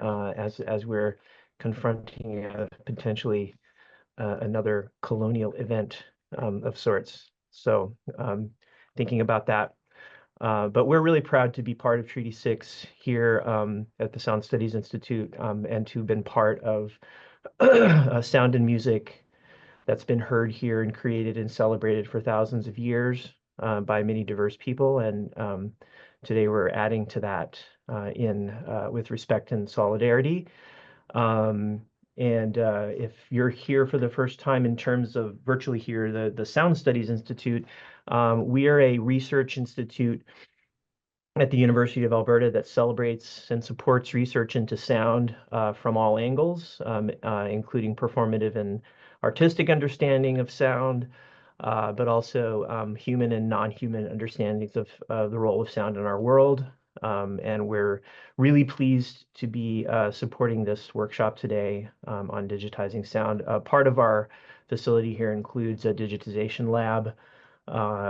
as we're confronting potentially another colonial event of sorts. So thinking about that. But we're really proud to be part of Treaty 6 here at the Sound Studies Institute and to have been part of sound and music that's been heard here and created and celebrated for thousands of years by many diverse people. And today we're adding to that with respect and solidarity. If you're here for the first time in terms of virtually here, the Sound Studies Institute, we are a research institute at the University of Alberta that celebrates and supports research into sound from all angles, including performative and artistic understanding of sound, but also human and non-human understandings of the role of sound in our world. And we're really pleased to be supporting this workshop today on digitizing sound. Part of our facility here includes a digitization lab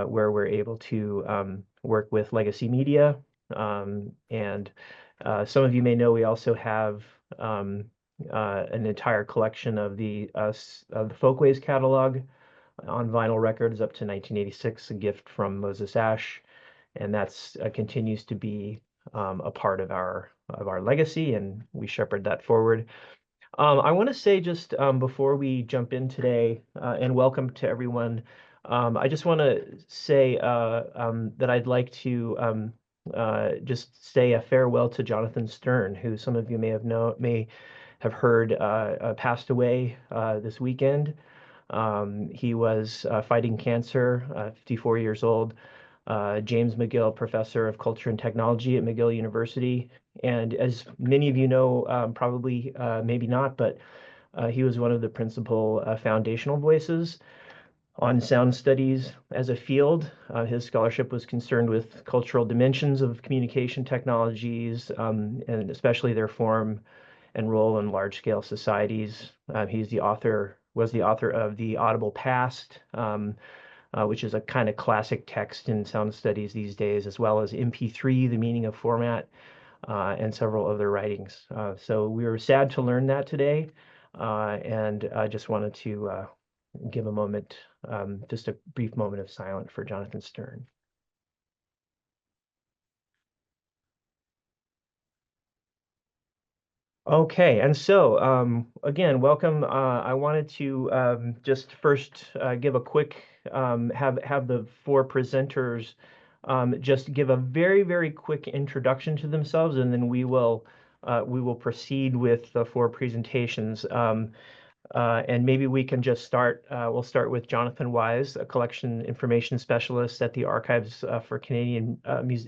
where we're able to work with legacy media. And some of you may know we also have an entire collection of the Folkways catalog on vinyl records up to 1986, a gift from Moses Ash, and that's continues to be a part of our legacy, and we shepherd that forward. I want to say just before we jump in today, and welcome to everyone. I just want to say that I'd like to just say a farewell to Jonathan Stern, who some of you may have heard passed away this weekend. He was fighting cancer, 54 years old. James McGill, professor of culture and technology at McGill University. And as many of you know, probably maybe not, but he was one of the principal foundational voices on sound studies as a field. His scholarship was concerned with cultural dimensions of communication technologies, and especially their form and role in large-scale societies. Was the author of The Audible Past, which is a kind of classic text in sound studies these days, as well as MP3, The Meaning of Format, and several other writings. So we were sad to learn that today, and I just wanted to give a moment, just a brief moment of silence for Jonathan Stern. Okay, and so again, welcome. I wanted to just first give a quick have the four presenters just give a very quick introduction to themselves, and then we will proceed with the four presentations. And maybe we can just start. We'll start with Jonathan Wise, a collection information specialist at the Archives for Canadian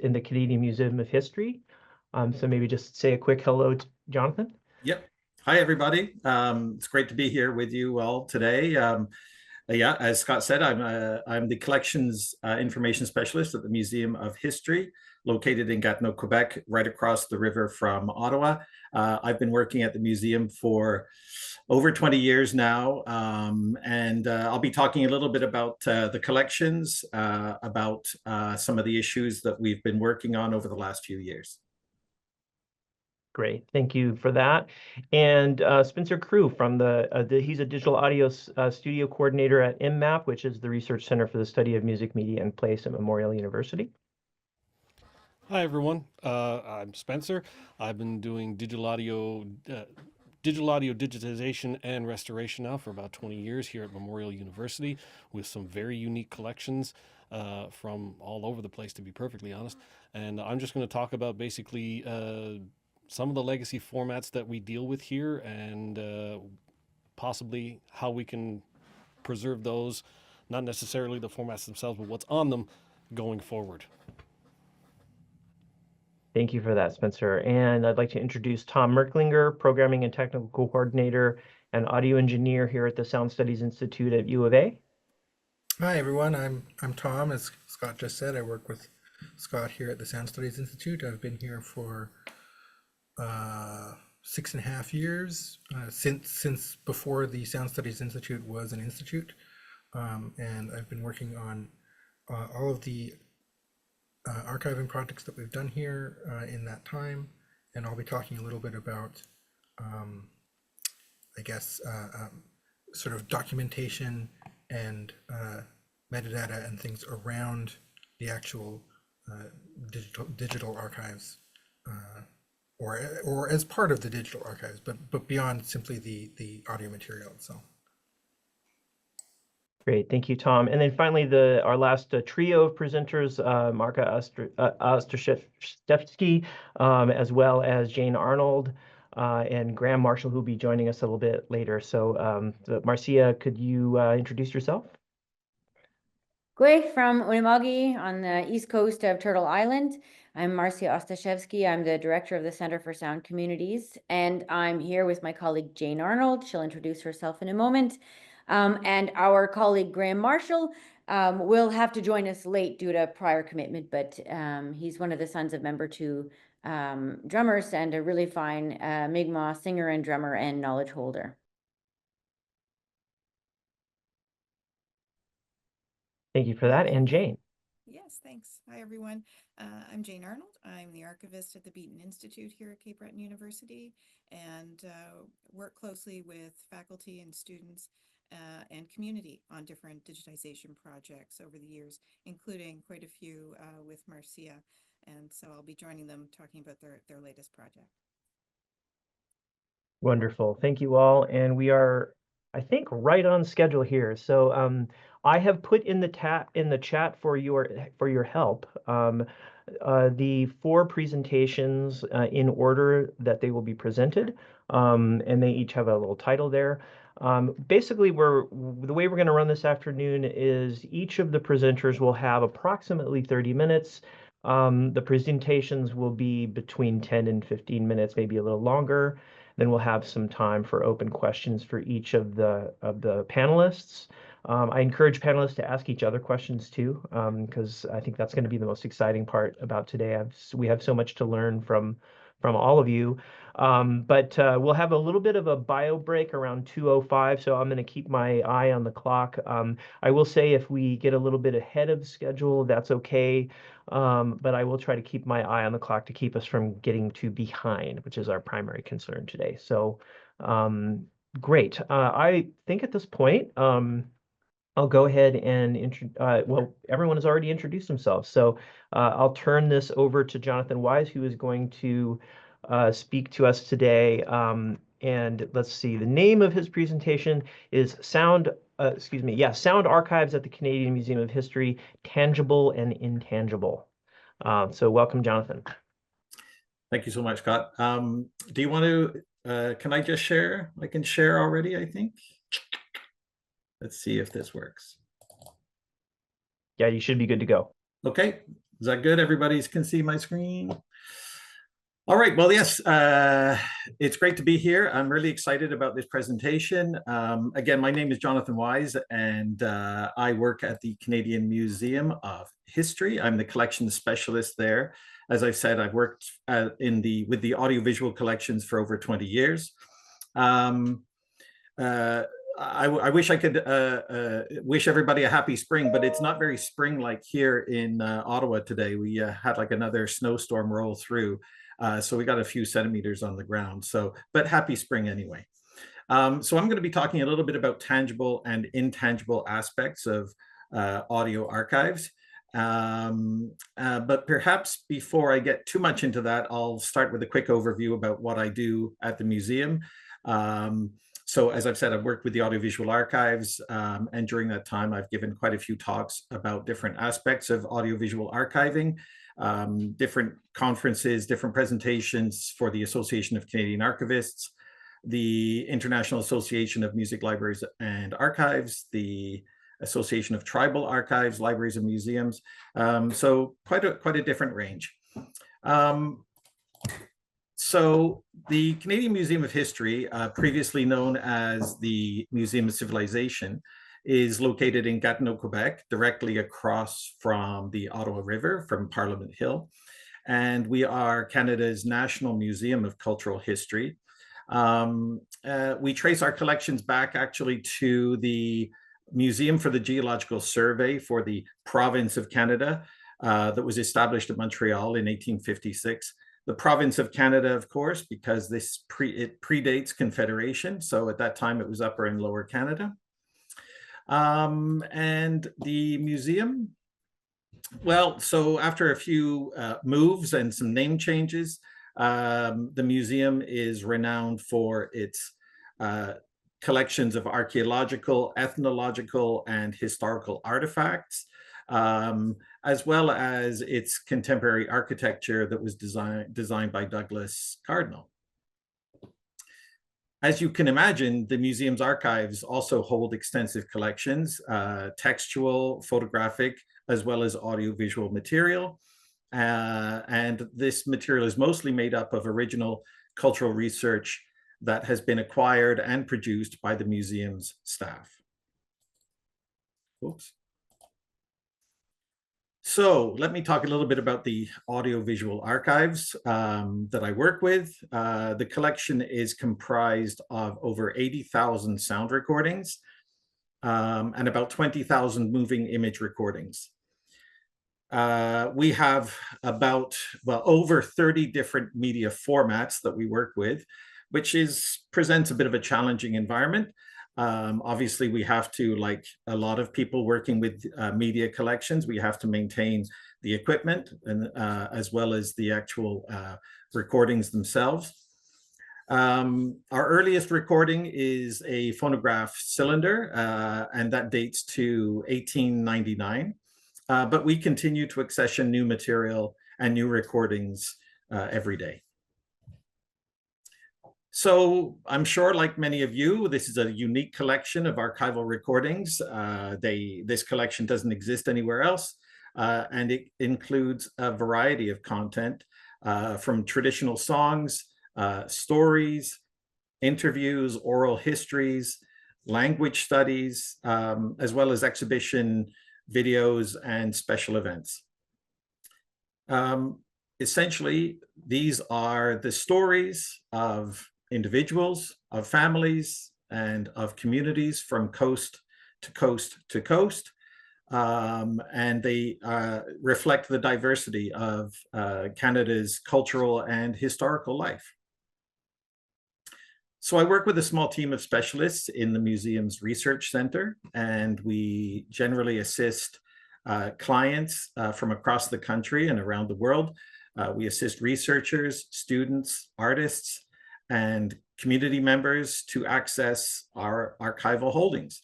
in the Canadian Museum of History. So maybe just say a quick hello to Jonathan. Yep. Hi, everybody. It's great to be here with you all today. Yeah, as Scott said, I'm the collections information specialist at the Museum of History, located in Gatineau, Quebec, right across the river from Ottawa. I've been working at the museum for over 20 years now, and I'll be talking a little bit about the collections, about some of the issues that we've been working on over the last few years. Great, thank you for that. And Spencer Crewe from he's a digital audio studio coordinator at MMap, which is the Research Center for the Study of Music, Media, and Place at Memorial University. Hi, everyone. I'm Spencer. I've been doing digital audio digitization and restoration now for about 20 years here at Memorial University, with some very unique collections from all over the place, to be perfectly honest. And I'm just going to talk about basically some of the legacy formats that we deal with here, and possibly how we can preserve those, not necessarily the formats themselves, but what's on them going forward. Thank you for that, Spencer. And I'd like to introduce Tom Merklinger, Programming and Technical Coordinator and Audio Engineer here at the Sound Studies Institute at UofA. Hi, everyone. I'm Tom. As Scott just said, I work with Scott here at the Sound Studies Institute. I've been here for 6.5 years, since before the Sound Studies Institute was an institute. And I've been working on all of the archiving projects that we've done here in that time. and I'll be talking a little bit about, I guess, sort of documentation and metadata and things around the actual digital archives, or as part of the digital archives, but beyond simply the audio material itself. Great, thank you, Tom. And then finally, our last trio of presenters, Marcia Ostashewski, as well as Jane Arnold, and Graham Marshall, who will be joining us a little bit later. So, Marcia, could you introduce yourself? Gwe from Unimagi on the east coast of Turtle Island. I'm Marcia Ostashewski. I'm the director of the Center for Sound Communities, and I'm here with my colleague Jane Arnold. She'll introduce herself in a moment. And our colleague Graham Marshall will have to join us late due to prior commitment, but he's one of the sons of member two drummers and a really fine Mi'kmaq singer and drummer and knowledge holder. Thank you for that. And Jane. Yes, thanks. Hi, everyone. I'm Jane Arnold. I'm the archivist at the Beaton Institute here at Cape Breton University, and work closely with faculty and students and community on different digitization projects over the years, including quite a few with Marcia. And so I'll be joining them talking about their latest project. Wonderful. Thank you all. And we are, I think, right on schedule here. So I have put in the chat for your help the 4 presentations in order that they will be presented, and they each have a little title there. Basically, the way we're going to run this afternoon is each of the presenters will have approximately 30 minutes. The presentations will be between 10 and 15 minutes, maybe a little longer. Then we'll have some time for open questions for each of the panelists. I encourage panelists to ask each other questions too, because I think that's going to be the most exciting part about today. We have so much to learn from all of you. But we'll have a little bit of a bio break around 2:05, so I'm going to keep my eye on the clock. I will say if we get a little bit ahead of schedule, that's okay. But I will try to keep my eye on the clock to keep us from getting too behind, which is our primary concern today. So great. I think at this point, I'll go ahead and well, everyone has already introduced themselves. So I'll turn this over to Jonathan Wise, who is going to speak to us today. And let's see, the name of his presentation is Sound Archives at the Canadian Museum of History, Tangible and Intangible. So welcome, Jonathan. Thank you so much, Scott. Do you want to, can I just share? I can share already, I think. Let's see if this works. Yeah, you should be good to go. Okay, is that good? Everybody can see my screen? All right, well, yes, it's great to be here. I'm really excited about this presentation. Again, my name is Jonathan Wise, and I work at the Canadian Museum of History. I'm the collections specialist there. As I've said, I've worked with the audiovisual collections for over 20 years. I wish I could wish everybody a happy spring, but it's not very spring-like here in Ottawa today. We had like another snowstorm roll through. So we got a few centimeters on the ground. So, but happy spring anyway. So I'm going to be talking a little bit about tangible and intangible aspects of audio archives. But perhaps before I get too much into that, I'll start with a quick overview about what I do at the museum. So as I've said, I've worked with the audiovisual archives, and during that time, I've given quite a few talks about different aspects of audiovisual archiving, different conferences, different presentations for the Association of Canadian Archivists, the International Association of Music Libraries and Archives, the Association of Tribal Archives, Libraries and Museums. So quite a different range. So the Canadian Museum of History, previously known as the Museum of Civilization, is located in Gatineau, Quebec, directly across from the Ottawa River from Parliament Hill. And we are Canada's National Museum of Cultural History. We trace our collections back actually to the Museum for the Geological Survey for the province of Canada that was established at Montreal in 1856. The province of Canada, of course, because it predates Confederation. So at that time, it was Upper and Lower Canada. And the museum, well, so after a few moves and some name changes, the museum is renowned for its collections of archaeological, ethnological, and historical artifacts, as well as its contemporary architecture that was designed by Douglas Cardinal. As you can imagine, the museum's archives also hold extensive collections, textual, photographic, as well as audiovisual material. And this material is mostly made up of original cultural research that has been acquired and produced by the museum's staff. Oops. So let me talk a little bit about the audiovisual archives that I work with. The collection is comprised of over 80,000 sound recordings and about 20,000 moving image recordings. We have about, well, over 30 different media formats that we work with, which presents a bit of a challenging environment. Obviously, we have to, like a lot of people working with media collections, we have to maintain the equipment and as well as the actual recordings themselves. Our earliest recording is a phonograph cylinder, and that dates to 1899. But we continue to accession new material and new recordings every day. So I'm sure, like many of you, this is a unique collection of archival recordings. This collection doesn't exist anywhere else, and it includes a variety of content from traditional songs, stories, interviews, oral histories, language studies, as well as exhibition videos and special events. Essentially, these are the stories of individuals, of families, and of communities from coast to coast to coast. And they reflect the diversity of Canada's cultural and historical life. So I work with a small team of specialists in the museum's research center, and we generally assist clients from across the country and around the world. We assist researchers, students, artists, and community members to access our archival holdings.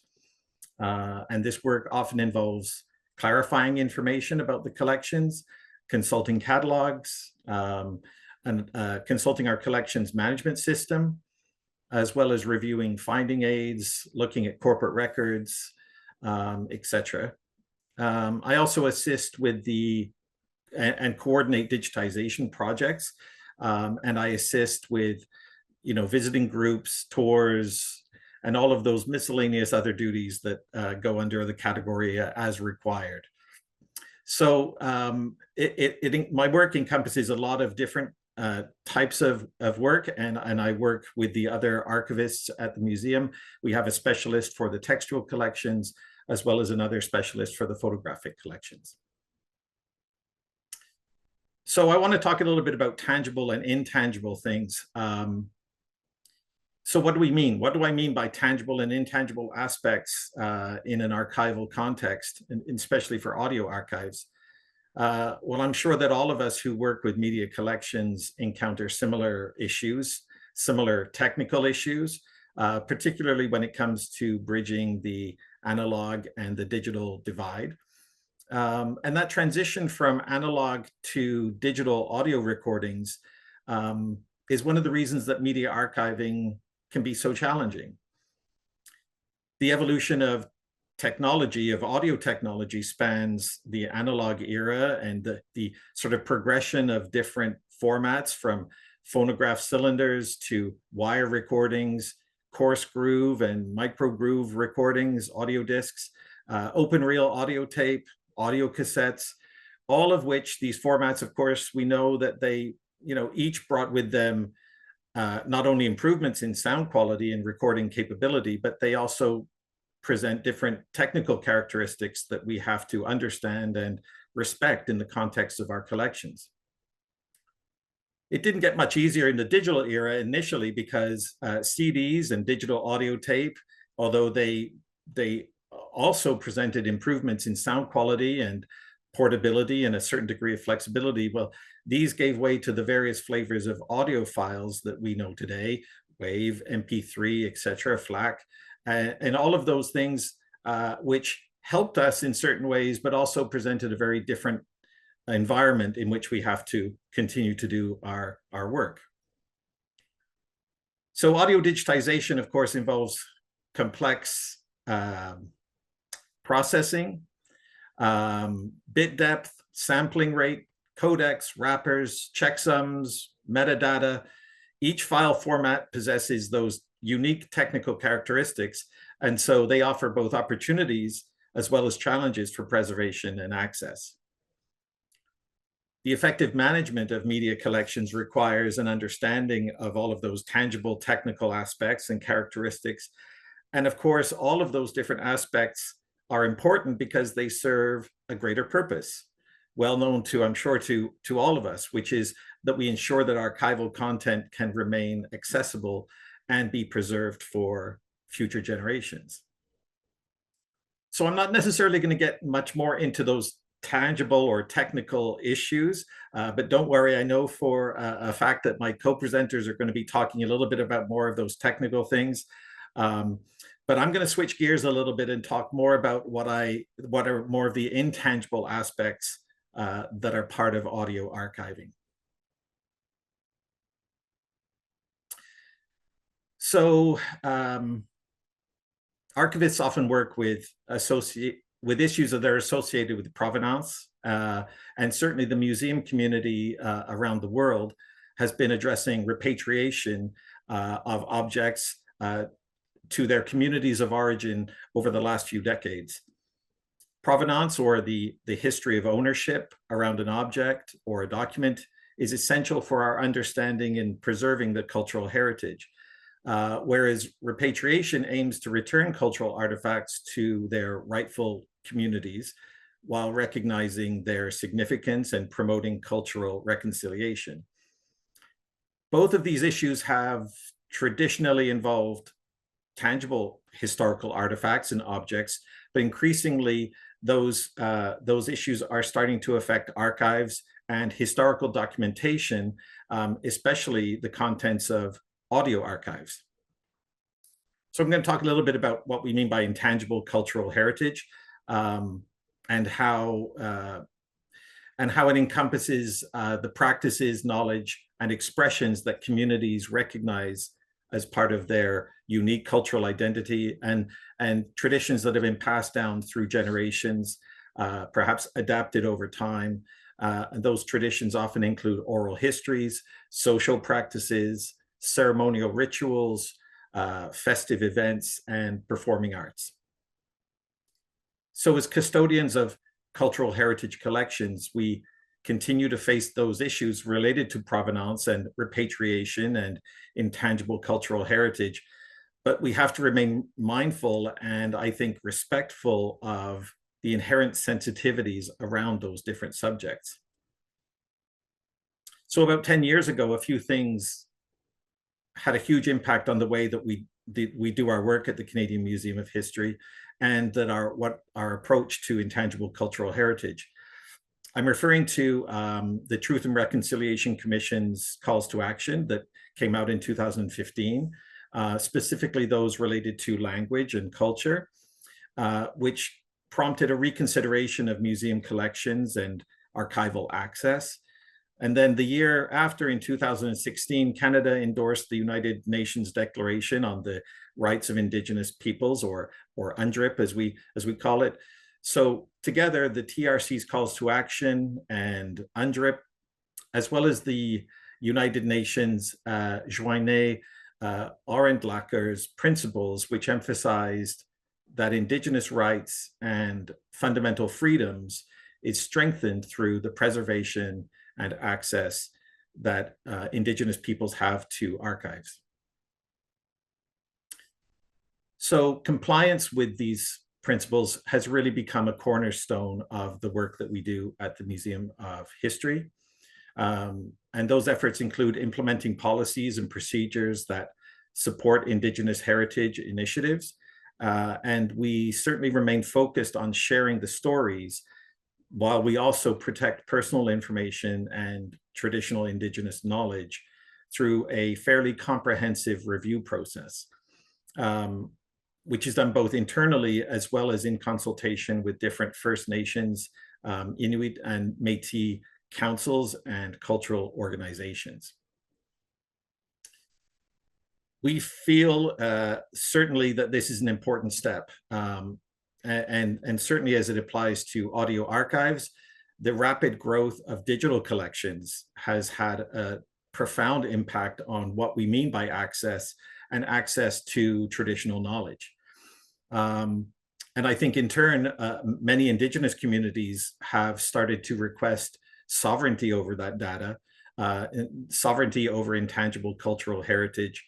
And this work often involves clarifying information about the collections, consulting catalogs, and consulting our collections management system, as well as reviewing finding aids, looking at corporate records, etc. I also assist with and coordinate digitization projects, and I assist with visiting groups, tours, and all of those miscellaneous other duties that go under the category as required. So my work encompasses a lot of different types of work, and I work with the other archivists at the museum. We have a specialist for the textual collections, as well as another specialist for the photographic collections. So I want to talk a little bit about tangible and intangible things. So what do we mean? What do I mean by tangible and intangible aspects in an archival context, and especially for audio archives? Well, I'm sure that all of us who work with media collections encounter similar issues, similar technical issues, particularly when it comes to bridging the analog and the digital divide. And that transition from analog to digital audio recordings is one of the reasons that media archiving can be so challenging. The evolution of technology, of audio technology, spans the analog era and the sort of progression of different formats, from phonograph cylinders to wire recordings, coarse groove and micro groove recordings, audio discs, open reel audio tape, audio cassettes, all of which these formats, of course, we know that they, each brought with them not only improvements in sound quality and recording capability, but they also present different technical characteristics that we have to understand and respect in the context of our collections. It didn't get much easier in the digital era initially because CDs and digital audio tape, although they also presented improvements in sound quality and portability and a certain degree of flexibility, well, these gave way to the various flavors of audio files that we know today, WAV, MP3, etc., FLAC, and all of those things which helped us in certain ways, but also presented a very different environment in which we have to continue to do our work. So audio digitization, of course, involves complex processing, bit depth, sampling rate, codecs, wrappers, checksums, metadata. Each file format possesses those unique technical characteristics, and so they offer both opportunities as well as challenges for preservation and access. The effective management of media collections requires an understanding of all of those tangible technical aspects and characteristics. And of course, all of those different aspects are important because they serve a greater purpose, well known to, I'm sure, to all of us, which is that we ensure that archival content can remain accessible and be preserved for future generations. So I'm not necessarily going to get much more into those tangible or technical issues, but don't worry, I know for a fact that my co-presenters are going to be talking a little bit about more of those technical things. But I'm going to switch gears a little bit and talk more about what are more of the intangible aspects that are part of audio archiving. So archivists often work with issues that are associated with provenance, and certainly the museum community around the world has been addressing repatriation of objects to their communities of origin over the last few decades. Provenance, or the history of ownership around an object or a document, is essential for our understanding and preserving the cultural heritage. Whereas repatriation aims to return cultural artifacts to their rightful communities while recognizing their significance and promoting cultural reconciliation. Both of these issues have traditionally involved tangible historical artifacts and objects, but increasingly those issues are starting to affect archives and historical documentation, especially the contents of audio archives. So I'm going to talk a little bit about what we mean by intangible cultural heritage, and how it encompasses the practices, knowledge, and expressions that communities recognize as part of their unique cultural identity, and traditions that have been passed down through generations, perhaps adapted over time. And those traditions often include oral histories, social practices, ceremonial rituals, festive events, and performing arts. So as custodians of cultural heritage collections, we continue to face those issues related to provenance and repatriation and intangible cultural heritage. But we have to remain mindful and, I think, respectful of the inherent sensitivities around those different subjects. So about 10 years ago, a few things had a huge impact on the way that we do our work at the Canadian Museum of History, and that our approach to intangible cultural heritage. I'm referring to the Truth and Reconciliation Commission's calls to action that came out in 2015, specifically those related to language and culture, which prompted a reconsideration of museum collections and archival access. And then the year after, in 2016, Canada endorsed the United Nations Declaration on the Rights of Indigenous Peoples, or UNDRIP as we call it. So together, the TRC's calls to action and UNDRIP, as well as the United Nations Joine Arendlacher's principles, which emphasized that Indigenous rights and fundamental freedoms is strengthened through the preservation and access that Indigenous peoples have to archives. So compliance with these principles has really become a cornerstone of the work that we do at the Museum of History. And those efforts include implementing policies and procedures that support Indigenous heritage initiatives. And we certainly remain focused on sharing the stories while we also protect personal information and traditional Indigenous knowledge through a fairly comprehensive review process, which is done both internally as well as in consultation with different First Nations, Inuit and Métis councils and cultural organizations. We feel certainly that this is an important step, and certainly as it applies to audio archives, the rapid growth of digital collections has had a profound impact on what we mean by access and access to traditional knowledge. And I think in turn, many Indigenous communities have started to request sovereignty over that data, sovereignty over intangible cultural heritage,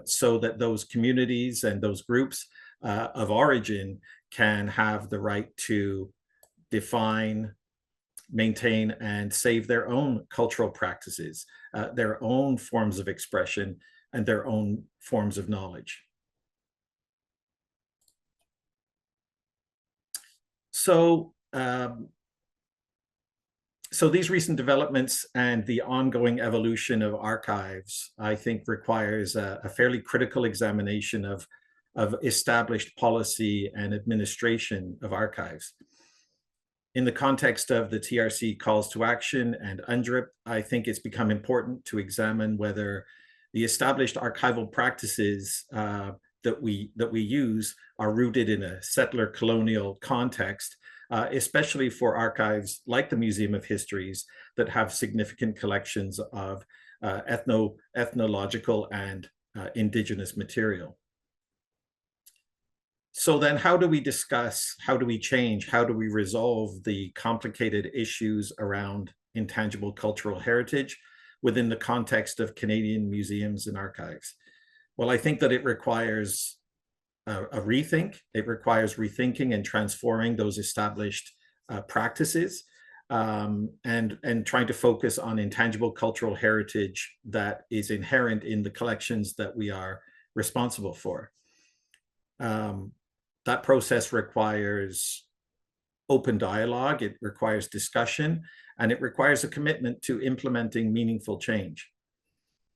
so that those communities and those groups of origin can have the right to define, maintain, and save their own cultural practices, their own forms of expression, and their own forms of knowledge. So, these recent developments and the ongoing evolution of archives, I think, requires a fairly critical examination of established policy and administration of archives. In the context of the TRC calls to action and UNDRIP, I think it's become important to examine whether the established archival practices that we use are rooted in a settler colonial context, especially for archives like the Museum of Histories that have significant collections of ethnological and Indigenous material. So then how do we discuss, how do we change, how do we resolve the complicated issues around intangible cultural heritage within the context of Canadian museums and archives? Well, I think that it requires a rethink. It requires rethinking and transforming those established practices, and trying to focus on intangible cultural heritage that is inherent in the collections that we are responsible for. That process requires open dialogue, it requires discussion, and it requires a commitment to implementing meaningful change.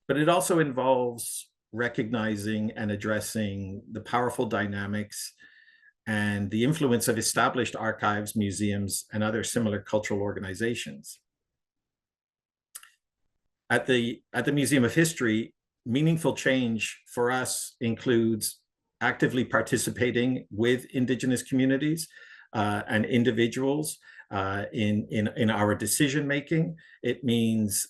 But it also involves recognizing and addressing the powerful dynamics and the influence of established archives, museums, and other similar cultural organizations. At the Museum of History, meaningful change for us includes actively participating with Indigenous communities and individuals in our decision making. It means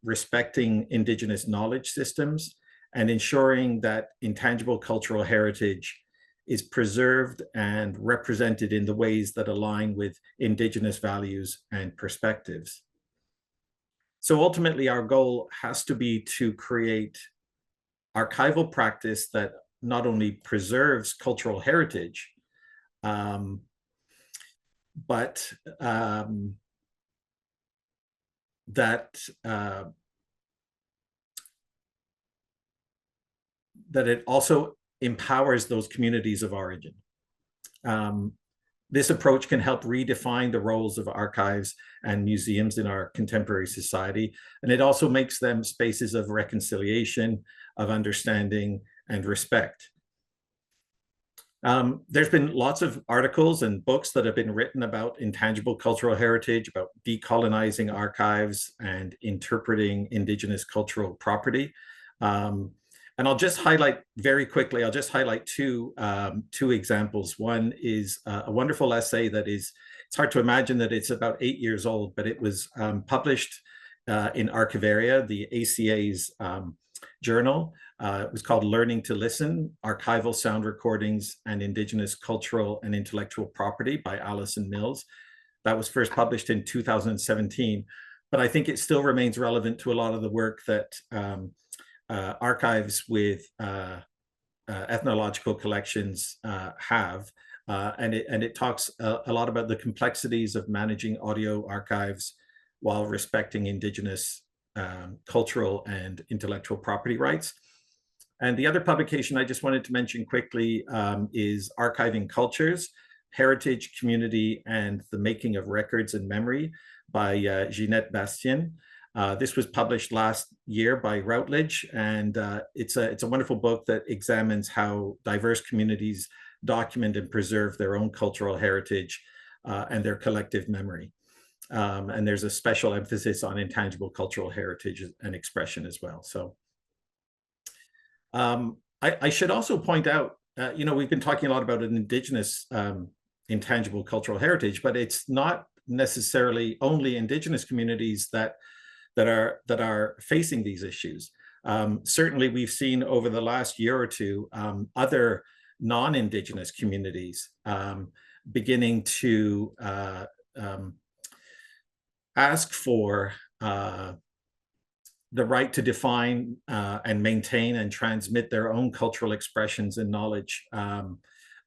respecting Indigenous knowledge systems and ensuring that intangible cultural heritage is preserved and represented in the ways that align with Indigenous values and perspectives. So ultimately, our goal has to be to create archival practice that not only preserves cultural heritage, but that it also empowers those communities of origin. This approach can help redefine the roles of archives and museums in our contemporary society, and it also makes them spaces of reconciliation, of understanding, and respect. There's been lots of articles and books that have been written about intangible cultural heritage, about decolonizing archives and interpreting Indigenous cultural property. And I'll just highlight very quickly, I'll just highlight two examples. One is a wonderful essay that is, it's hard to imagine that it's about 8 years old, but it was published in Archivaria, the ACA's journal. It was called Learning to Listen, Archival Sound Recordings and Indigenous Cultural and Intellectual Property by Alison Mills. That was first published in 2017, but I think it still remains relevant to a lot of the work that archives with ethnological collections have, and it talks a lot about the complexities of managing audio archives while respecting Indigenous cultural and intellectual property rights. And the other publication I just wanted to mention quickly is Archiving Cultures, Heritage, Community, and the Making of Records and Memory by Ginette Bastien. This was published last year by Routledge, and it's a wonderful book that examines how diverse communities document and preserve their own cultural heritage and their collective memory. And there's a special emphasis on intangible cultural heritage and expression as well. So I should also point out, we've been talking a lot about an Indigenous intangible cultural heritage, but it's not necessarily only Indigenous communities that are facing these issues. Certainly, we've seen over the last year or two other non-Indigenous communities beginning to ask for the right to define and maintain and transmit their own cultural expressions and knowledge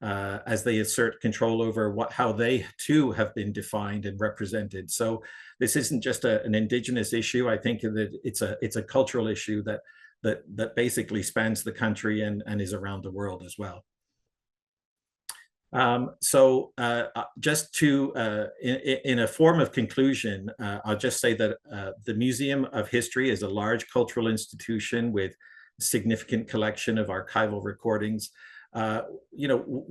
as they assert control over how they too have been defined and represented. So this isn't just an Indigenous issue. I think that it's a cultural issue that basically spans the country and is around the world as well. Just to, in a form of conclusion, I'll just say that the Museum of History is a large cultural institution with a significant collection of archival recordings.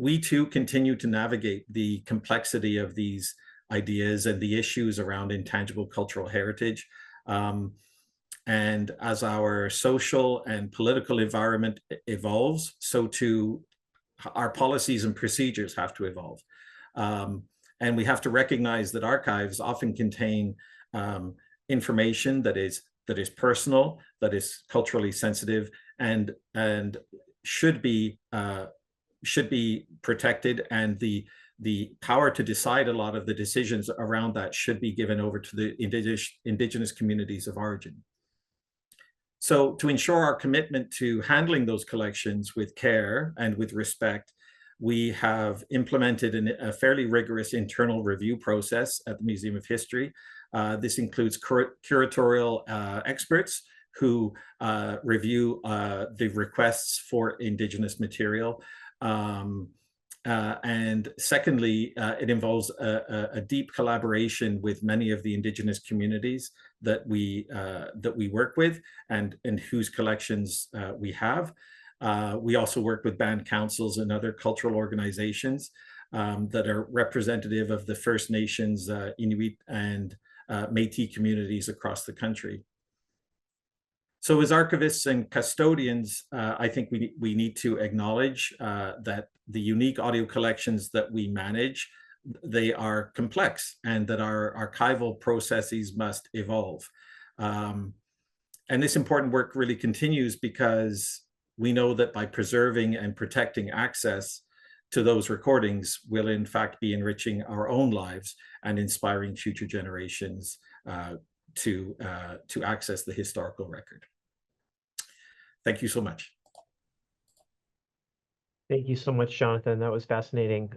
We too continue to navigate the complexity of these ideas and the issues around intangible cultural heritage. And as our social and political environment evolves, so too our policies and procedures have to evolve. And we have to recognize that archives often contain information that is personal, that is culturally sensitive, and should be protected, and the power to decide a lot of the decisions around that should be given over to the indigenous communities of origin. So to ensure our commitment to handling those collections with care and with respect, we have implemented a fairly rigorous internal review process at the Museum of History. This includes curatorial experts who review the requests for Indigenous material. And secondly, it involves a deep collaboration with many of the Indigenous communities that we work with and whose collections we have. We also work with band councils and other cultural organizations that are representative of the First Nations, Inuit, and Métis communities across the country. So as archivists and custodians, I think we need to acknowledge that the unique audio collections that we manage, they are complex, and that our archival processes must evolve. And this important work really continues because we know that by preserving and protecting access to those recordings will in fact be enriching our own lives and inspiring future generations to access the historical record. Thank you so much. Thank you so much, Jonathan. That was fascinating.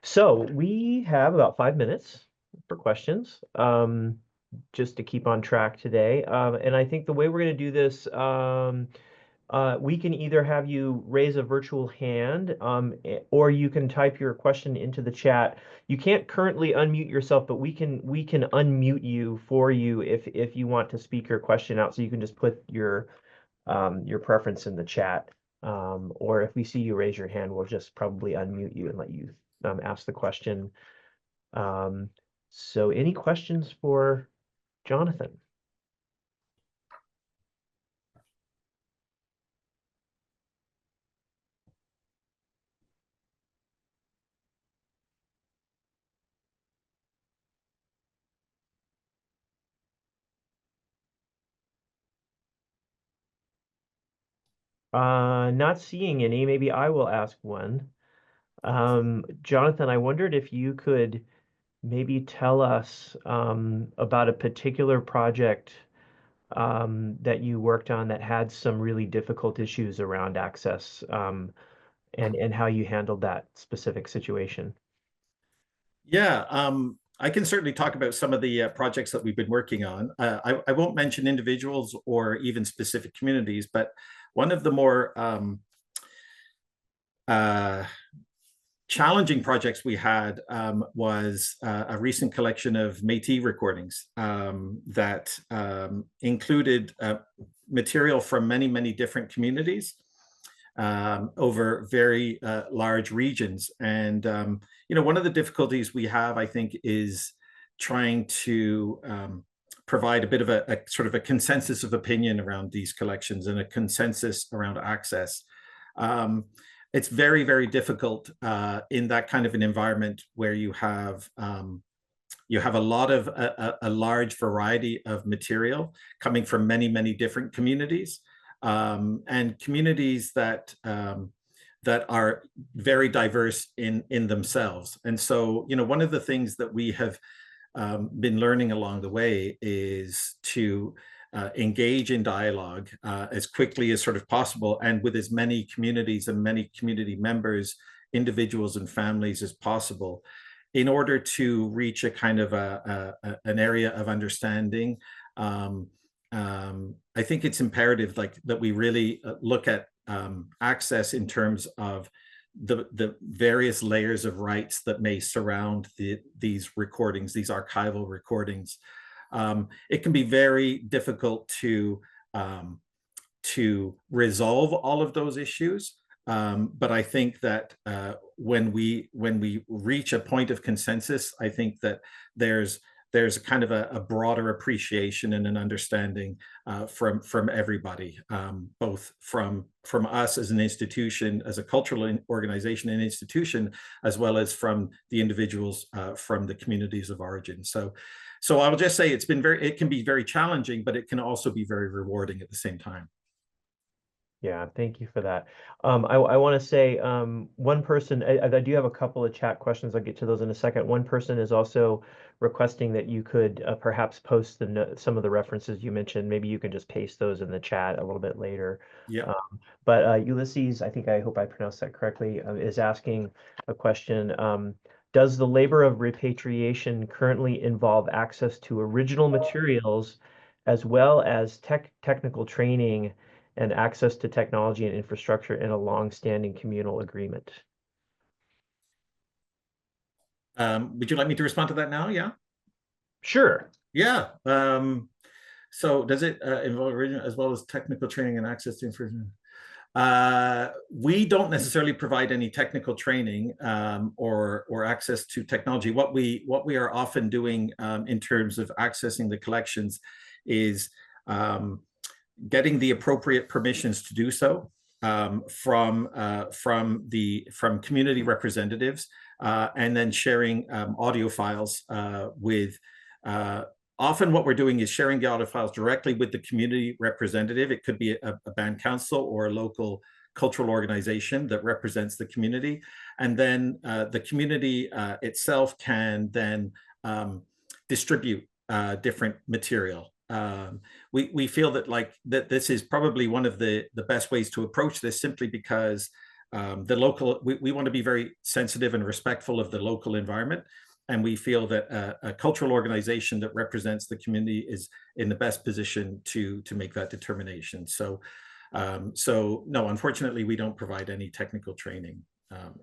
So we have about 5 minutes for questions, just to keep on track today. And I think the way we're going to do this, we can either have you raise a virtual hand, or you can type your question into the chat. You can't currently unmute yourself, but we can unmute you for you if you want to speak your question out. So you can just put your preference in the chat, or if we see you raise your hand, we'll just probably unmute you and let you ask the question. So any questions for Jonathan? Not seeing any. Maybe I will ask one. Jonathan, I wondered if you could maybe tell us about a particular project that you worked on that had some really difficult issues around access, and how you handled that specific situation. Yeah, I can certainly talk about some of the projects that we've been working on. I won't mention individuals or even specific communities, but one of the more challenging projects we had was a recent collection of Métis recordings that included material from many, many different communities over very large regions. And, you know, one of the difficulties we have, I think, is trying to provide a bit of a sort of a consensus of opinion around these collections and a consensus around access. It's very, very difficult in that kind of an environment where you have a lot of a large variety of material coming from many, many different communities, and communities that that are very diverse in themselves. And so, you know, one of the things that we have been learning along the way is to engage in dialogue as quickly as sort of possible, and with as many communities and many community members, individuals and families as possible, in order to reach a kind of an area of understanding. I think it's imperative, like, that we really look at access in terms of the various layers of rights that may surround these recordings, these archival recordings. It can be very difficult to resolve all of those issues, but I think that when we reach a point of consensus, I think that there's a kind of a broader appreciation and an understanding from everybody, both from us as an institution, as a cultural organization and institution, as well as from the individuals from the communities of origin. So I will just say it can be very challenging, but it can also be very rewarding at the same time. Yeah, thank you for that. I want to say one person, I do have a couple of chat questions. I'll get to those in a second. One person is also requesting that you could perhaps post some of the references you mentioned. Maybe you can just paste those in the chat a little bit later. Yeah. But Ulysses, I hope I pronounced that correctly, is asking a question. Does the labor of repatriation currently involve access to original materials as well as technical training and access to technology and infrastructure in a long-standing communal agreement? Would you like me to respond to that now? Yeah. Sure. Yeah. So does it involve original as well as technical training and access to information? We don't necessarily provide any technical training or access to technology. What we are often doing in terms of accessing the collections is getting the appropriate permissions to do so from community representatives, and then sharing audio files with. Often what we're doing is sharing the audio files directly with the community representative. It could be a band council or a local cultural organization that represents the community. And then the community itself can then distribute different material. We feel that this is probably one of the best ways to approach this, simply because we want to be very sensitive and respectful of the local environment. And we feel that a cultural organization that represents the community is in the best position to make that determination. So no, unfortunately, we don't provide any technical training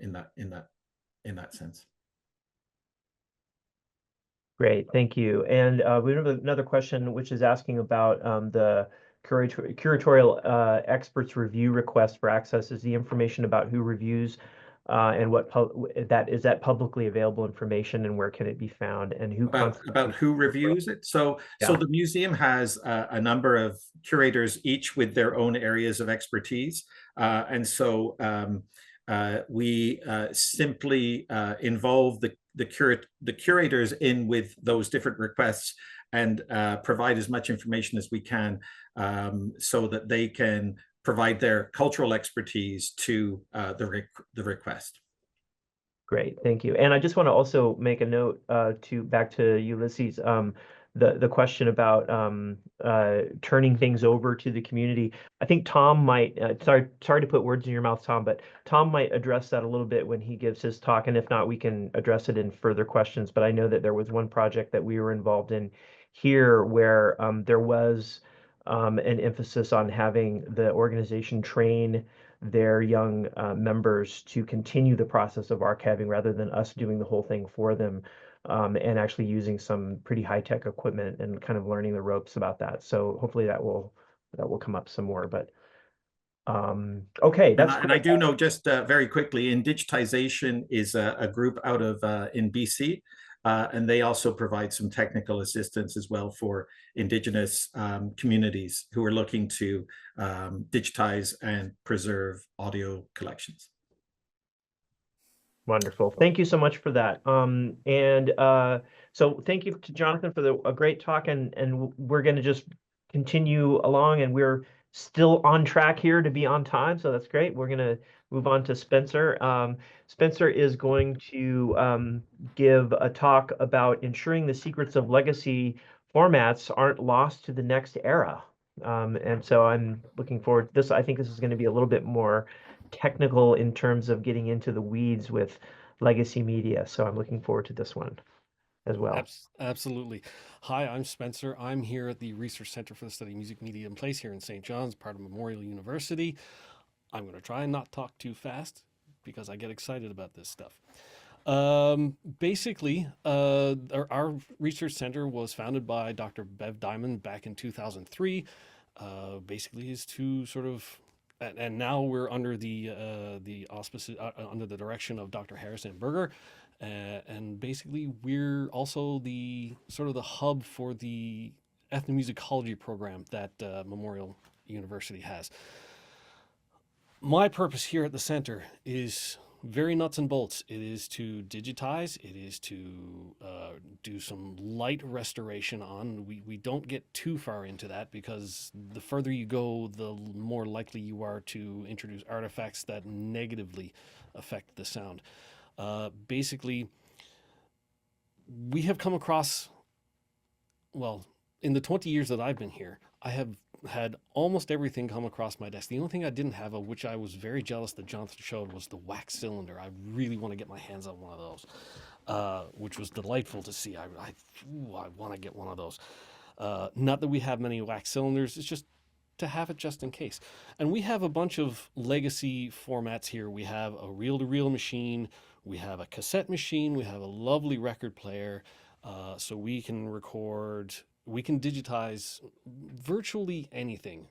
in that sense. Great, thank you. And we have another question, which is asking about the curatorial experts review request for access. Is the information about who reviews and what is that publicly available information, and where can it be found, and who about who reviews it? So the museum has a number of curators, each with their own areas of expertise, and so we simply involve the curators in with those different requests and provide as much information as we can, so that they can provide their cultural expertise to the request. Great, thank you. And I just want to also make a note back to Ulysses. the question about turning things over to the community. I think Tom might, sorry to put words in your mouth, Tom, but Tom might address that a little bit when he gives his talk, and if not, we can address it in further questions. But I know that there was one project that we were involved in here where there was an emphasis on having the organization train their young members to continue the process of archiving rather than us doing the whole thing for them, and actually using some pretty high-tech equipment and kind of learning the ropes about that. So hopefully that will come up some more. But okay, that's and I do know, just very quickly, Digitization is a group out of in BC. And they also provide some technical assistance as well for Indigenous communities who are looking to digitize and preserve audio collections. Wonderful. Thank you so much for that. So thank you to Jonathan for a great talk, and we're going to just continue along, and we're still on track here to be on time, so that's great. We're going to move on to Spencer. Spencer is going to give a talk about ensuring the secrets of legacy formats aren't lost to the next era. And so I'm looking forward to this. I think this is going to be a little bit more technical in terms of getting into the weeds with legacy media. So I'm looking forward to this one as well. Absolutely. Hi, I'm Spencer. I'm here at the Research Center for the Study of Music, Media, and Place here in St. John's, part of Memorial University. I'm going to try and not talk too fast because I get excited about this stuff. Basically, our research center was founded by Dr. Bev Diamond back in 2003. Basically is to sort of, and now we're under the auspices, under the direction of Dr. Harrison Berger. And basically we're also the sort of the hub for the ethnomusicology program that Memorial University has. My purpose here at the center is very nuts and bolts. It is to digitize. It is to do some light restoration on. We don't get too far into that because the further you go, the more likely you are to introduce artifacts that negatively affect the sound. Basically, we have come across, well, in the 20 years that I've been here, I have had almost everything come across my desk. The only thing I didn't have, of which I was very jealous that Jonathan showed, was the wax cylinder. I really want to get my hands on one of those, which was delightful to see. I want to get one of those. Not that we have many wax cylinders, it's just to have it just in case. And we have a bunch of legacy formats here. We have a reel-to-reel machine, we have a cassette machine, we have a lovely record player, so we can record, we can digitize virtually anything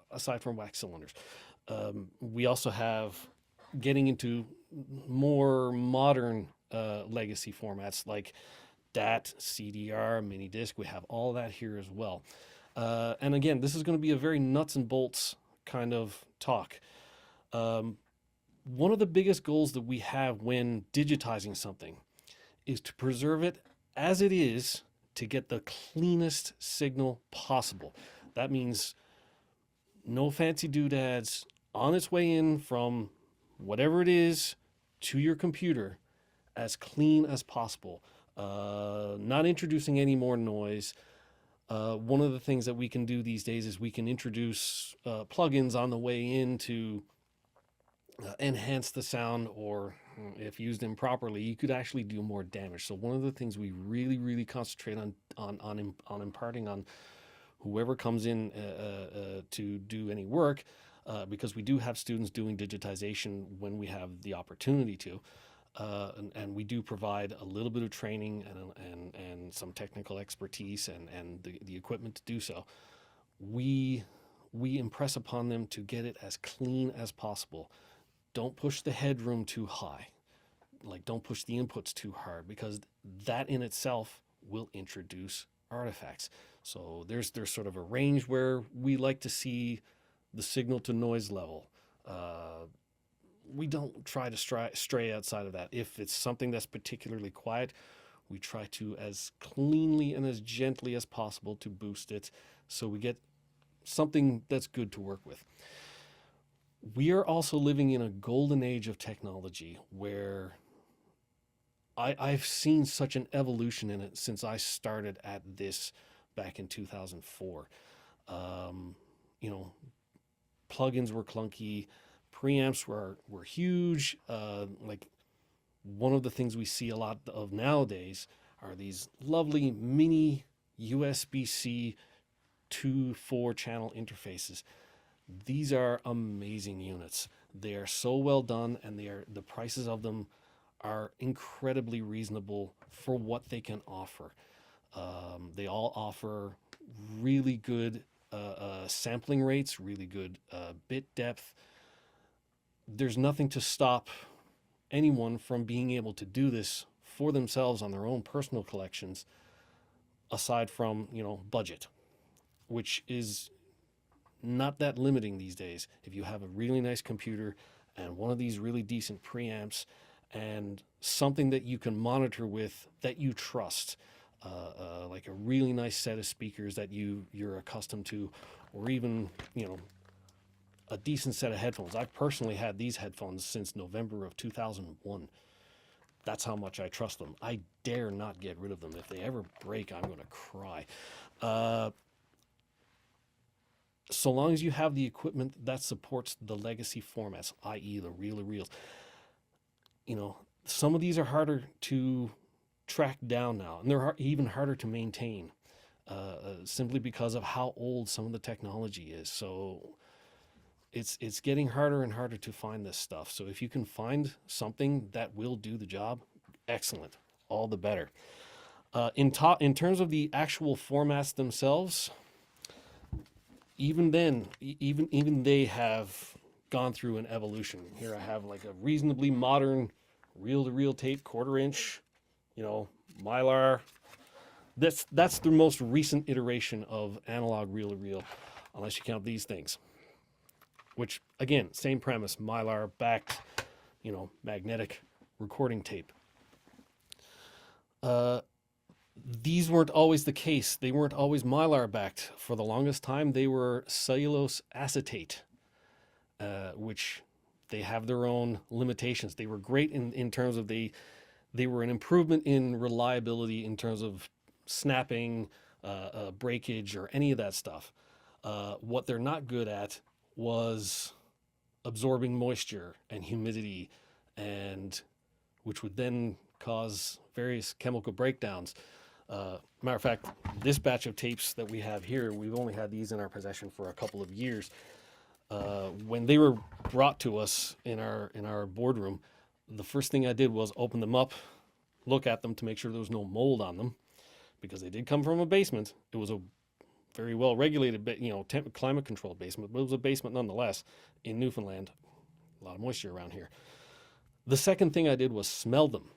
aside from wax cylinders. We also have, getting into more modern legacy formats like DAT, CD-R, mini disc, we have all that here as well. And again, this is going to be a very nuts and bolts kind of talk. One of the biggest goals that we have when digitizing something is to preserve it as it is to get the cleanest signal possible. That means no fancy doodads, on its way in from whatever it is to your computer as clean as possible. Not introducing any more noise. One of the things that we can do these days is we can introduce plugins on the way in to enhance the sound, or if used improperly, you could actually do more damage. So one of the things we really, really concentrate on imparting on whoever comes in to do any work, because we do have students doing digitization when we have the opportunity to. And we do provide a little bit of training and some technical expertise and the equipment to do so. We impress upon them to get it as clean as possible. Don't push the headroom too high. Like, don't push the inputs too hard, because that in itself will introduce artifacts. So there's sort of a range where we like to see the signal to noise level. We don't try to stray outside of that. If it's something that's particularly quiet, we try to, as cleanly and as gently as possible, to boost it so we get something that's good to work with. We are also living in a golden age of technology where I've seen such an evolution in it since I started at this back in 2004. You know, plugins were clunky, preamps were huge. Like one of the things we see a lot of nowadays are these lovely mini USB-C 2-4 channel interfaces. These are amazing units. They are so well done, and the prices of them are incredibly reasonable for what they can offer. They all offer really good sampling rates, really good bit depth. There's nothing to stop anyone from being able to do this for themselves on their own personal collections, aside from, you know, budget, which is not that limiting these days. If you have a really nice computer and one of these really decent preamps and something that you can monitor with that you trust, like a really nice set of speakers that you're accustomed to, or even, you know, a decent set of headphones. I've personally had these headphones since November of 2001. That's how much I trust them. I dare not get rid of them. If they ever break, I'm going to cry. So long as you have the equipment that supports the legacy formats, i.e. the reel-to-reels. You know, some of these are harder to track down now, and they're even harder to maintain, simply because of how old some of the technology is. So it's getting harder and harder to find this stuff. So if you can find something that will do the job, excellent, all the better. In terms of the actual formats themselves, even then, even they have gone through an evolution. Here I have like a reasonably modern reel-to-reel tape, 1/4 inch, you know, Mylar. That's the most recent iteration of analog reel-to-reel, unless you count these things. Which, again, same premise, Mylar backed, you know, magnetic recording tape. These weren't always the case. They weren't always Mylar backed. For the longest time, they were cellulose acetate, which they have their own limitations. They were great in terms of they were an improvement in reliability in terms of snapping, breakage, or any of that stuff. What they're not good at was absorbing moisture and humidity, and which would then cause various chemical breakdowns. Matter of fact, this batch of tapes that we have here, we've only had these in our possession for a couple of years. When they were brought to us in our boardroom, the first thing I did was open them up, look at them to make sure there was no mold on them, because they did come from a basement. It was a very well regulated, you know, climate controlled basement, but it was a basement nonetheless in Newfoundland. A lot of moisture around here. The second thing I did was smell them,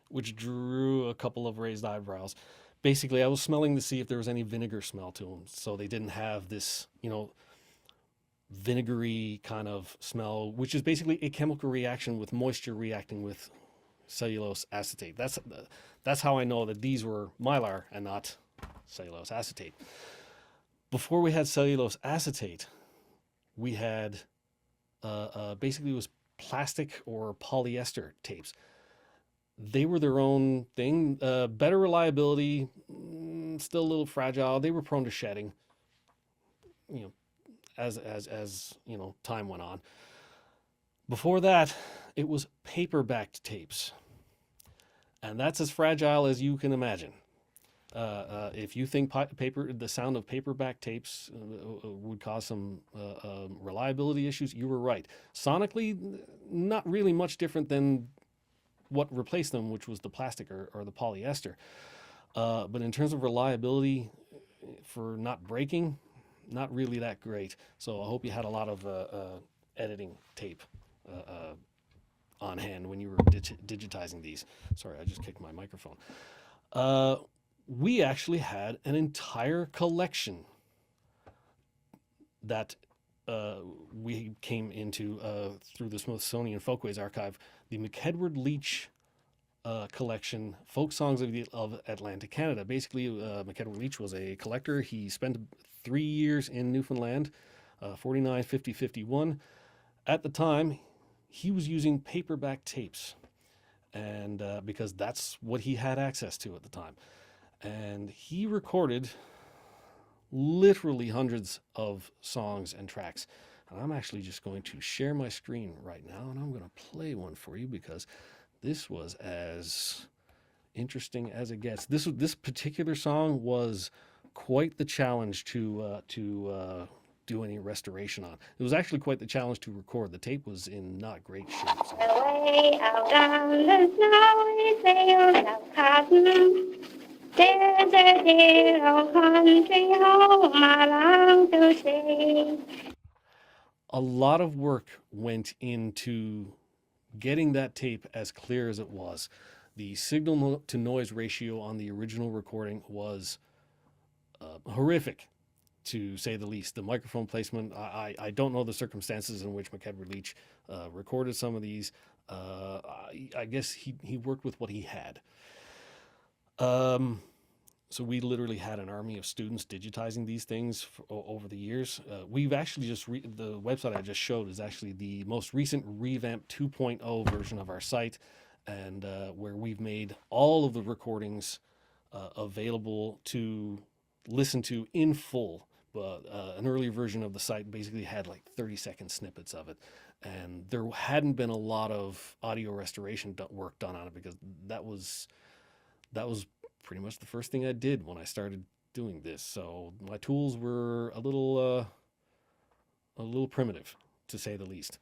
which drew a couple of raised eyebrows. Basically, I was smelling to see if there was any vinegar smell to them, so they didn't have this, you know, vinegary kind of smell, which is basically a chemical reaction with moisture reacting with cellulose acetate. That's how I know that these were Mylar and not cellulose acetate. Before we had cellulose acetate, we had basically it was plastic or polyester tapes. They were their own thing. Better reliability, still a little fragile. They were prone to shedding, you know, as you know, time went on. Before that, it was paper-backed tapes, and that's as fragile as you can imagine. If you think the sound of paperback tapes would cause some reliability issues, you were right. Sonically, not really much different than what replaced them, which was the plastic or the polyester. But in terms of reliability for not breaking, not really that great. So I hope you had a lot of editing tape on hand when you were digitizing these. Sorry, I just kicked my microphone. We actually had an entire collection that we came into through the Smithsonian Folkways Archive, the McEdward Leach collection, Folk Songs of Atlantic Canada. Basically, McEdward Leach was a collector. He spent 3 years in Newfoundland, 49, 50, 51. At the time, he was using paperback tapes, and because that's what he had access to at the time. and he recorded literally hundreds of songs and tracks. And I'm actually just going to share my screen right now, and I'm going to play one for you because this was as interesting as it gets. This particular song was quite the challenge to do any restoration on. It was actually quite the challenge to record. The tape was in not great shape. So. Away out on the snowy fields of cotton, there's a dear old country home I long to see. A lot of work went into getting that tape as clear as it was. The signal to noise ratio on the original recording was horrific, to say the least. The microphone placement, I don't know the circumstances in which McKeber Leach recorded some of these. I guess he worked with what he had. So we literally had an army of students digitizing these things over the years. We've actually the website I just showed is actually the most recent revamped 2.0 version of our site, and where we've made all of the recordings available to listen to in full. But an early version of the site basically had like 30-second snippets of it, and there hadn't been a lot of audio restoration work done on it because that was pretty much the first thing I did when I started doing this. So my tools were a little primitive, to say the least.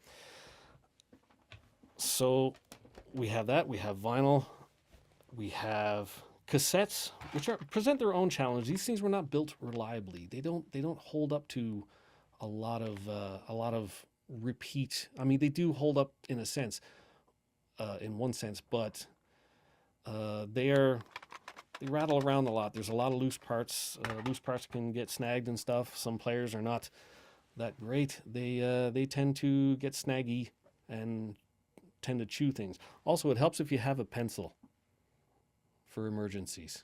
So we have that. We have vinyl. We have cassettes, which present their own challenge. These things were not built reliably. They don't hold up to a lot of repeat. I mean, they do hold up in a sense, in one sense, but they rattle around a lot. There's a lot of loose parts. Loose parts can get snagged and stuff. Some players are not that great. They tend to get snaggy and tend to chew things. Also, it helps if you have a pencil for emergencies.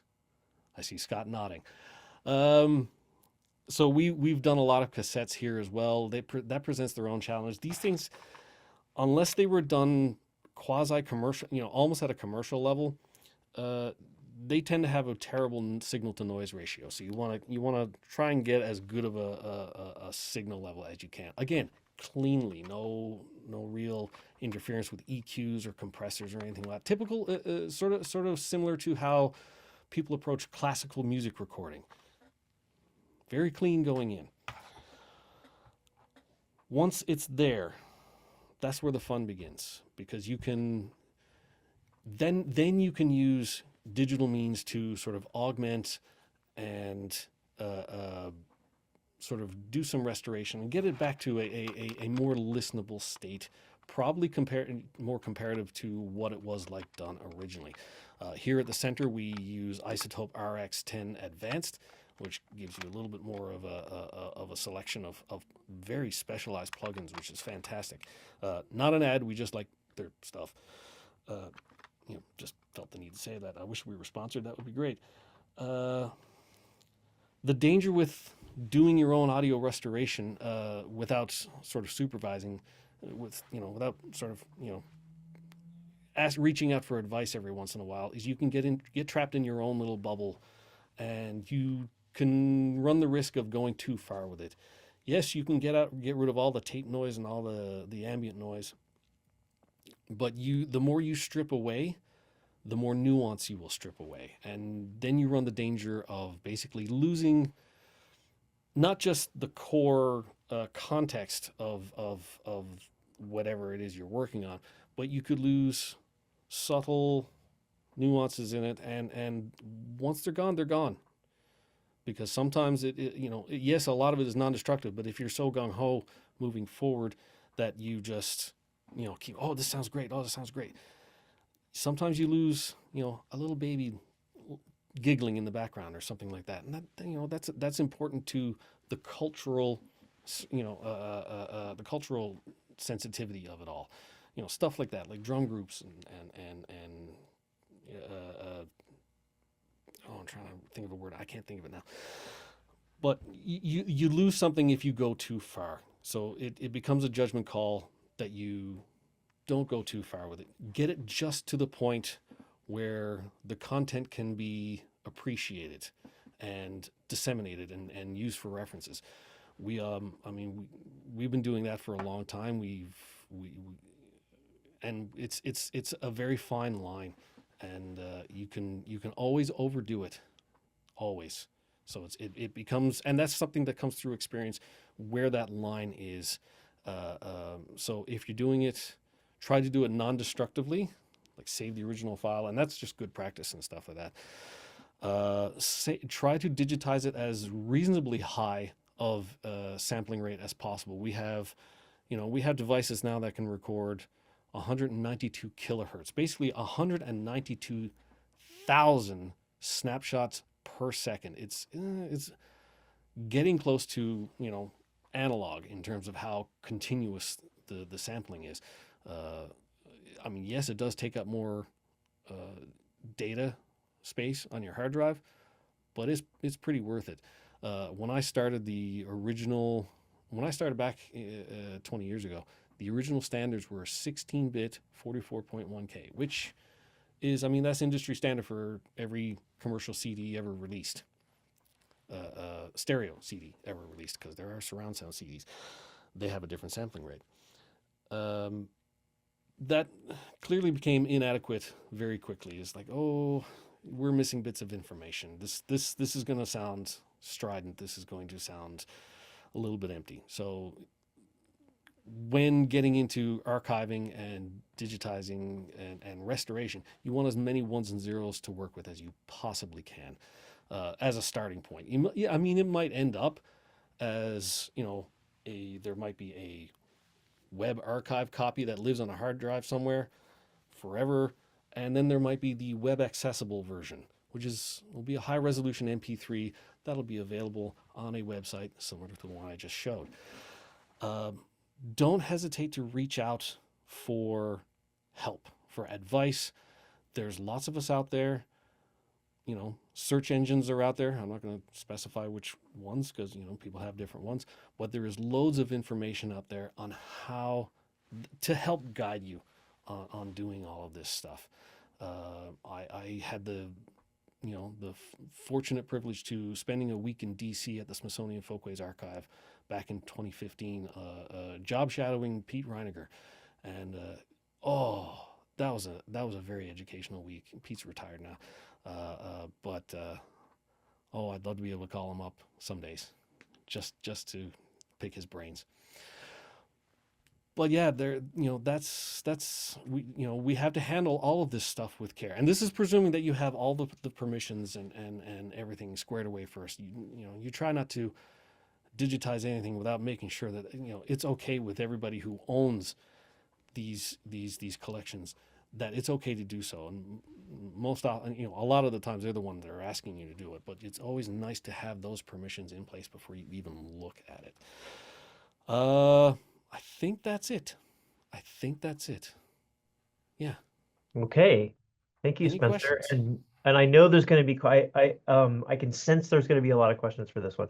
I see Scott nodding. So we've done a lot of cassettes here as well. That presents their own challenge. These things, unless they were done quasi-commercial, almost at a commercial level, they tend to have a terrible signal to noise ratio. So you want to try and get as good of a signal level as you can. Again, cleanly, no real interference with EQs or compressors or anything like that. Typical, sort of similar to how people approach classical music recording. Very clean going in. Once it's there, that's where the fun begins, because you can then you can use digital means to sort of augment and sort of do some restoration and get it back to a more listenable state, probably more comparative to what it was like done originally. Here at the center, we use Isotope RX10 Advanced, which gives you a little bit more of a selection of very specialized plugins, which is fantastic. Not an ad, we just like their stuff. Just felt the need to say that. I wish we were sponsored. That would be great. The danger with doing your own audio restoration without sort of supervising, without sort of reaching out for advice every once in a while, is you can get trapped in your own little bubble, and you can run the risk of going too far with it. Yes, you can get rid of all the tape noise and all the ambient noise, but the more you strip away, the more nuance you will strip away. And then you run the danger of basically losing not just the core context of whatever it is you're working on, but you could lose subtle nuances in it. And once they're gone, they're gone. Because sometimes yes, a lot of it is non-destructive, but if you're so gung-ho moving forward that you just keep, oh, this sounds great. Oh, this sounds great. Sometimes you lose, a little baby giggling in the background or something like that. And that, that's important to the cultural, the cultural sensitivity of it all. Stuff like that, like drum groups and I'm trying to think of a word. I can't think of it now. But you lose something if you go too far. So it becomes a judgment call that you don't go too far with it. Get it just to the point where the content can be appreciated and disseminated and used for references. We've been doing that for a long time. And it's a very fine line, and you can always overdo it, always. So it becomes, and that's something that comes through experience, where that line is. So if you're doing it, try to do it non-destructively, like save the original file, and that's just good practice and stuff like that. Try to digitize it as reasonably high of sampling rate as possible. We have devices now that can record 192 kilohertz, basically 192,000 snapshots per second. It's getting close to analog in terms of how continuous the sampling is. Yes, it does take up more data space on your hard drive, but it's pretty worth it. When I started back 20 years ago, the original standards were 16-bit 44.1K, which is, that's industry standard for every commercial CD ever released, stereo CD ever released, because there are surround sound CDs. They have a different sampling rate. That clearly became inadequate very quickly. It's like, oh, we're missing bits of information. This is going to sound strident. This is going to sound a little bit empty. So when getting into archiving and digitizing and restoration, you want as many ones and zeros to work with as you possibly can as a starting point. It might end up as, there might be a web archive copy that lives on a hard drive somewhere forever, and then there might be the web accessible version, which will be a high resolution MP3 that'll be available on a website similar to the one I just showed. Don't hesitate to reach out for help, for advice. There's lots of us out there. Search engines are out there. I'm not going to specify which ones, because people have different ones, but there is loads of information out there on how to help guide you on doing all of this stuff. I had the fortunate privilege to spending a week in DC at the Smithsonian Folkways Archive back in 2015, job shadowing Pete Reiniger, and that was a very educational week. Pete's retired now, but I'd love to be able to call him up some days, just to pick his brains. But yeah, we have to handle all of this stuff with care, and this is presuming that you have all the permissions and everything squared away first. You try not to digitize anything without making sure that it's okay with everybody who owns these collections, that it's okay to do so. And most often, a lot of the times they're the ones that are asking you to do it, but it's always nice to have those permissions in place before you even look at it. I think that's it. Yeah. Okay. Thank you, Any Spencer. questions? And I know there's going to be I can sense there's going to be a lot of questions for this one.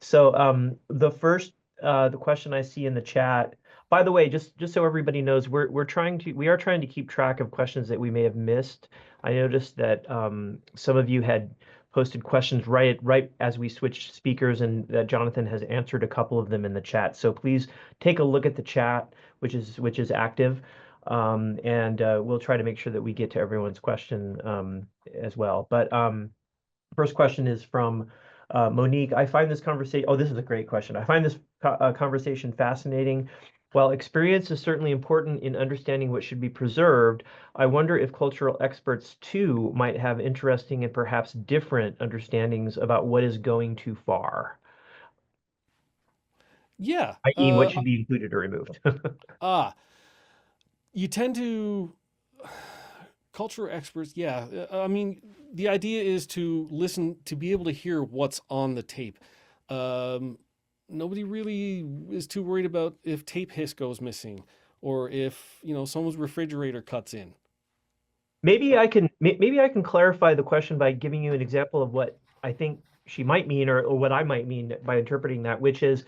So the first the question I see in the chat. By the way, just so everybody knows, we are trying to keep track of questions that we may have missed. I noticed that some of you had posted questions right as we switched speakers, and that Jonathan has answered a couple of them in the chat. So please take a look at the chat, which is active, and we'll try to make sure that we get to everyone's question as well. But first question is from Monique. I find this conversation. Oh, this is a great question. I find this conversation fascinating. While experience is certainly important in understanding what should be preserved, I wonder if cultural experts too might have interesting and perhaps different understandings about what is going too far. Yeah. I.e., what should be included or removed. You tend to, cultural experts, yeah. The idea is to listen, to be able to hear what's on the tape. Nobody really is too worried about if tape hiss goes missing, or if someone's refrigerator cuts in. Maybe I can clarify the question by giving you an example of what I think she might mean, or what I might mean by interpreting that, which is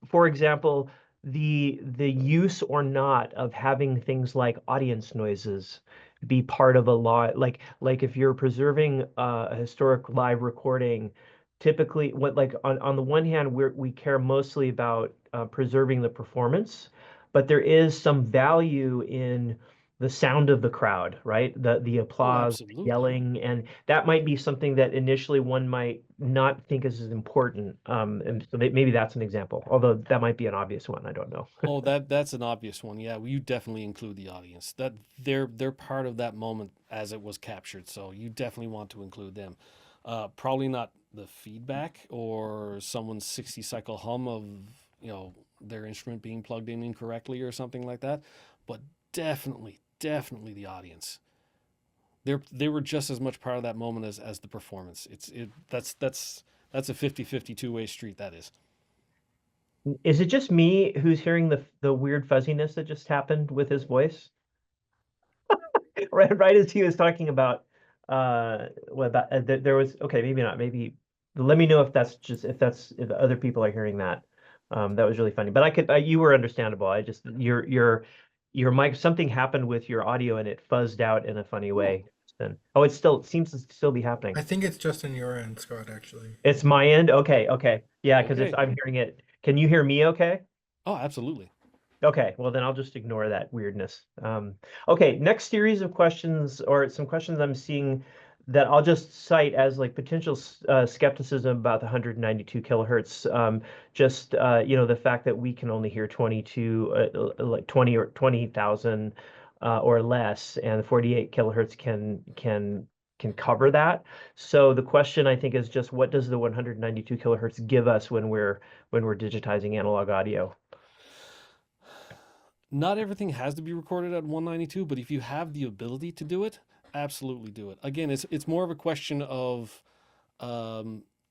for example, the use or not of having things like audience noises be part of a law, like if you're preserving a historic live recording, typically what like on the one hand we care mostly about preserving the performance, but there is some value in the sound of the crowd, right? The Oh, applause, absolutely. yelling, and that might be something that initially one might not think is as important. And so maybe that's an example, although that might be an obvious one. I don't know. Oh, that's an obvious one. Yeah, you definitely include the audience. That they're part of that moment as it was captured. So you definitely want to include them. Probably not the feedback or someone's 60 cycle hum of, you know, their instrument being plugged in incorrectly or something like that, but definitely the audience. They were just as much part of that moment as the performance. That's a 50-50 two-way street, that is. Is it just me who's hearing the weird fuzziness that just happened with his voice? Right as he was talking about what about there was, okay, maybe not, maybe let me know if that's just if other people are hearing that. That was really funny, but I could you were understandable. I just your mic, something happened with your audio and it fuzzed out in a funny way. Then oh, it seems to still be happening. I think it's just in your end, Scott, actually. It's my end. Okay, yeah, because Okay. I'm hearing it. Can you hear me okay? Oh, absolutely. Okay, well then I'll just ignore that weirdness. Okay, next series of questions, or some questions I'm seeing that I'll just cite as like potential skepticism about the 192 kilohertz. Just you know, the fact that we can only hear 22, like 20 or 20,000 or less, and 48 kilohertz can cover that. So the question I think is just what does the 192 kilohertz give us when we're digitizing analog audio? Not everything has to be recorded at 192, but if you have the ability to do it, absolutely do it. Again, it's more of a question of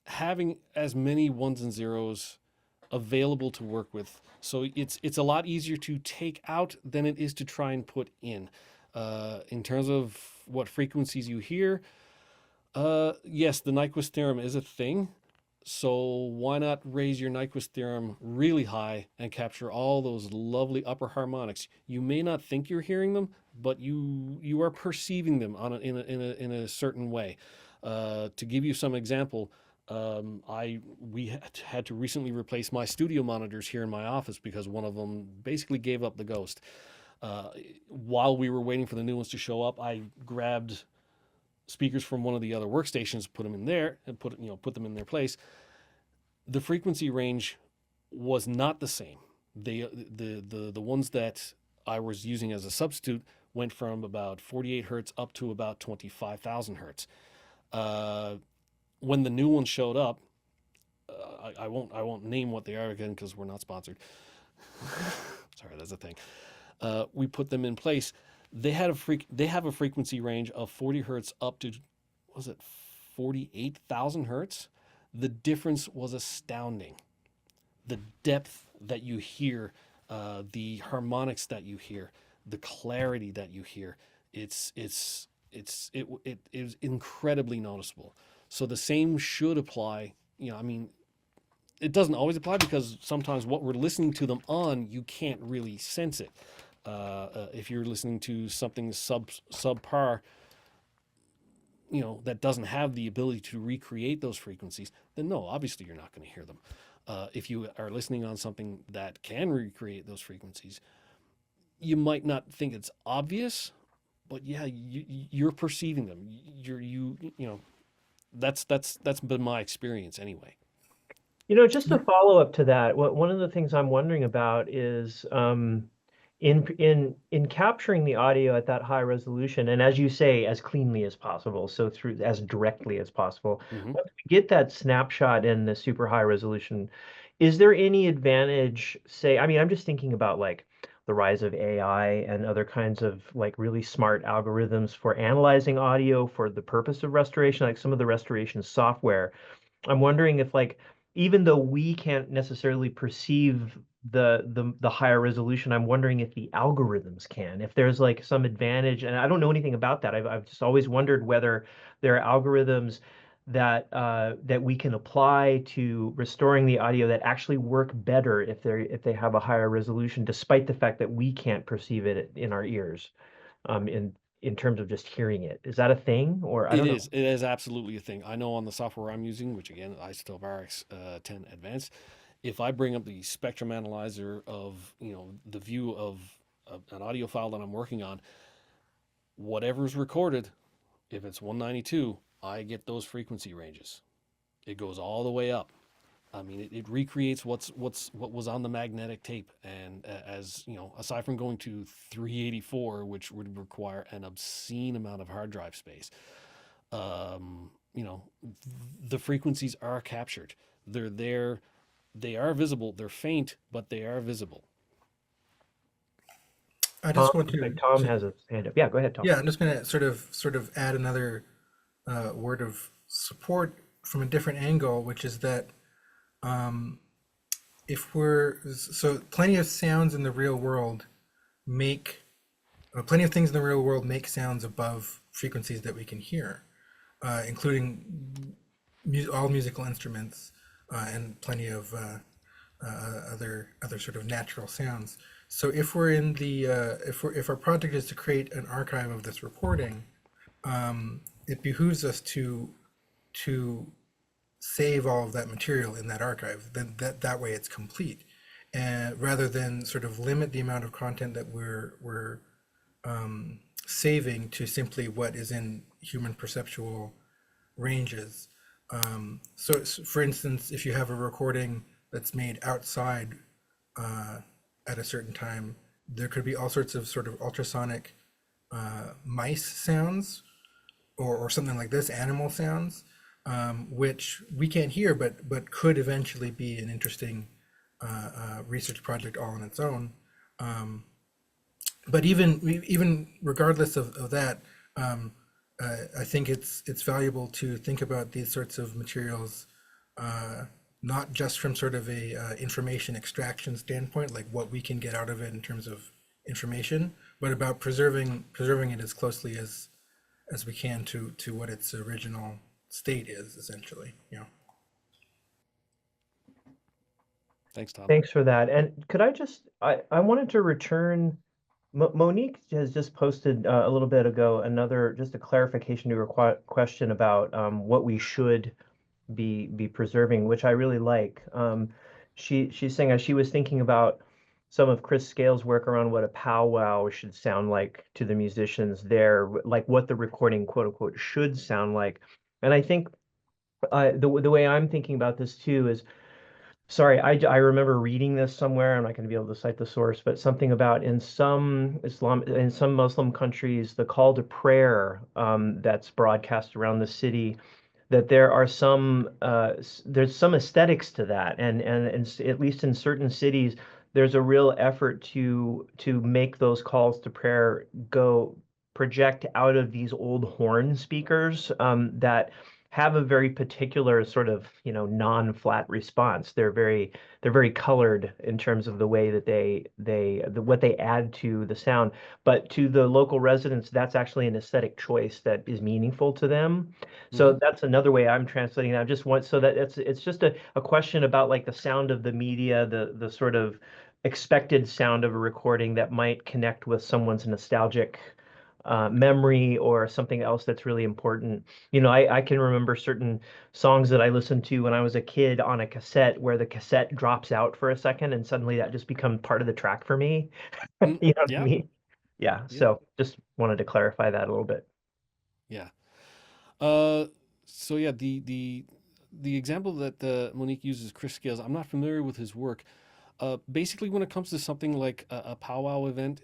having as many ones and zeros available to work with. So it's a lot easier to take out than it is to try and put in. In terms of what frequencies you hear, yes, the Nyquist theorem is a thing. So why not raise your Nyquist theorem really high and capture all those lovely upper harmonics? You may not think you're hearing them, but you are perceiving them in a certain way. To give you some example, we had to recently replace my studio monitors here in my office because one of them basically gave up the ghost. While we were waiting for the new ones to show up, I grabbed speakers from one of the other workstations, put them in there, and put them in their place. The frequency range was not the same. The ones that I was using as a substitute went from about 48 hertz up to about 25,000 hertz. When the new ones showed up, I won't name what they are again because we're not sponsored. Sorry, that's a thing. We put them in place. They have a frequency range of 40 hertz up to, was it 48,000 hertz? The difference was astounding. The depth that you hear, the harmonics that you hear, the clarity that you hear, it is incredibly noticeable. So the same should apply. You know, I mean, it doesn't always apply because sometimes what we're listening to them on, you can't really sense it. If you're listening to something subpar, you know, that doesn't have the ability to recreate those frequencies, then no, obviously you're not going to hear them. If you are listening on something that can recreate those frequencies, you might not think it's obvious, but yeah, you're perceiving them. You know, that's been my experience anyway. You know, just a follow up to that, one of the things I'm wondering about is in capturing the audio at that high resolution, and as you say, as cleanly as possible, so through as directly as possible, Mm-hmm. once we get that snapshot in the super high resolution, is there any advantage, say, I mean, I'm just thinking about like the rise of AI and other kinds of like really smart algorithms for analyzing audio for the purpose of restoration, like some of the restoration software. I'm wondering if like even though we can't necessarily perceive the higher resolution, I'm wondering if the algorithms can, if there's like some advantage, and I don't know anything about that. I've just always wondered whether there are algorithms that that we can apply to restoring the audio that actually work better if they have a higher resolution, despite the fact that we can't perceive it in our ears. in terms of just hearing it. Is that a thing, or I It don't know? is. It is absolutely a thing. I know on the software I'm using, which again, I still have RX 10 Advanced, if I bring up the spectrum analyzer of, the view of an audio file that I'm working on, whatever's recorded, if it's 192, I get those frequency ranges. It goes all the way up. I mean, it recreates what was on the magnetic tape, and as aside from going to 384, which would require an obscene amount of hard drive space, the frequencies are captured. They're there. They are visible. They're faint, but they are visible. I just want Tom has a hand up. Yeah, go ahead, Tom. Yeah, I'm just going to sort of add another word of support from a different angle, which is that plenty of sounds in the real world plenty of things in the real world make sounds above frequencies that we can hear, including all musical instruments and plenty of other sort of natural sounds. So if we're in the if our project is to create an archive of this recording, it behooves us to save all of that material in that archive. Then that way it's complete, and rather than sort of limit the amount of content that we're saving to simply what is in human perceptual ranges. So for instance, if you have a recording that's made outside at a certain time, there could be all sorts of sort of ultrasonic mice sounds or something like this, animal sounds, which we can't hear, but could eventually be an interesting research project all on its own. But even regardless of that, I think it's valuable to think about these sorts of materials not just from sort of a information extraction standpoint, like what we can get out of it in terms of information, but about preserving it as closely as we can to what its original state is, essentially. Thanks, Tom. Thanks for that. And could I wanted to return, Monique has just posted a little bit ago just a clarification to her question about what we should be preserving, which I really like. She's saying, as she was thinking about some of Chris Scales' work around what a powwow should sound like to the musicians there, like what the recording, quote unquote, should sound like. And I think the way I'm thinking about this too is, sorry, I remember reading this somewhere. I'm not going to be able to cite the source, but something about in some Muslim countries, the call to prayer that's broadcast around the city, that there are there's some aesthetics to that, and at least in certain cities, there's a real effort to make those calls to prayer project out of these old horn speakers that have a very particular sort of non-flat response. They're very colored in terms of the way that what they add to the sound. But to the local residents, that's actually an aesthetic choice that is meaningful to them. So that's another way I'm translating that. So that it's just a question about like the sound of the media, the sort of expected sound of a recording that might connect with someone's nostalgic memory or something else that's really important. I can remember certain songs that I listened to when I was a kid on a cassette where the cassette drops out for a second and suddenly that just becomes part of the track for me. You know what I mean? Yeah. So just wanted to clarify that a little bit. Yeah. So yeah, the example that Monique uses, Chris Scales, I'm not familiar with his work. Basically, when it comes to something like a powwow event,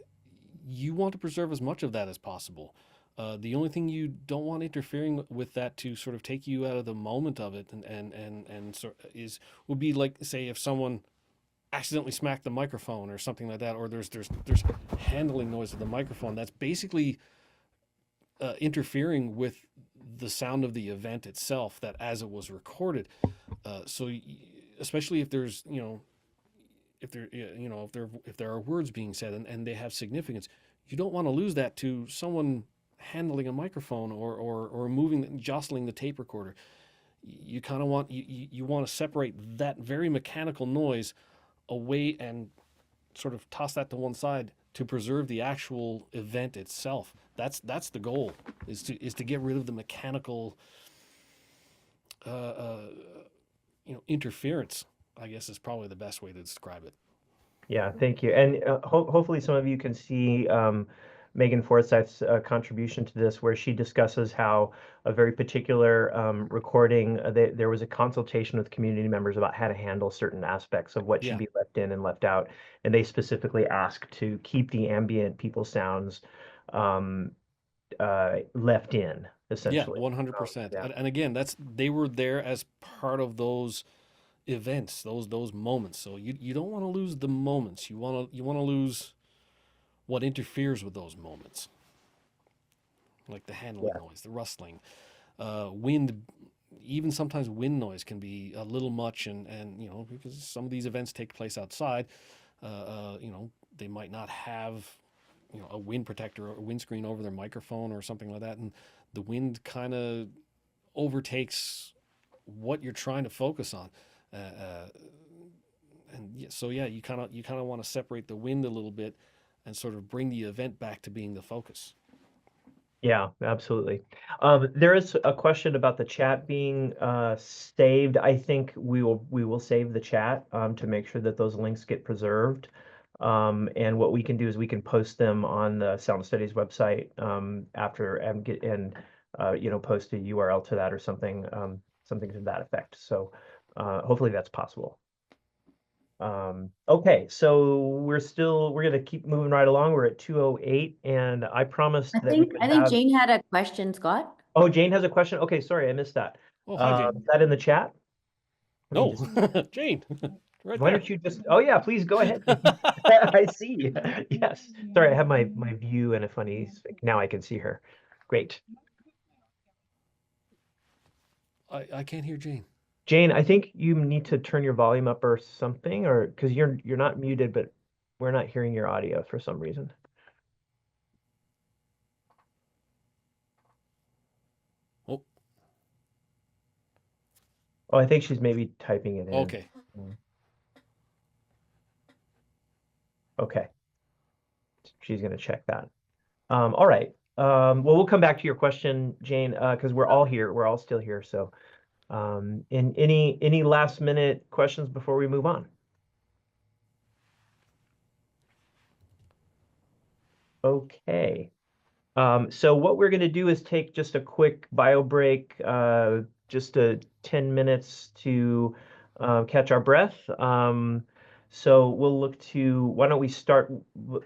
you want to preserve as much of that as possible. The only thing you don't want interfering with that to sort of take you out of the moment of it would be like, say, if someone accidentally smacked the microphone or something like that, or there's handling noise of the microphone. That's basically interfering with the sound of the event itself, that as it was recorded. So especially if there's if there are words being said and they have significance, you don't want to lose that to someone handling a microphone or jostling the tape recorder. You kind of want you want to separate that very mechanical noise away and sort of toss that to one side to preserve the actual event itself. That's the goal, is to get rid of the mechanical interference, I guess is probably the best way to describe it. Yeah, thank you. And hopefully some of you can see Megan Forsyth's contribution to this, where she discusses how a very particular recording, there was a consultation with community members about how to handle certain aspects of what should Yeah. be left in and left out. And they specifically asked to keep the ambient people sounds left in, essentially. Yeah, 100%. Yeah. And again, they were there as part of those events, those moments. So you don't want to lose the moments. You want to lose what interferes with those moments, like the handling noise, the rustling, wind. Even sometimes wind noise can be a little much, and because some of these events take place outside, they might not have a wind protector or a windscreen over their microphone or something like that, and the wind kind of overtakes what you're trying to focus on. So you kind of want to separate the wind a little bit and sort of bring the event back to being the focus. Yeah, absolutely. There is a question about the chat being saved. I think we will save the chat to make sure that those links get preserved. And what we can do is we can post them on the Sound Studies website after and post a URL to that or something to that effect. So hopefully that's possible. Okay, so we're going to keep moving right along. We're at 2:08, and I promised that we would I think Jane had a question, Scott. Oh, Jane has a question. Okay, sorry, I missed that. Oh, hi, Jane. Is that in the chat? No, Jane. Right Why there. don't you just? Oh yeah, please go ahead. I see. Yes. Sorry, I have my view in a funny. Now I can see her. Great. I can't hear Jane. Jane, I think you need to turn your volume up or something, or because you're not muted, but we're not hearing your audio for some reason. Oh. Oh, I think she's maybe typing it in. Okay. Okay. She's going to check that. All right. Well, we'll come back to your question, Jane, because we're all here. We're all still here. So, in any last minute questions before we move on? Okay. So what we're going to do is take just a quick bio break, just 10 minutes to catch our breath. So we'll look to, why don't we start,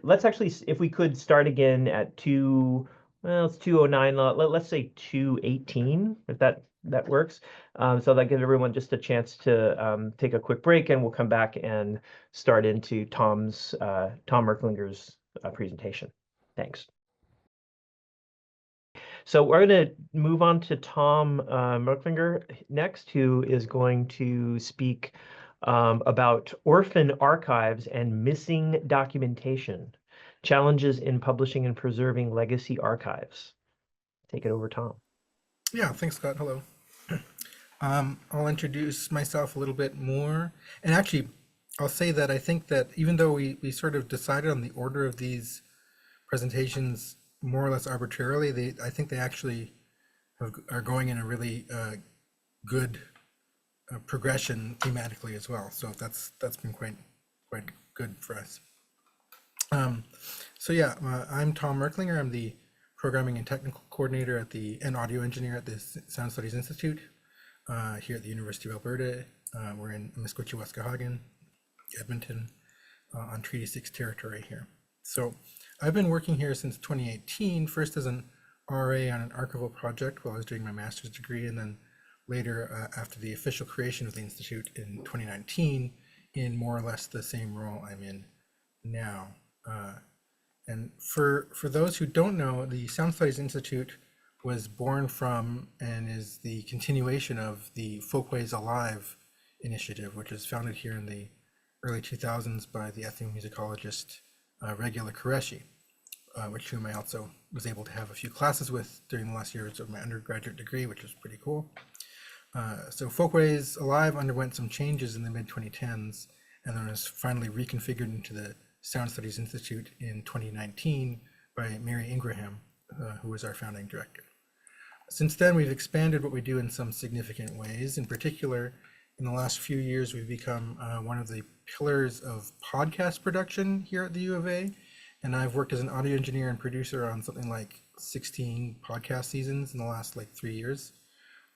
let's actually, if we could start again at it's 2:09, let's say 2:18, if that works. So that gives everyone just a chance to take a quick break, and we'll come back and start into Tom Merklinger's presentation. Thanks. So we're going to move on to Tom Merklinger next, who is going to speak about orphan archives and missing documentation, challenges in publishing and preserving legacy archives. Take it over, Tom. Yeah, thanks, Scott. Hello. I'll introduce myself a little bit more. And actually, I'll say that I think that even though we sort of decided on the order of these presentations more or less arbitrarily, I think they actually are going in a really good progression thematically as well. So that's been quite good for us. So yeah, I'm Tom Merklinger. I'm the programming and technical coordinator and audio engineer at the Sound Studies Institute here at the University of Alberta. We're in Muskogee-Waskahagan, Edmonton, on Treaty 6 territory here. So I've been working here since 2018, first as an RA on an archival project while I was doing my master's degree, and then later after the official creation of the Institute in 2019 in more or less the same role I'm in now. And for those who don't know, the Sound Studies Institute was born from and is the continuation of the Folkways Alive initiative, which was founded here in the early 2000s by the ethnomusicologist Regula Qureshi, whom I also was able to have a few classes with during the last years of my undergraduate degree, which was pretty cool. So Folkways Alive underwent some changes in the mid-2010s and then was finally reconfigured into the Sound Studies Institute in 2019 by Mary Ingraham, who was our founding director. Since then, we've expanded what we do in some significant ways. In particular, in the last few years, we've become one of the pillars of podcast production here at the U of A. And I've worked as an audio engineer and producer on something like 16 podcast seasons in the last 3 years,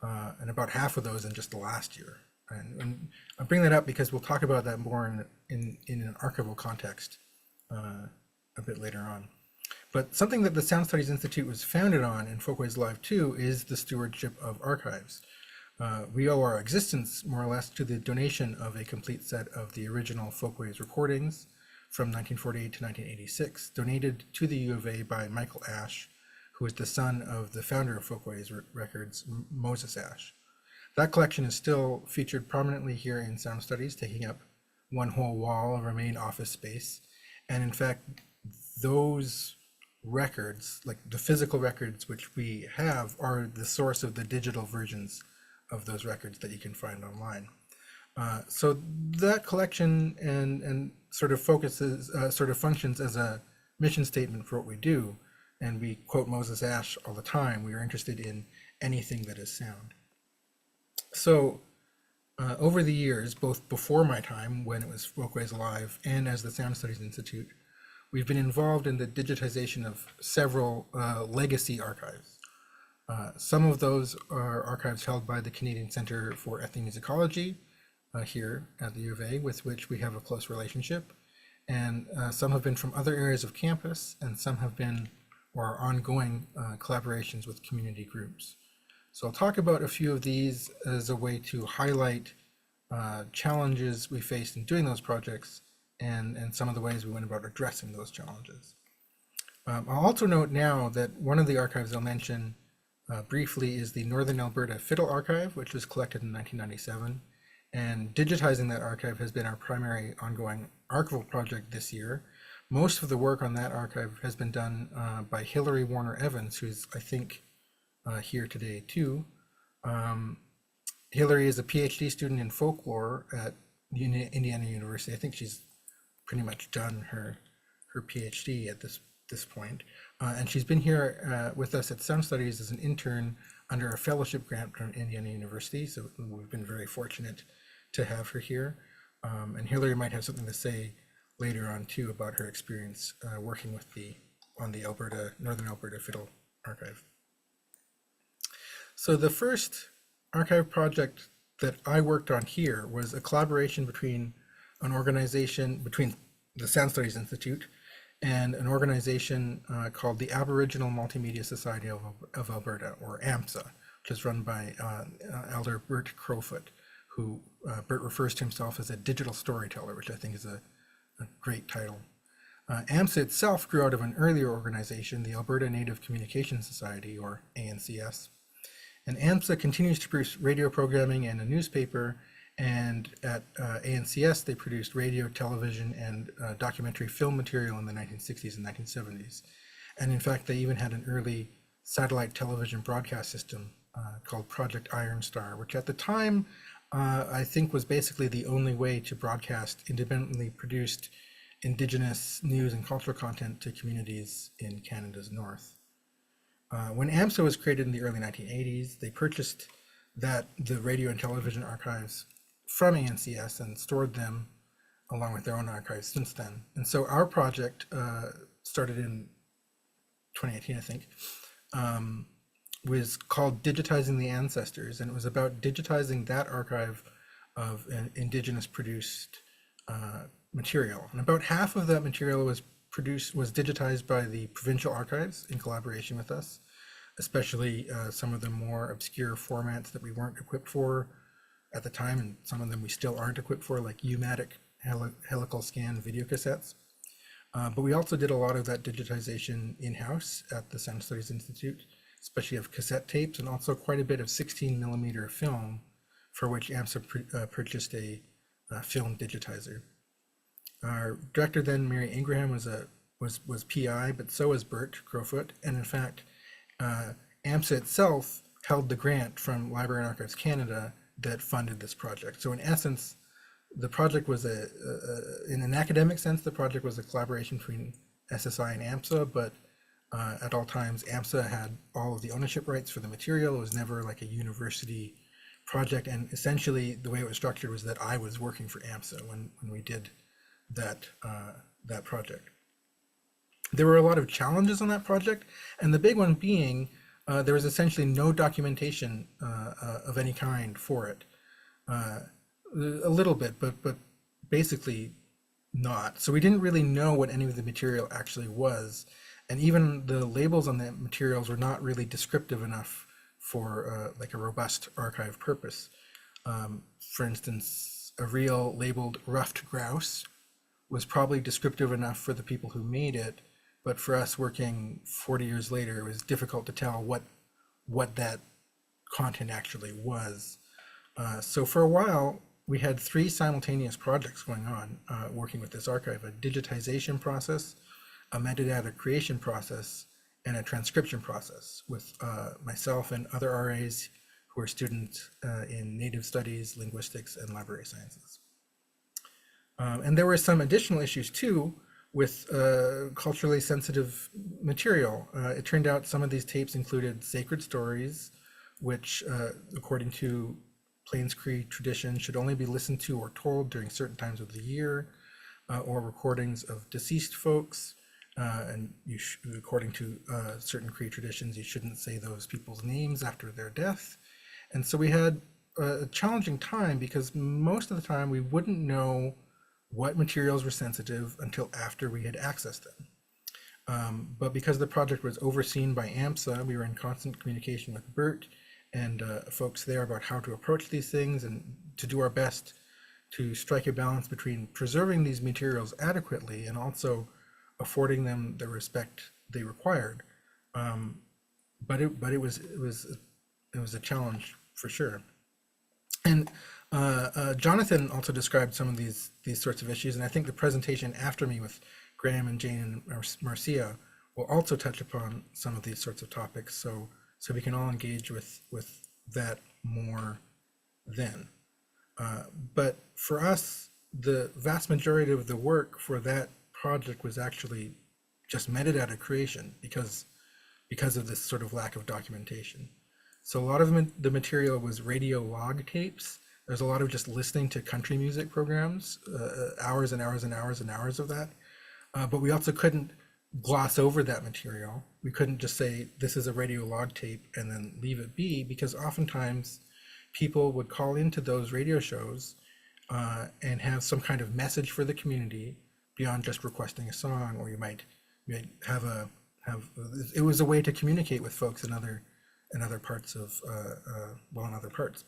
and about half of those in just the last year. And I bring that up because we'll talk about that more in an archival context a bit later on. But something that the Sound Studies Institute was founded on, and Folkways Live too, is the stewardship of archives. We owe our existence more or less to the donation of a complete set of the original Folkways recordings from 1948 to 1986, donated to the U of A by Michael Ash, who is the son of the founder of Folkways Records, Moses Ash. That collection is still featured prominently here in Sound Studies, taking up one whole wall of our main office space. And in fact, those records, like the physical records which we have, are the source of the digital versions of those records that you can find online. So that collection and sort of functions as a mission statement for what we do. And we quote Moses Ash all the time. We are interested in anything that is sound. So over the years, both before my time when it was Folkways Live and as the Sound Studies Institute, we've been involved in the digitization of several legacy archives. Some of those are archives held by the Canadian Centre for Ethnomusicology here at the U of A, with which we have a close relationship. And some have been from other areas of campus, and some have been or are ongoing collaborations with community groups. So I'll talk about a few of these as a way to highlight challenges we faced in doing those projects and some of the ways we went about addressing those challenges. I'll also note now that one of the archives I'll mention briefly is the Northern Alberta Fiddle Archive, which was collected in 1997. And digitizing that archive has been our primary ongoing archival project this year. Most of the work on that archive has been done by Hilary Warner Evans, who's, I think, here today too. Hilary is a PhD student in folklore at Indiana University. I think she's pretty much done her PhD at this point. And she's been here with us at Sound Studies as an intern under a fellowship grant from Indiana University. So we've been very fortunate to have her here. And Hilary might have something to say later on too about her experience working on the Northern Alberta Fiddle Archive. So the first archive project that I worked on here was a collaboration between the Sound Studies Institute and an organization called the Aboriginal Multimedia Society of Alberta, or AMSA, which is run by Elder Bert Crowfoot, who Bert refers to himself as a digital storyteller, which I think is a great title. AMSA itself grew out of an earlier organization, the Alberta Native Communication Society, or ANCS. And AMSA continues to produce radio programming and a newspaper, and at ANCS they produced radio, television, and documentary film material in the 1960s and 1970s. And in fact, they even had an early satellite television broadcast system called Project Iron Star, which at the time I think was basically the only way to broadcast independently produced Indigenous news and cultural content to communities in Canada's north. When AMSA was created in the early 1980s, they purchased the radio and television archives from ANCS and stored them along with their own archives since then. And so our project started in 2018, I think, was called Digitizing the Ancestors, and it was about digitizing that archive of Indigenous produced material. And about half of that material was digitized by the provincial archives in collaboration with us, especially some of the more obscure formats that we weren't equipped for at the time, and some of them we still aren't equipped for, like U-matic helical scan video cassettes. But we also did a lot of that digitization in-house at the Sound Studies Institute, especially of cassette tapes, and also quite a bit of 16mm film, for which AMSA purchased a film digitizer. Our director then, Mary Ingraham, was PI, but so was Bert Crowfoot, and in fact, AMSA itself held the grant from Library and Archives Canada that funded this project. So in essence, the project was in an academic sense, the project was a collaboration between SSI and AMSA, but at all times, AMSA had all of the ownership rights for the material. It was never like a university project. And essentially the way it was structured was that I was working for AMSA when we did that project. There were a lot of challenges on that project. And the big one being, there was essentially no documentation of any kind for it. A little bit, but basically not. So we didn't really know what any of the material actually was. And even the labels on the materials were not really descriptive enough for like a robust archive purpose. For instance, a reel labeled ruffed grouse was probably descriptive enough for the people who made it, but for us working 40 years later, it was difficult to tell what that content actually was. So for a while, we had 3 simultaneous projects going on working with this archive: a digitization process, a metadata creation process, and a transcription process with myself and other RAs who are students in Native Studies, Linguistics, and Library Sciences. And there were some additional issues too with culturally sensitive material. It turned out some of these tapes included sacred stories, which according to Plains Cree tradition should only be listened to or told during certain times of the year, or recordings of deceased folks. And according to certain Cree traditions, you shouldn't say those people's names after their death. And so we had a challenging time because most of the time we wouldn't know what materials were sensitive until after we had accessed them. But because the project was overseen by AMSA, we were in constant communication with Bert and folks there about how to approach these things and to do our best to strike a balance between preserving these materials adequately and also affording them the respect they required. But it was a challenge for sure. And Jonathan also described some of these sorts of issues, and I think the presentation after me with Graham and Jane and Marcia will also touch upon some of these sorts of topics, so we can all engage with that more then. But for us, the vast majority of the work for that project was actually just metadata creation because of this sort of lack of documentation. So a lot of the material was radio log tapes. There's a lot of just listening to country music programs, hours and hours and hours and hours of that. But we also couldn't gloss over that material. We couldn't just say, this is a radio log tape and then leave it be, because oftentimes people would call into those radio shows and have some kind of message for the community beyond just requesting a song, or you might have it was a way to communicate with folks in other parts of in other parts.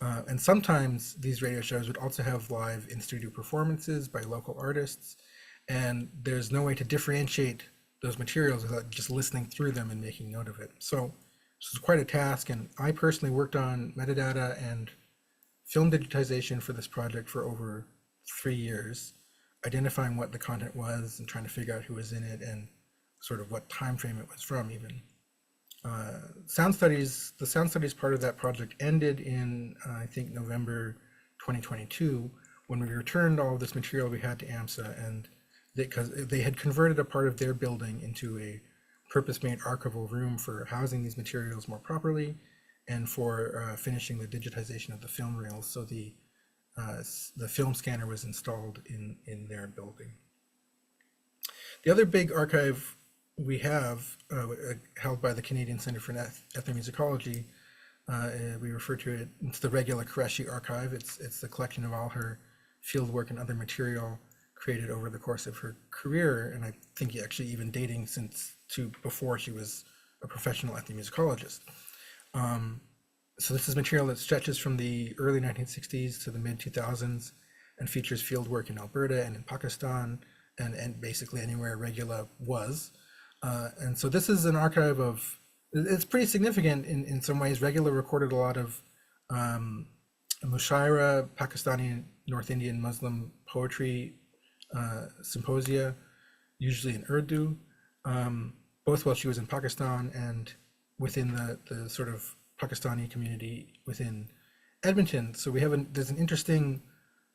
And sometimes these radio shows would also have live in-studio performances by local artists, and there's no way to differentiate those materials without just listening through them and making note of it. So this was quite a task, and I personally worked on metadata and film digitization for this project for over 3 years, identifying what the content was and trying to figure out who was in it and sort of what time frame it was from even. The sound studies part of that project ended in, I think, November 2022, when we returned all of this material we had to AMSA, and because they had converted a part of their building into a purpose-made archival room for housing these materials more properly and for finishing the digitization of the film reels. So the film scanner was installed in their building. The other big archive we have, held by the Canadian Centre for Ethnomusicology, we refer to it, it's the Regula Qureshi archive. It's the collection of all her fieldwork and other material created over the course of her career, and I think actually even dating to before she was a professional ethnomusicologist. So this is material that stretches from the early 1960s to the mid 2000s and features fieldwork in Alberta and in Pakistan and basically anywhere Regula was. And so this is an archive of, it's pretty significant in some ways. Regula recorded a lot of Mushaira, Pakistani, North Indian Muslim poetry symposia, usually in Urdu, both while she was in Pakistan and within the sort of Pakistani community within Edmonton. So there's an interesting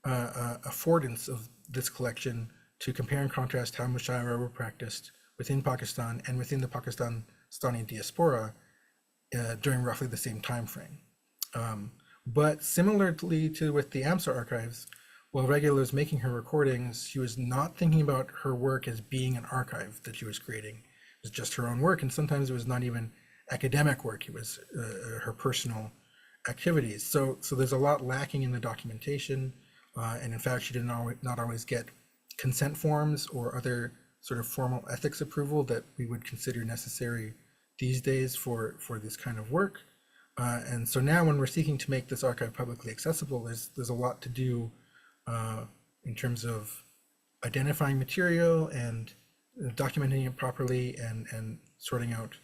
affordance of this collection to compare and contrast how mushaira were practiced within Pakistan and within the Pakistani diaspora during roughly the same time frame. But similarly to with the AMSA archives, while Regula was making her recordings, she was not thinking about her work as being an archive that she was creating. It was just her own work, and sometimes it was not even academic work. It was her personal activities. So there's a lot lacking in the documentation, and in fact, she did not always get consent forms or other sort of formal ethics approval that we would consider necessary these days for this kind of work. And so now when we're seeking to make this archive publicly accessible, there's a lot to do in terms of identifying material and documenting it properly and sorting out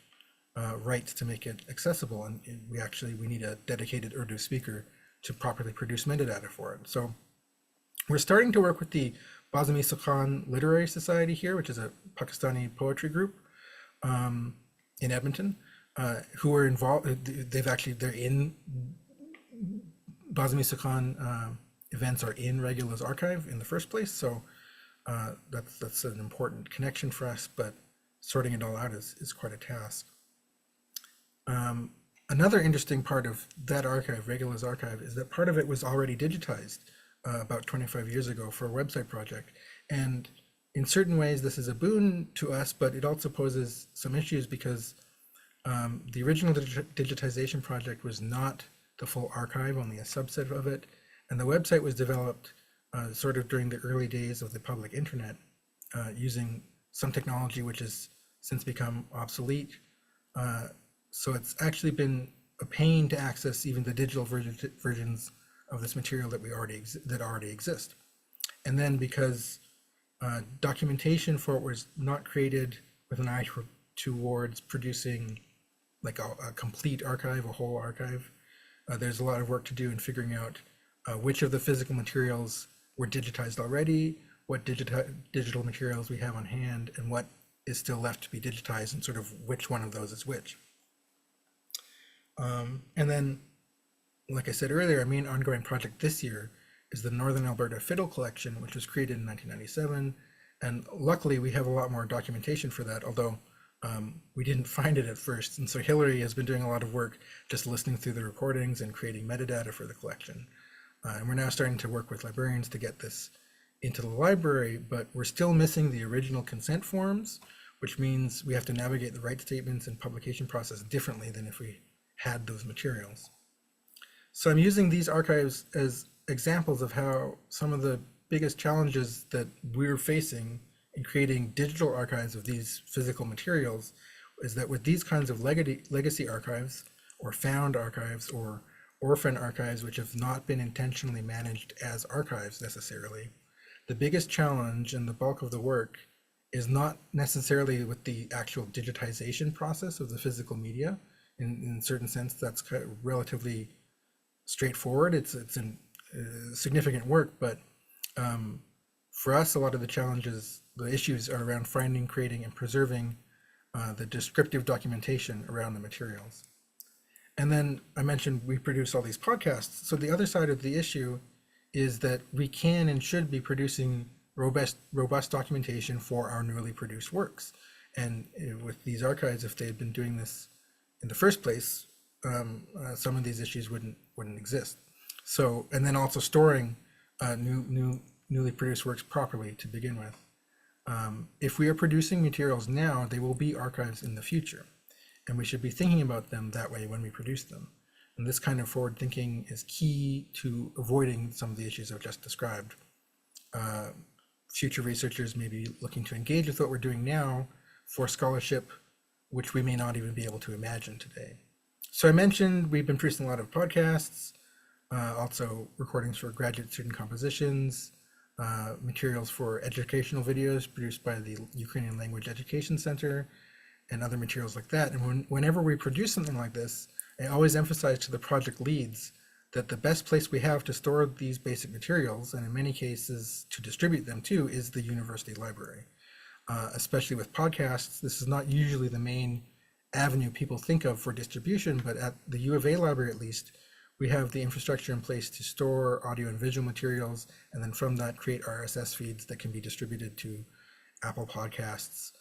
rights to make it accessible. And we need a dedicated Urdu speaker to properly produce metadata for it. So we're starting to work with the Bazmi Sukhan Literary Society here, which is a Pakistani poetry group in Edmonton, who are involved. They're in Bazmi Sukhan events are in Regula's archive in the first place. So that's an important connection for us, but sorting it all out is quite a task. Another interesting part of that archive, Regula's archive, is that part of it was already digitized about 25 years ago for a website project. And in certain ways, this is a boon to us, but it also poses some issues because the original digitization project was not the full archive, only a subset of it. And the website was developed sort of during the early days of the public internet using some technology which has since become obsolete. So it's actually been a pain to access even the digital versions of this material that already exist. And then because documentation for it was not created with an eye towards producing like a complete archive, a whole archive, there's a lot of work to do in figuring out which of the physical materials were digitized already, what digital materials we have on hand, and what is still left to be digitized, and sort of which one of those is which. And then, like I said earlier, our main ongoing project this year is the Northern Alberta Fiddle Collection, which was created in 1997. And luckily, we have a lot more documentation for that, although we didn't find it at first. And so Hillary has been doing a lot of work just listening through the recordings and creating metadata for the collection. And we're now starting to work with librarians to get this into the library, but we're still missing the original consent forms, which means we have to navigate the rights statements and publication process differently than if we had those materials. So I'm using these archives as examples of how some of the biggest challenges that we're facing in creating digital archives of these physical materials is that with these kinds of legacy archives or found archives or orphan archives, which have not been intentionally managed as archives necessarily, the biggest challenge and the bulk of the work is not necessarily with the actual digitization process of the physical media. In a certain sense, that's kind of relatively straightforward. It's significant work, but for us, a lot of the challenges, the issues are around finding, creating, and preserving the descriptive documentation around the materials. And then I mentioned we produce all these podcasts. So the other side of the issue is that we can and should be producing robust documentation for our newly produced works. And with these archives, if they had been doing this in the first place, some of these issues wouldn't exist. So, and then also storing newly produced works properly to begin with. If we are producing materials now, they will be archives in the future, and we should be thinking about them that way when we produce them. And this kind of forward thinking is key to avoiding some of the issues I've just described. Future researchers may be looking to engage with what we're doing now for scholarship, which we may not even be able to imagine today. So I mentioned we've been producing a lot of podcasts, also recordings for graduate student compositions, materials for educational videos produced by the Ukrainian Language Education Center, and other materials like that. And whenever we produce something like this, I always emphasize to the project leads that the best place we have to store these basic materials, and in many cases to distribute them too, is the university library. Especially with podcasts, this is not usually the main avenue people think of for distribution, but at the UofA library at least, we have the infrastructure in place to store audio and visual materials, and then from that create RSS feeds that can be distributed to Apple Podcasts,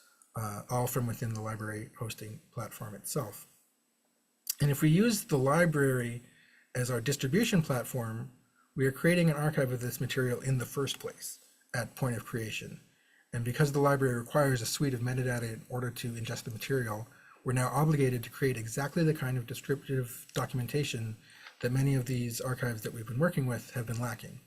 all from within the library hosting platform itself. And if we use the library as our distribution platform, we are creating an archive of this material in the first place at point of creation. And because the library requires a suite of metadata in order to ingest the material, we're now obligated to create exactly the kind of descriptive documentation that many of these archives that we've been working with have been lacking.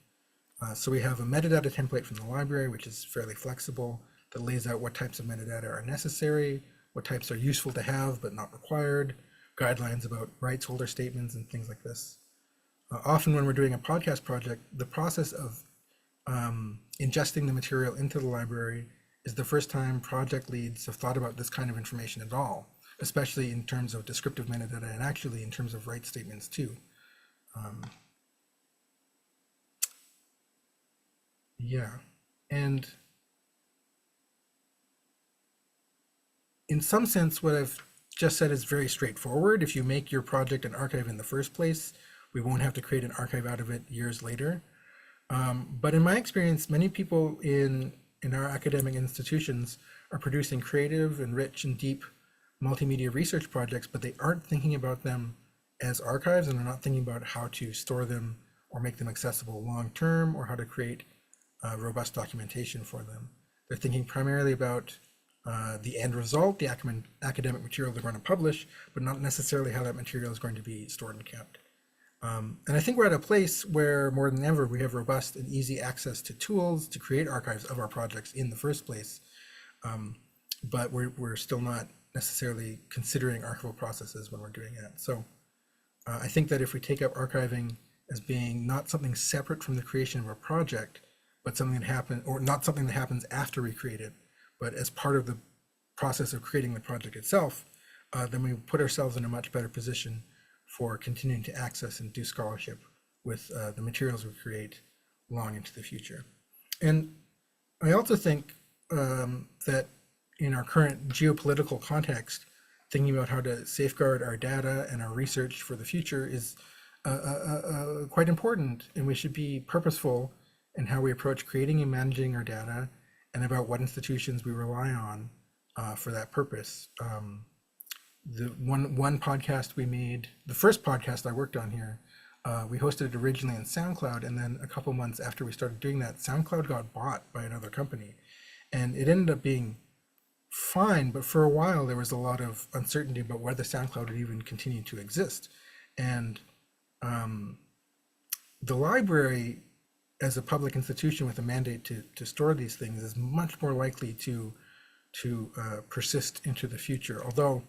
So we have a metadata template from the library, which is fairly flexible, that lays out what types of metadata are necessary, what types are useful to have but not required, guidelines about rights holder statements and things like this. Often when we're doing a podcast project, the process of ingesting the material into the library is the first time project leads have thought about this kind of information at all, especially in terms of descriptive metadata and actually in terms of rights statements too. Yeah, and in some sense, what I've just said is very straightforward. If you make your project an archive in the first place, we won't have to create an archive out of it years later. But in my experience, many people in our academic institutions are producing creative and rich and deep multimedia research projects, but they aren't thinking about them as archives and are not thinking about how to store them or make them accessible long-term or how to create robust documentation for them. They're thinking primarily about the end result, the academic material they're going to publish, but not necessarily how that material is going to be stored and kept. And I think we're at a place where more than ever we have robust and easy access to tools to create archives of our projects in the first place, but we're still not necessarily considering archival processes when we're doing it. So I think that if we take up archiving as being not something separate from the creation of a project, but something that happens, or not something that happens after we create it, but as part of the process of creating the project itself, then we put ourselves in a much better position for continuing to access and do scholarship with the materials we create long into the future. And I also think that in our current geopolitical context, thinking about how to safeguard our data and our research for the future is quite important, and we should be purposeful in how we approach creating and managing our data and about what institutions we rely on for that purpose. The one podcast we made, the first podcast I worked on here, we hosted it originally in SoundCloud, and then a couple months after we started doing that, SoundCloud got bought by another company, and it ended up being fine, but for a while there was a lot of uncertainty about whether SoundCloud would even continue to exist. And the library, as a public institution with a mandate to store these things, is much more likely to persist into the future. Although,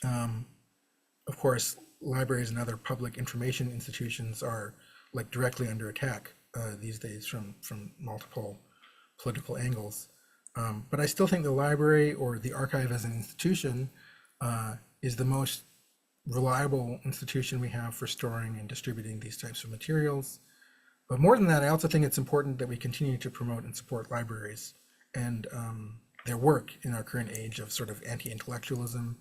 of course, libraries and other public information institutions are like directly under attack these days from multiple political angles. But I still think the library or the archive as an institution is the most reliable institution we have for storing and distributing these types of materials. But more than that, I also think it's important that we continue to promote and support libraries and their work in our current age of sort of anti-intellectualism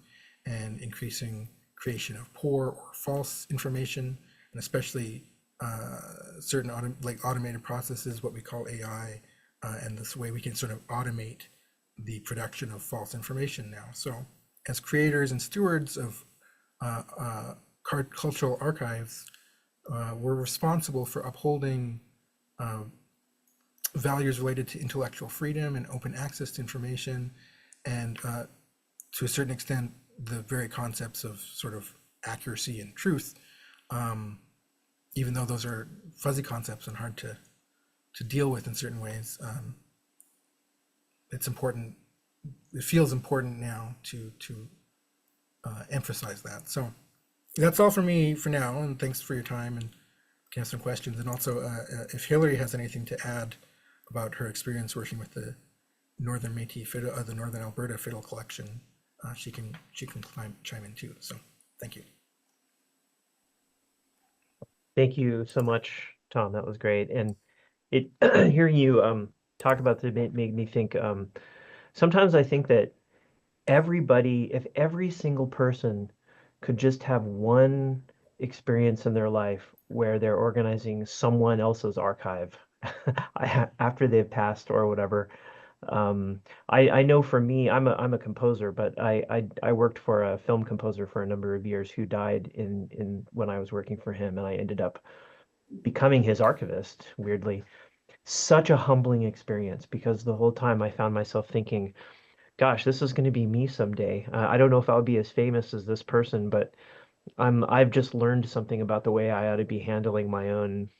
and increasing creation of poor or false information, and especially certain automated processes, what we call AI, and this way we can sort of automate the production of false information now. So as creators and stewards of cultural archives, we're responsible for upholding values related to intellectual freedom and open access to information, and to a certain extent, the very concepts of sort of accuracy and truth, even though those are fuzzy concepts and hard to deal with in certain ways. It's important, it feels important now to emphasize that. So that's all for me for now, and thanks for your time, and can have some questions. And also, if Hillary has anything to add about her experience working with the Northern Métis Fiddle, the Northern Alberta Fiddle Collection, she can chime in too. So thank you. Thank you so much, Tom. That was great. And it hearing you talk about it made me think. Sometimes I think that everybody, if every single person could just have one experience in their life where they're organizing someone else's archive after they've passed or whatever. I know for me, I'm a composer, but I worked for a film composer for a number of years who died in when I was working for him, and I ended up becoming his archivist, weirdly. Such a humbling experience because the whole time I found myself thinking, gosh, this is going to be me someday. I don't know if I'll be as famous as this person, but I've just learned something about the way I ought to be handling my own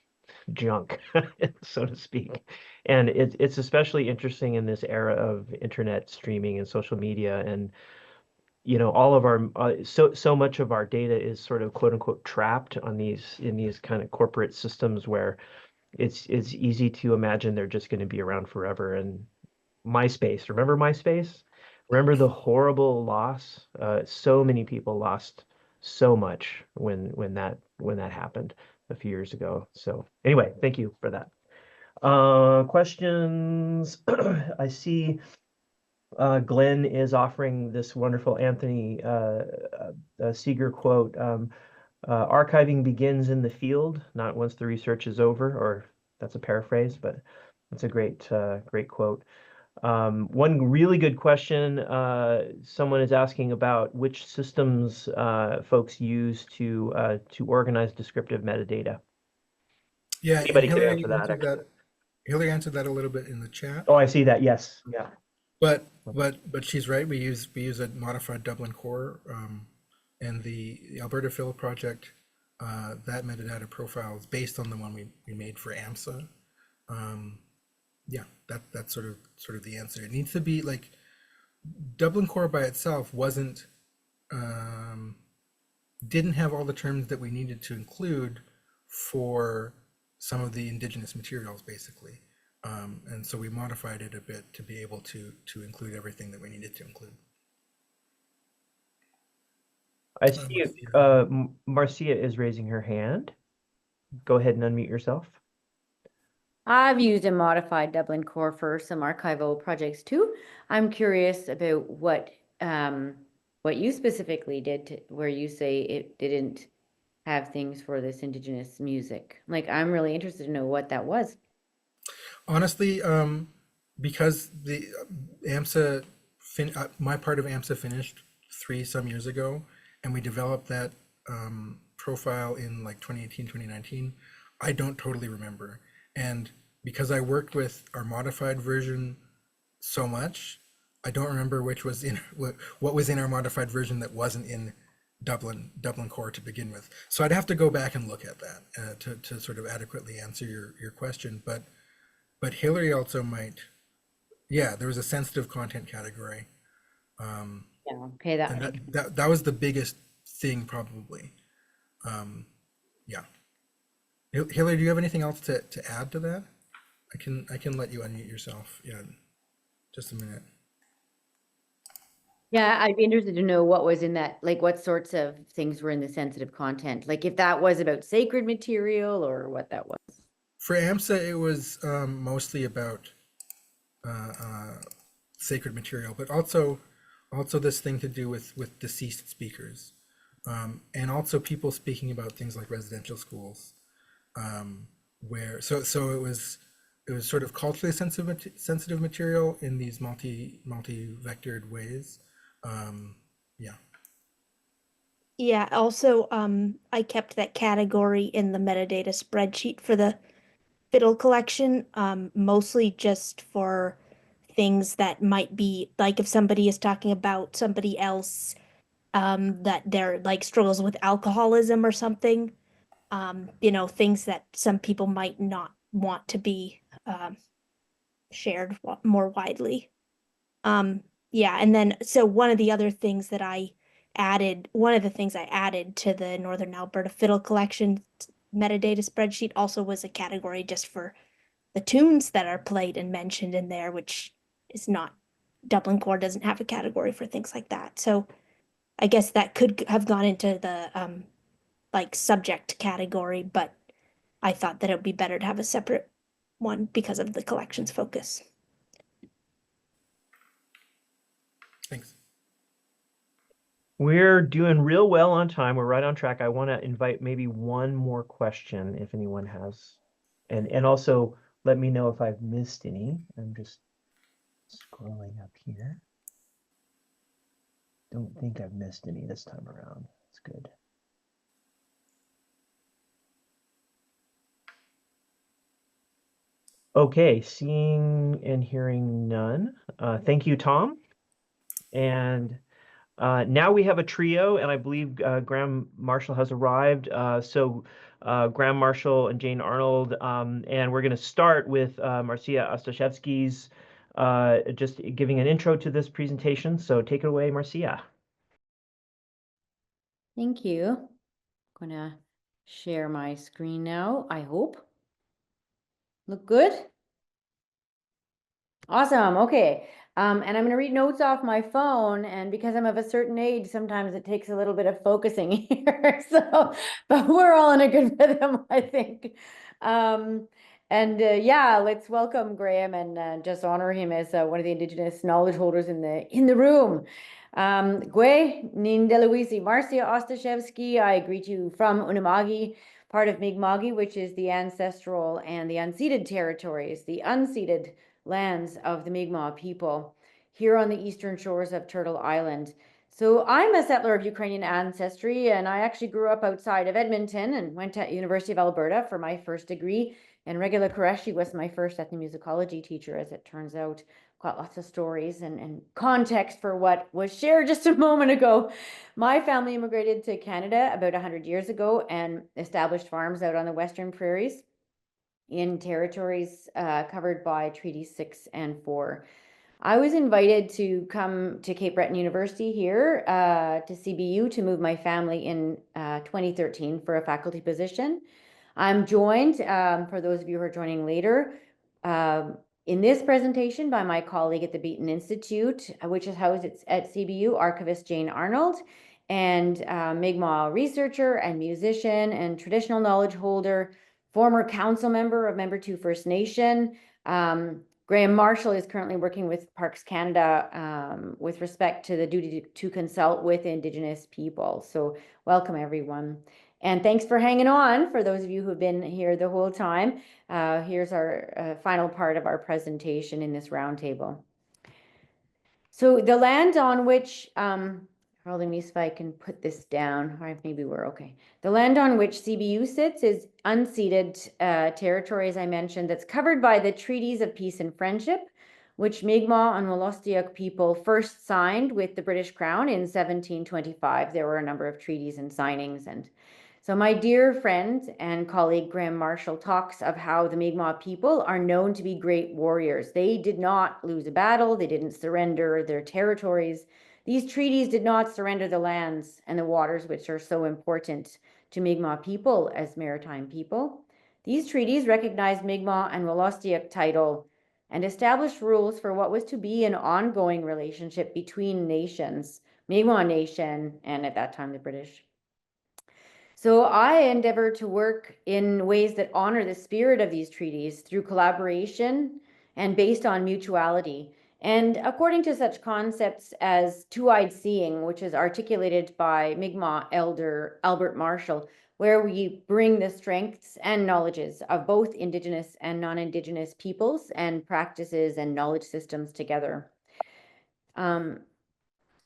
junk, so to speak. And it's especially interesting in this era of internet streaming and social media, and all of our so much of our data is sort of quote unquote trapped on these kind of corporate systems where it's easy to imagine they're just going to be around forever. And MySpace, remember MySpace? Remember the horrible loss? So many people lost so much when that happened a few years ago. So anyway, thank you for that. Questions? I see Glenn is offering this wonderful Anthony Seeger quote. Archiving begins in the field, not once the research is over, or that's a paraphrase, but that's a great quote. One really good question, someone is asking about which systems folks use to organize descriptive metadata. Yeah, Anybody and could Hillary answer that, answered actually. that. Hillary answered that a little bit in the chat. Oh, I see that. Yes. Yeah. But she's right. We use a modified Dublin core, and the Alberta Phil project, that metadata profile is based on the one we made for AMSA. Yeah, that's sort of the answer. It needs to be like Dublin core by itself wasn't didn't have all the terms that we needed to include for some of the indigenous materials, basically. And so we modified it a bit to be able to include everything that we needed to include. I see Marcia is raising her hand. Go ahead and unmute yourself. I've used a modified Dublin core for some archival projects too. I'm curious about what you specifically did where you say it didn't have things for this indigenous music. Like, I'm really interested to know what that was. Honestly, because the AMSA, my part of AMSA finished some years ago, and we developed that profile in like 2018, 2019. I don't totally remember. And because I worked with our modified version so much, I don't remember what was in our modified version that wasn't in Dublin core to begin with. So I'd have to go back and look at that to sort of adequately answer your question. But Hillary also might, yeah, there was a sensitive content category. Yeah, okay, that was the biggest thing probably. Yeah. Hillary, do you have anything else to add to that? I can let you unmute yourself. Yeah, just a minute. Yeah, I'd be interested to know what was in that, like what sorts of things were in the sensitive content, like if that was about sacred material or what that was. For AMSA, it was mostly about sacred material, but also this thing to do with deceased speakers, and also people speaking about things like residential schools, where so it was sort of culturally sensitive material in these multi-vectored ways. Yeah. Yeah, also, I kept that category in the metadata spreadsheet for the fiddle collection, mostly just for things that might be like if somebody is talking about somebody else, that they're like struggles with alcoholism or something, things that some people might not want to be shared more widely. Yeah, and then so one of the things I added to the Northern Alberta Fiddle Collection metadata spreadsheet also was a category just for the tunes that are played and mentioned in there, which is not, Dublin Core doesn't have a category for things like that. So I guess that could have gone into the like subject category, but I thought that it would be better to have a separate one because of the collection's focus. Thanks. We're doing real well on time. We're right on track. I want to invite maybe one more question if anyone has. And also let me know if I've missed any. I'm just scrolling up here. Don't think I've missed any this time around. That's good. Okay, seeing and hearing none. Thank you, Tom. And now we have a trio, and I believe Graham Marshall has arrived. Graham Marshall and Jane Arnold, and we're going to start with Marcia Ostashewski's just giving an intro to this presentation. So take it away, Marcia. Thank you. I'm gonna share my screen now, I hope. Look good? Awesome. Okay. And I'm going to read notes off my phone, and because I'm of a certain age, sometimes it takes a little bit of focusing here. But we're all in a good rhythm, I think. Yeah, let's welcome Graham and just honor him as one of the Indigenous knowledge holders in the room. Gwe Nindeluisi, Marcia Ostashewski, I greet you from Unimagi, part of Mi'kma'ki, which is the ancestral and the unceded territories, the unceded lands of the Mi'kmaq people here on the eastern shores of Turtle Island. So I'm a settler of Ukrainian ancestry, and I actually grew up outside of Edmonton and went to University of Alberta for my first degree. And Regula Qureshi was my first ethnomusicology teacher, as it turns out. Got lots of stories and context for what was shared just a moment ago. My family immigrated to Canada about 100 years ago and established farms out on the Western Prairies in territories covered by Treaties 6 and 4. I was invited to come to Cape Breton University here to CBU to move my family in 2013 for a faculty position. I'm joined, for those of you who are joining later, in this presentation by my colleague at the Beaton Institute, which is housed at CBU, archivist Jane Arnold, and Mi'kmaq researcher and musician and traditional knowledge holder, former council member of Member 2 First Nation. Graham Marshall is currently working with Parks Canada with respect to the duty to consult with Indigenous people. So welcome, everyone. And thanks for hanging on, for those of you who've been here the whole time. Here's our final part of our presentation in this roundtable. So the land on which, hold on, if I can put this down, or maybe we're okay. The land on which CBU sits is unceded territory, as I mentioned, that's covered by the Treaties of Peace and Friendship, which Mi'kmaq and Wolastoqiyik people first signed with the British Crown in 1725. There were a number of treaties and signings. And so my dear friend and colleague Graham Marshall talks of how the Mi'kmaq people are known to be great warriors. They did not lose a battle. They didn't surrender their territories. These treaties did not surrender the lands and the waters which are so important to Mi'kmaq people as maritime people. These treaties recognized Mi'kmaq and Wolastoqiyik title and established rules for what was to be an ongoing relationship between nations, Mi'kmaq Nation and at that time the British. So I endeavor to work in ways that honor the spirit of these treaties through collaboration and based on mutuality. And according to such concepts as two-eyed seeing, which is articulated by Mi'kmaq elder Albert Marshall, where we bring the strengths and knowledges of both Indigenous and non-Indigenous peoples and practices and knowledge systems together. Sorry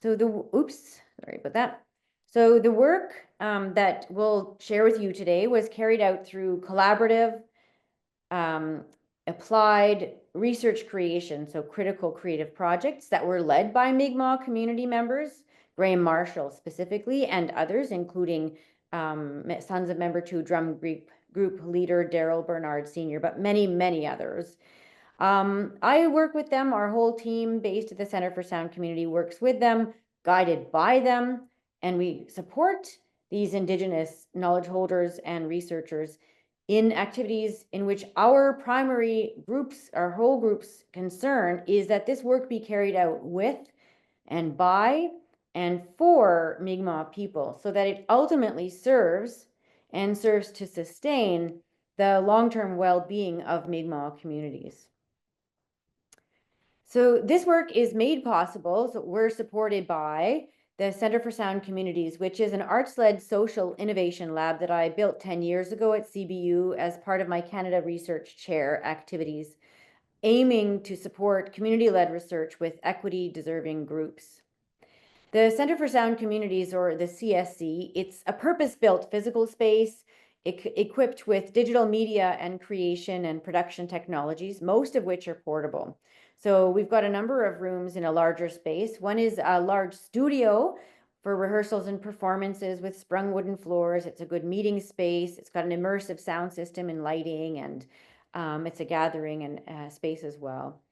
about that. So the work that we'll share with you today was carried out through collaborative, applied research creation, so critical creative projects that were led by Mi'kmaq community members, Graham Marshall specifically, and others, including Sons of Member 2 drum group leader Daryl Bernard Sr., but many, many others. I work with them. Our whole team based at the Center for Sound Community works with them, guided by them, and we support these Indigenous knowledge holders and researchers in activities in which our primary groups, our whole group's concern is that this work be carried out with and by and for Mi'kmaq people so that it ultimately serves to sustain the long-term well-being of Mi'kmaq communities. So this work is made possible, so we're supported by the Center for Sound Communities, which is an arts-led social innovation lab that I built 10 years ago at CBU as part of my Canada Research Chair activities, aiming to support community-led research with equity-deserving groups. The Center for Sound Communities, or the CSC, it's a purpose-built physical space equipped with digital media and creation and production technologies, most of which are portable. So we've got a number of rooms in a larger space. One is a large studio for rehearsals and performances with sprung wooden floors. It's a good meeting space. It's got an immersive sound system and lighting, and it's a gathering and space as well.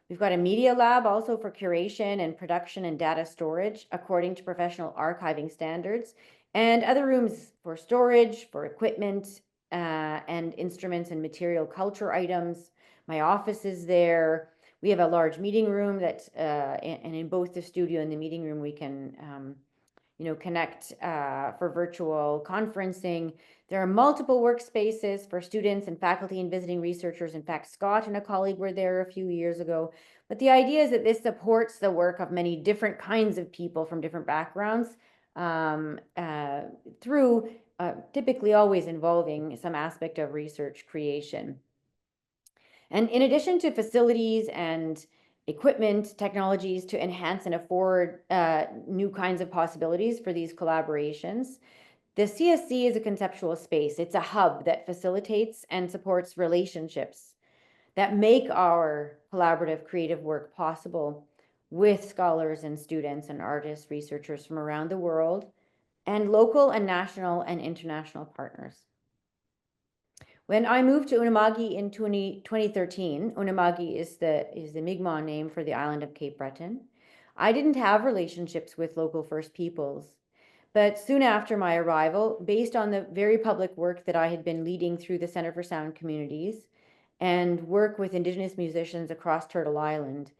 We've got a media lab also for curation and production and data storage according to professional archiving standards, and other rooms for storage, for equipment, and instruments and material culture items. My office is there. We have a large meeting room that, and in both the studio and the meeting room, we can, connect for virtual conferencing. There are multiple workspaces for students and faculty and visiting researchers. In fact, Scott and a colleague were there a few years ago. But the idea is that this supports the work of many different kinds of people from different backgrounds, through typically always involving some aspect of research creation. And in addition to facilities and equipment, technologies to enhance and afford new kinds of possibilities for these collaborations, the CSC is a conceptual space. It's a hub that facilitates and supports relationships that make our collaborative creative work possible with scholars and students and artists, researchers from around the world, and local and national and international partners. When I moved to Unama'ki in 2013, Unama'ki is the Mi'kmaq name for the island of Cape Breton. I didn't have relationships with local First Peoples, but soon after my arrival, based on the very public work that I had been leading through the Center for Sound Communities and work with Indigenous musicians across Turtle Island,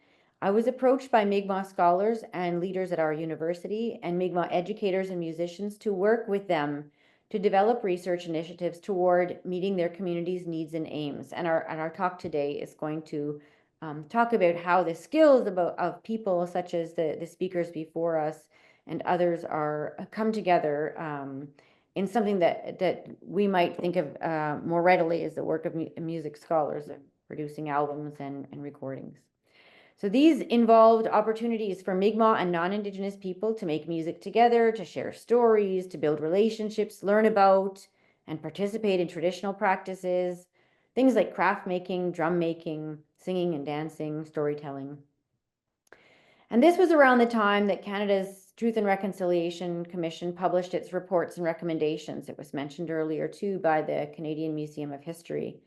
I was approached by Mi'kmaq scholars and leaders at our university and Mi'kmaq educators and musicians to work with them to develop research initiatives toward meeting their community's needs and aims. And our talk today is going to talk about how the skills of people such as the speakers before us and others are come together in something that we might think of more readily as the work of music scholars, producing albums and recordings. So these involved opportunities for Mi'kmaq and non-Indigenous people to make music together, to share stories, to build relationships, learn about, and participate in traditional practices, things like craft making, drum making, singing and dancing, storytelling. And this was around the time that Canada's Truth and Reconciliation Commission published its reports and recommendations. It was mentioned earlier too by the Canadian Museum of History.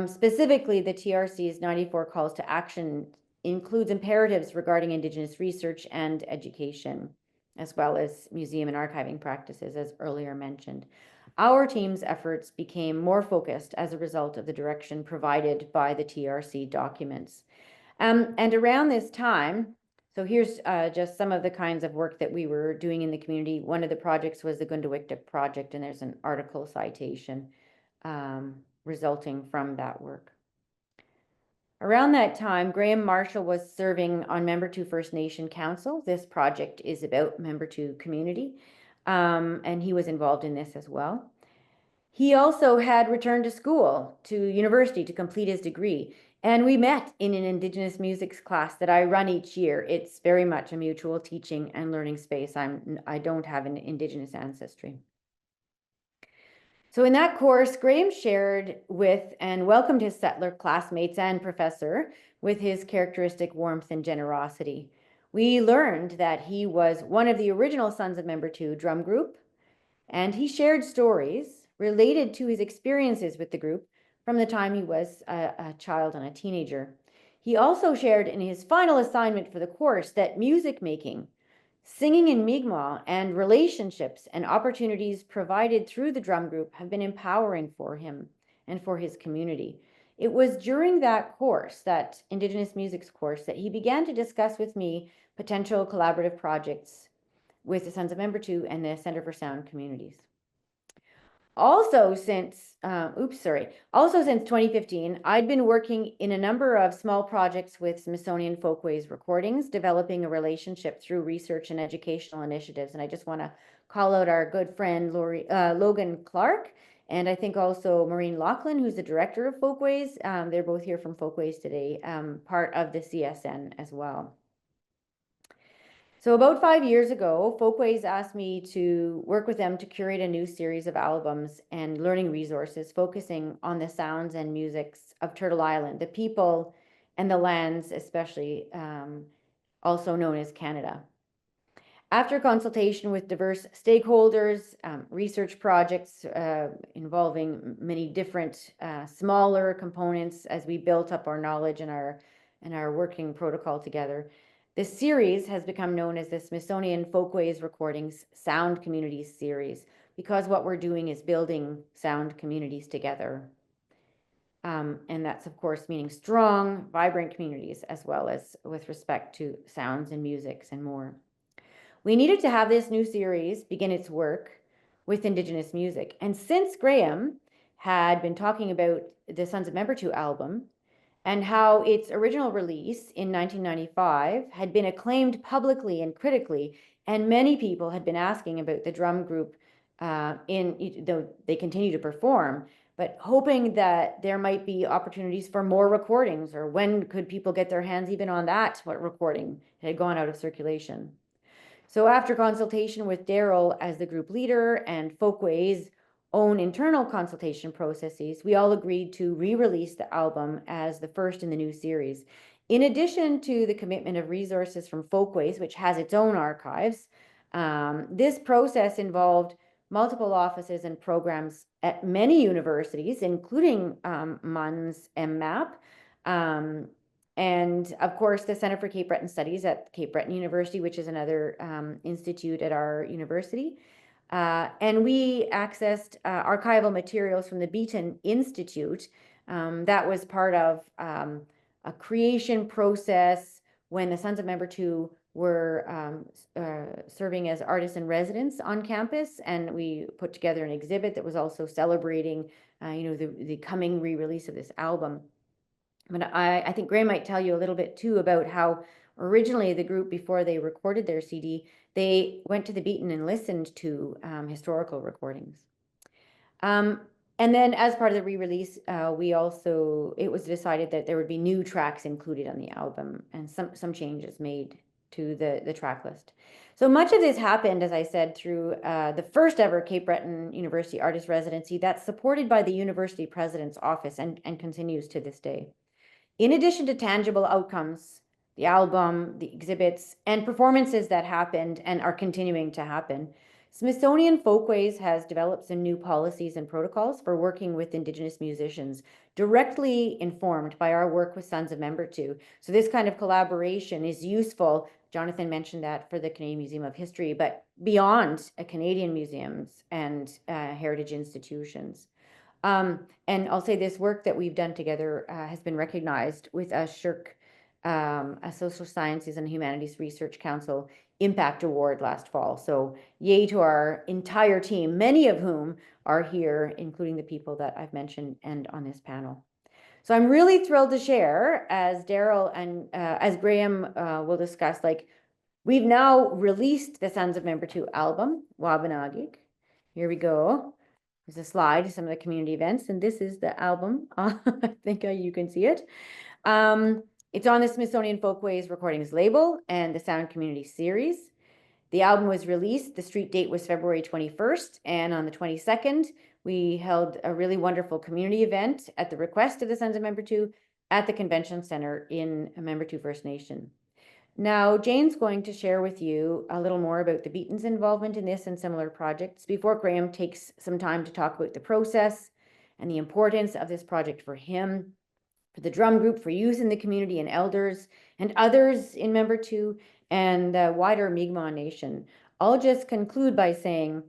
Specifically, the TRC's 94 calls to action includes imperatives regarding Indigenous research and education, as well as museum and archiving practices, as earlier mentioned. Our team's efforts became more focused as a result of the direction provided by the TRC documents. And around this time, so here's just some of the kinds of work that we were doing in the community. One of the projects was the Gundawiktuk project, and there's an article citation resulting from that work. Around that time, Graham Marshall was serving on Member 2 First Nation Council. This project is about Member 2 community, and he was involved in this as well. He also had returned to school, to university, to complete his degree, and we met in an Indigenous music class that I run each year. It's very much a mutual teaching and learning space. I don't have an Indigenous ancestry. So in that course, Graham shared with and welcomed his settler classmates and professor with his characteristic warmth and generosity. We learned that he was one of the original Sons of Member 2 drum group, and he shared stories related to his experiences with the group from the time he was a child and a teenager. He also shared in his final assignment for the course that music making, singing in Mi'kmaq, and relationships and opportunities provided through the drum group have been empowering for him and for his community. It was during that course, that Indigenous music course, that he began to discuss with me potential collaborative projects with the Sons of Member 2 and the Center for Sound Communities. Also since 2015, I'd been working in a number of small projects with Smithsonian Folkways recordings, developing a relationship through research and educational initiatives. And I just want to call out our good friend Logan Clark, and I think also Maureen Laughlin, who's the director of Folkways. They're both here from Folkways today, part of the CSN as well. So about 5 years ago, Folkways asked me to work with them to curate a new series of albums and learning resources focusing on the sounds and musics of Turtle Island, the people and the lands, especially also known as Canada. After consultation with diverse stakeholders, research projects involving many different smaller components as we built up our knowledge and our working protocol together, this series has become known as the Smithsonian Folkways Recordings Sound Communities Series, because what we're doing is building sound communities together. And that's, of course, meaning strong, vibrant communities, as well as with respect to sounds and musics and more. We needed to have this new series begin its work with Indigenous music. And since Graham had been talking about the Sons of Membertou album, and how its original release in 1995 had been acclaimed publicly and critically, and many people had been asking about the drum group though they continue to perform, but hoping that there might be opportunities for more recordings, or when could people get their hands even on that, what recording had gone out of circulation. So after consultation with Daryl as the group leader and Folkways' own internal consultation processes, we all agreed to re-release the album as the first in the new series. In addition to the commitment of resources from Folkways, which has its own archives, this process involved multiple offices and programs at many universities, including MUN's MMap, and of course the Center for Cape Breton Studies at Cape Breton University, which is another institute at our university. And we accessed archival materials from the Beaton Institute. That was part of a creation process when the Sons of Membertou were serving as artists in residence on campus, and we put together an exhibit that was also celebrating the coming re-release of this album. But I think Graham might tell you a little bit too about how originally the group, before they recorded their CD, they went to the Beaton and listened to historical recordings. And then as part of the re-release, it was decided that there would be new tracks included on the album, and some changes made to the track list. So much of this happened, as I said, through the first ever Cape Breton University Artist Residency that's supported by the University President's Office and continues to this day. In addition to tangible outcomes, the album, the exhibits, and performances that happened and are continuing to happen, Smithsonian Folkways has developed some new policies and protocols for working with Indigenous musicians, directly informed by our work with Sons of Membertou. So this kind of collaboration is useful. Jonathan mentioned that for the Canadian Museum of History, but beyond Canadian museums and heritage institutions. And I'll say this work that we've done together has been recognized with a SSHRC, a Social Sciences and Humanities Research Council Impact Award last fall. So yay to our entire team, many of whom are here, including the people that I've mentioned and on this panel. So I'm really thrilled to share, as Daryl and as Graham will discuss, we've now released the Sons of Membertou album, Wabanagik. Here we go. There's a slide to some of the community events, and this is the album. I think you can see it. It's on the Smithsonian Folkways Recordings label and the Sound Community Series. The album was released, the street date was February 21st, and on the 22nd, we held a really wonderful community event at the request of the Sons of Membertou at the Convention Center in Membertou First Nation. Now, Jane's going to share with you a little more about the Beaton's involvement in this and similar projects before Graham takes some time to talk about the process and the importance of this project for him, for the drum group, for youth in the community and elders and others in Membertou and the wider Mi'kmaq Nation. I'll just conclude by saying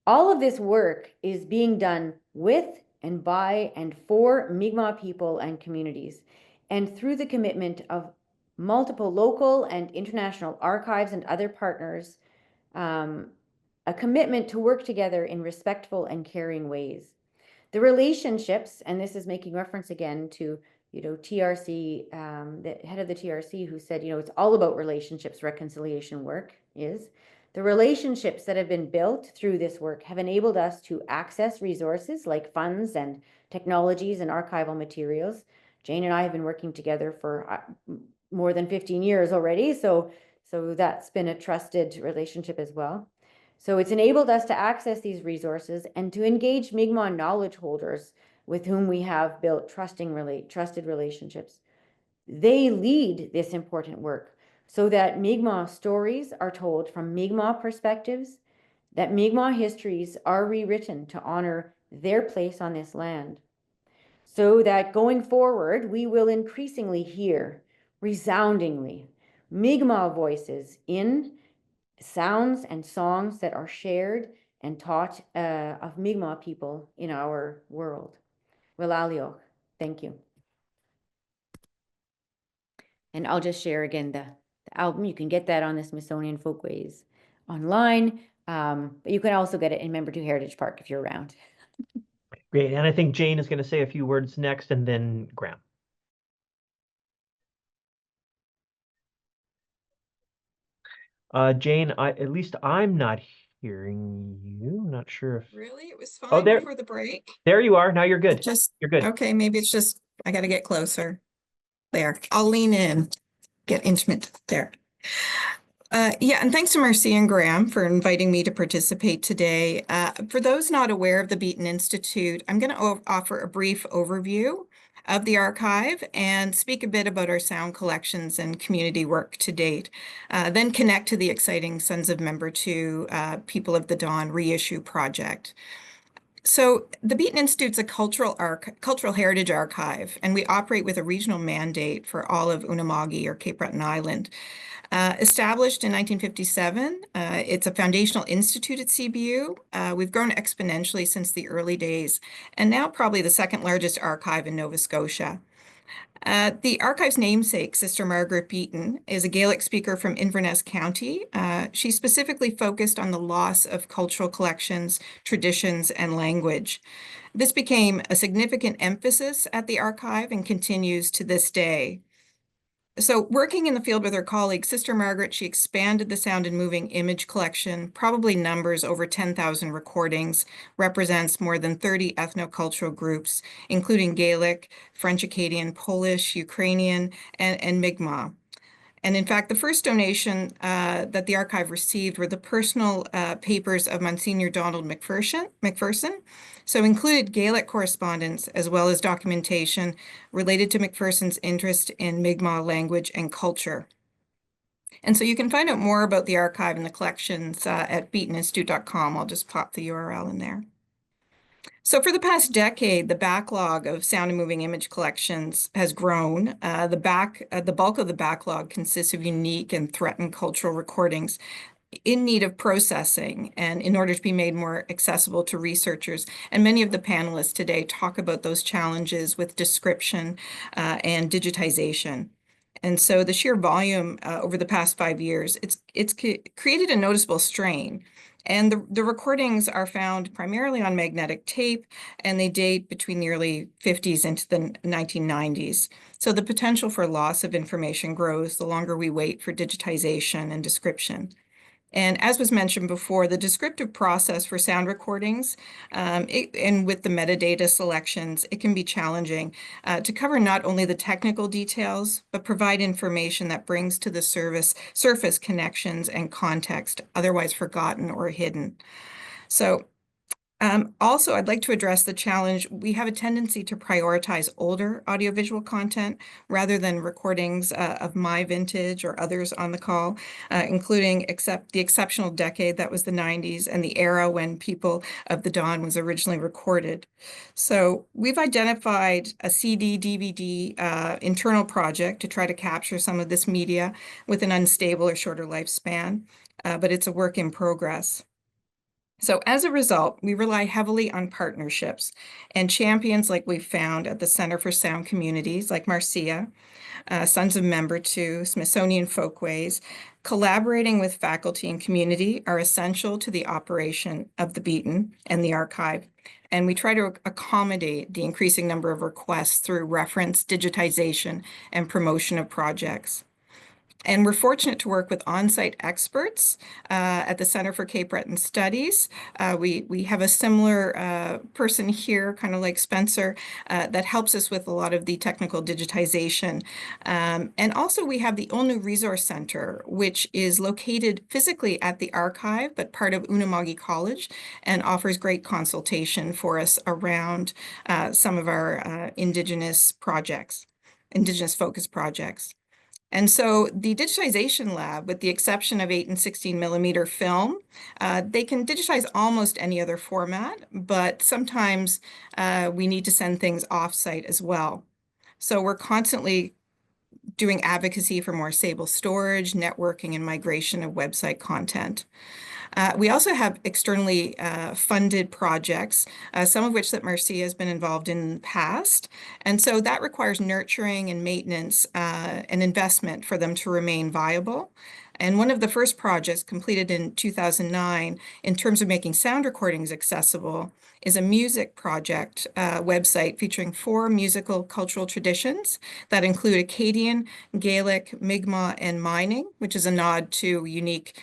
all of this work is being done with and by and for Mi'kmaq people and communities, and through the commitment of multiple local and international archives and other partners a commitment to work together in respectful and caring ways. The relationships, and this is making reference again to, TRC, the head of the TRC who said, it's all about relationships, reconciliation work is. The relationships that have been built through this work have enabled us to access resources like funds and technologies and archival materials. Jane and I have been working together for more than 15 years already, so that's been a trusted relationship as well. So it's enabled us to access these resources and to engage Mi'kmaq knowledge holders with whom we have built trusted relationships. They lead this important work so that Mi'kmaq stories are told from Mi'kmaq perspectives, that Mi'kmaq histories are rewritten to honor their place on this land, so that going forward, we will increasingly hear resoundingly Mi'kmaq voices in sounds and songs that are shared and taught of Mi'kmaq people in our world. Wilalioch, thank you. And I'll just share again the album. You can get that on the Smithsonian Folkways online, but you can also get it in Membertou Heritage Park if you're around. Great, and I think Jane is going to say a few words next, and then Graham. Jane, at least I'm not hearing you. I'm not sure if. Really? It was Oh, fine there. before the break. There you are. Now you're good. You're good. Okay, maybe it's just, I got to get closer. There, I'll lean in, get intimate there. Yeah, and thanks to Marcia and Graham for inviting me to participate today. For those not aware of the Beaton Institute, I'm going to offer a brief overview of the archive and speak a bit about our sound collections and community work to date, then connect to the exciting Sons of Membertou People of the Dawn reissue project. So the Beaton Institute's a cultural heritage archive, and we operate with a regional mandate for all of Unama'ki or Cape Breton Island. Established in 1957, it's a foundational institute at CBU. We've grown exponentially since the early days, and now probably the second largest archive in Nova Scotia. The archive's namesake, Sister Margaret Beaton, is a Gaelic speaker from Inverness County. She specifically focused on the loss of cultural collections, traditions, and language. This became a significant emphasis at the archive and continues to this day. So working in the field with her colleague, Sister Margaret, she expanded the sound and moving image collection, probably numbers over 10,000 recordings, represents more than 30 ethnocultural groups, including Gaelic, French Acadian, Polish, Ukrainian, and Mi'kmaq. And in fact, the first donation that the archive received were the personal papers of Monsignor Donald McPherson. So included Gaelic correspondence as well as documentation related to McPherson's interest in Mi'kmaq language and culture. And so you can find out more about the archive and the collections at beatoninstitute.com. I'll just pop the URL in there. So for the past decade, the backlog of sound and moving image collections has grown. The bulk of the backlog consists of unique and threatened cultural recordings in need of processing and in order to be made more accessible to researchers. And many of the panelists today talk about those challenges with description and digitization. And so the sheer volume over the past 5 years, it's created a noticeable strain. And the recordings are found primarily on magnetic tape, and they date between the early 50s into the 1990s. So the potential for loss of information grows the longer we wait for digitization and description. And as was mentioned before, the descriptive process for sound recordings and with the metadata selections, it can be challenging to cover not only the technical details, but provide information that brings to the surface connections and context otherwise forgotten or hidden. So also, I'd like to address the challenge. We have a tendency to prioritize older audiovisual content rather than recordings of my vintage or others on the call, including the exceptional decade that was the 90s and the era when People of the Dawn was originally recorded. So we've identified a CD-DVD internal project to try to capture some of this media with an unstable or shorter lifespan, but it's a work in progress. So as a result, we rely heavily on partnerships and champions like we've found at the Center for Sound Communities, like Marcia, Sons of Member 2, Smithsonian Folkways. Collaborating with faculty and community are essential to the operation of the Beaton and the archive. And we try to accommodate the increasing number of requests through reference, digitization, and promotion of projects. And we're fortunate to work with on-site experts at the Center for Cape Breton Studies. We have a similar person here, kind of like Spencer, that helps us with a lot of the technical digitization. And also we have the Olnu Resource Center, which is located physically at the archive, but part of Unama'ki College, and offers great consultation for us around some of our Indigenous projects, Indigenous focused projects. And so the digitization lab, with the exception of 8 and 16 millimeter film, they can digitize almost any other format, but sometimes we need to send things offsite as well. So we're constantly doing advocacy for more stable storage, networking, and migration of website content. We also have externally funded projects, some of which that Marcia has been involved in the past. And so that requires nurturing and maintenance and investment for them to remain viable. And one of the first projects completed in 2009 in terms of making sound recordings accessible is a music project website featuring 4 musical cultural traditions that include Acadian, Gaelic, Mi'kmaq, and mining, which is a nod to unique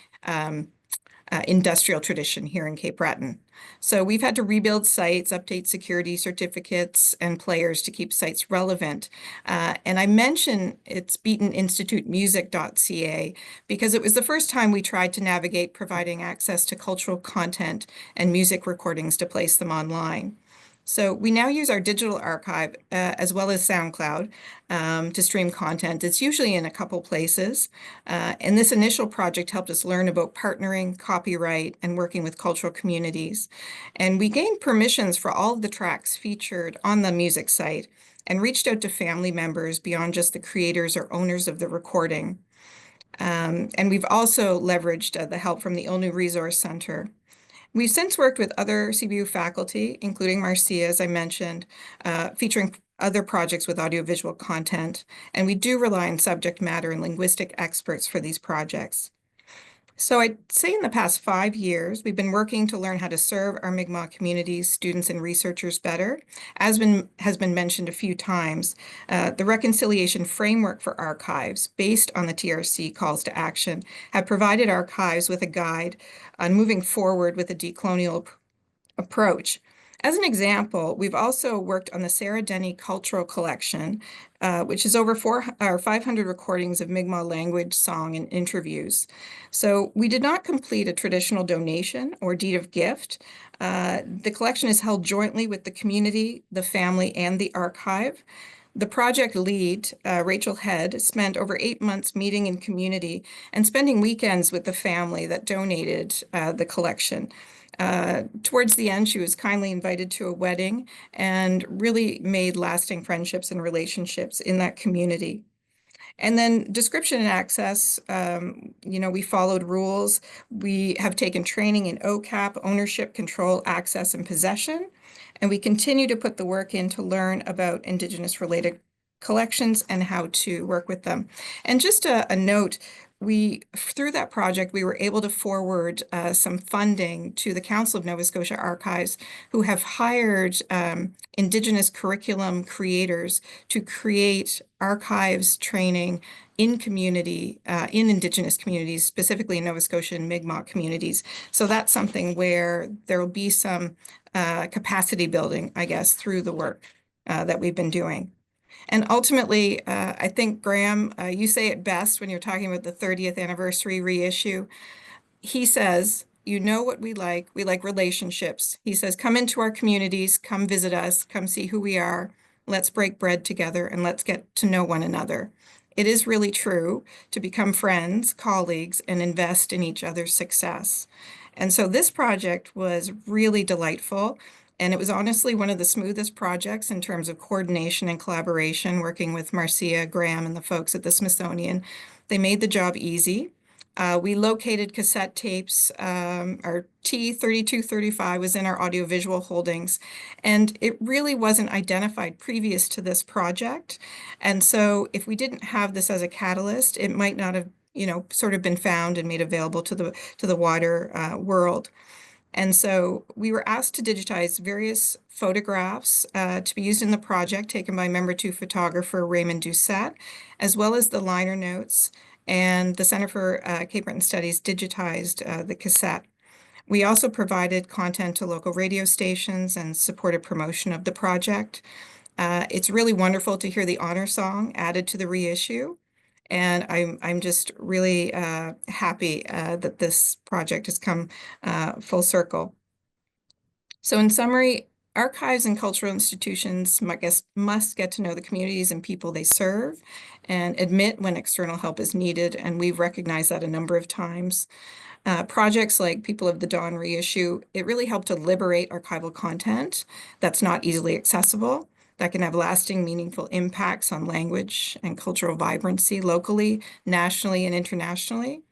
industrial tradition here in Cape Breton. So we've had to rebuild sites, update security certificates and players to keep sites relevant. And I mention it's beatoninstitutemusic.ca because it was the first time we tried to navigate providing access to cultural content and music recordings to place them online. So we now use our digital archive as well as SoundCloud to stream content. It's usually in a couple places. And this initial project helped us learn about partnering, copyright, and working with cultural communities. And we gained permissions for all of the tracks featured on the music site and reached out to family members beyond just the creators or owners of the recording. And we've also leveraged the help from the Olnu Resource Center. We've since worked with other CBU faculty, including Marcia, as I mentioned, featuring other projects with audiovisual content, and we do rely on subject matter and linguistic experts for these projects. So I'd say in the past 5 years, we've been working to learn how to serve our Mi'kmaq communities, students, and researchers better. As has been mentioned a few times, the reconciliation framework for archives based on the TRC calls to action have provided archives with a guide on moving forward with a decolonial approach. As an example, we've also worked on the Sarah Denny Cultural Collection, which is over 500 recordings of Mi'kmaq language, song, and interviews. So we did not complete a traditional donation or deed of gift. The collection is held jointly with the community, the family, and the archive. The project lead, Rachel Head, spent over 8 months meeting in community and spending weekends with the family that donated the collection. Towards the end, she was kindly invited to a wedding and really made lasting friendships and relationships in that community. And then description and access, we followed rules. We have taken training in OCAP, ownership, control, access, and possession. And we continue to put the work in to learn about Indigenous related collections and how to work with them. And just a note, through that project, we were able to forward some funding to the Council of Nova Scotia Archives, who have hired Indigenous curriculum creators to create archives training in community, in Indigenous communities, specifically in Nova Scotia and Mi'kmaq communities. So that's something where there will be some capacity building, I guess, through the work that we've been doing. And ultimately, I think, Graham, you say it best when you're talking about the 30th anniversary reissue. He says, you know what we like relationships. He says, come into our communities, come visit us, come see who we are. Let's break bread together and let's get to know one another. It is really true to become friends, colleagues, and invest in each other's success. And so this project was really delightful. And it was honestly one of the smoothest projects in terms of coordination and collaboration, working with Marcia, Graham, and the folks at the Smithsonian. They made the job easy. We located cassette tapes. Our T3235 was in our audiovisual holdings, and it really wasn't identified previous to this project. And so if we didn't have this as a catalyst, it might not have, sort of been found and made available to the wider world. And so we were asked to digitize various photographs to be used in the project taken by member 2 photographer Raymond Doucette, as well as the liner notes. And the Center for Cape Breton Studies digitized the cassette. We also provided content to local radio stations and supported promotion of the project. It's really wonderful to hear the honor song added to the reissue. And I'm just really happy that this project has come full circle. So in summary, archives and cultural institutions must get to know the communities and people they serve and admit when external help is needed. And we've recognized that a number of times. Projects like People of the Dawn reissue, it really helped to liberate archival content that's not easily accessible, that can have lasting, meaningful impacts on language and cultural vibrancy locally, nationally, and internationally.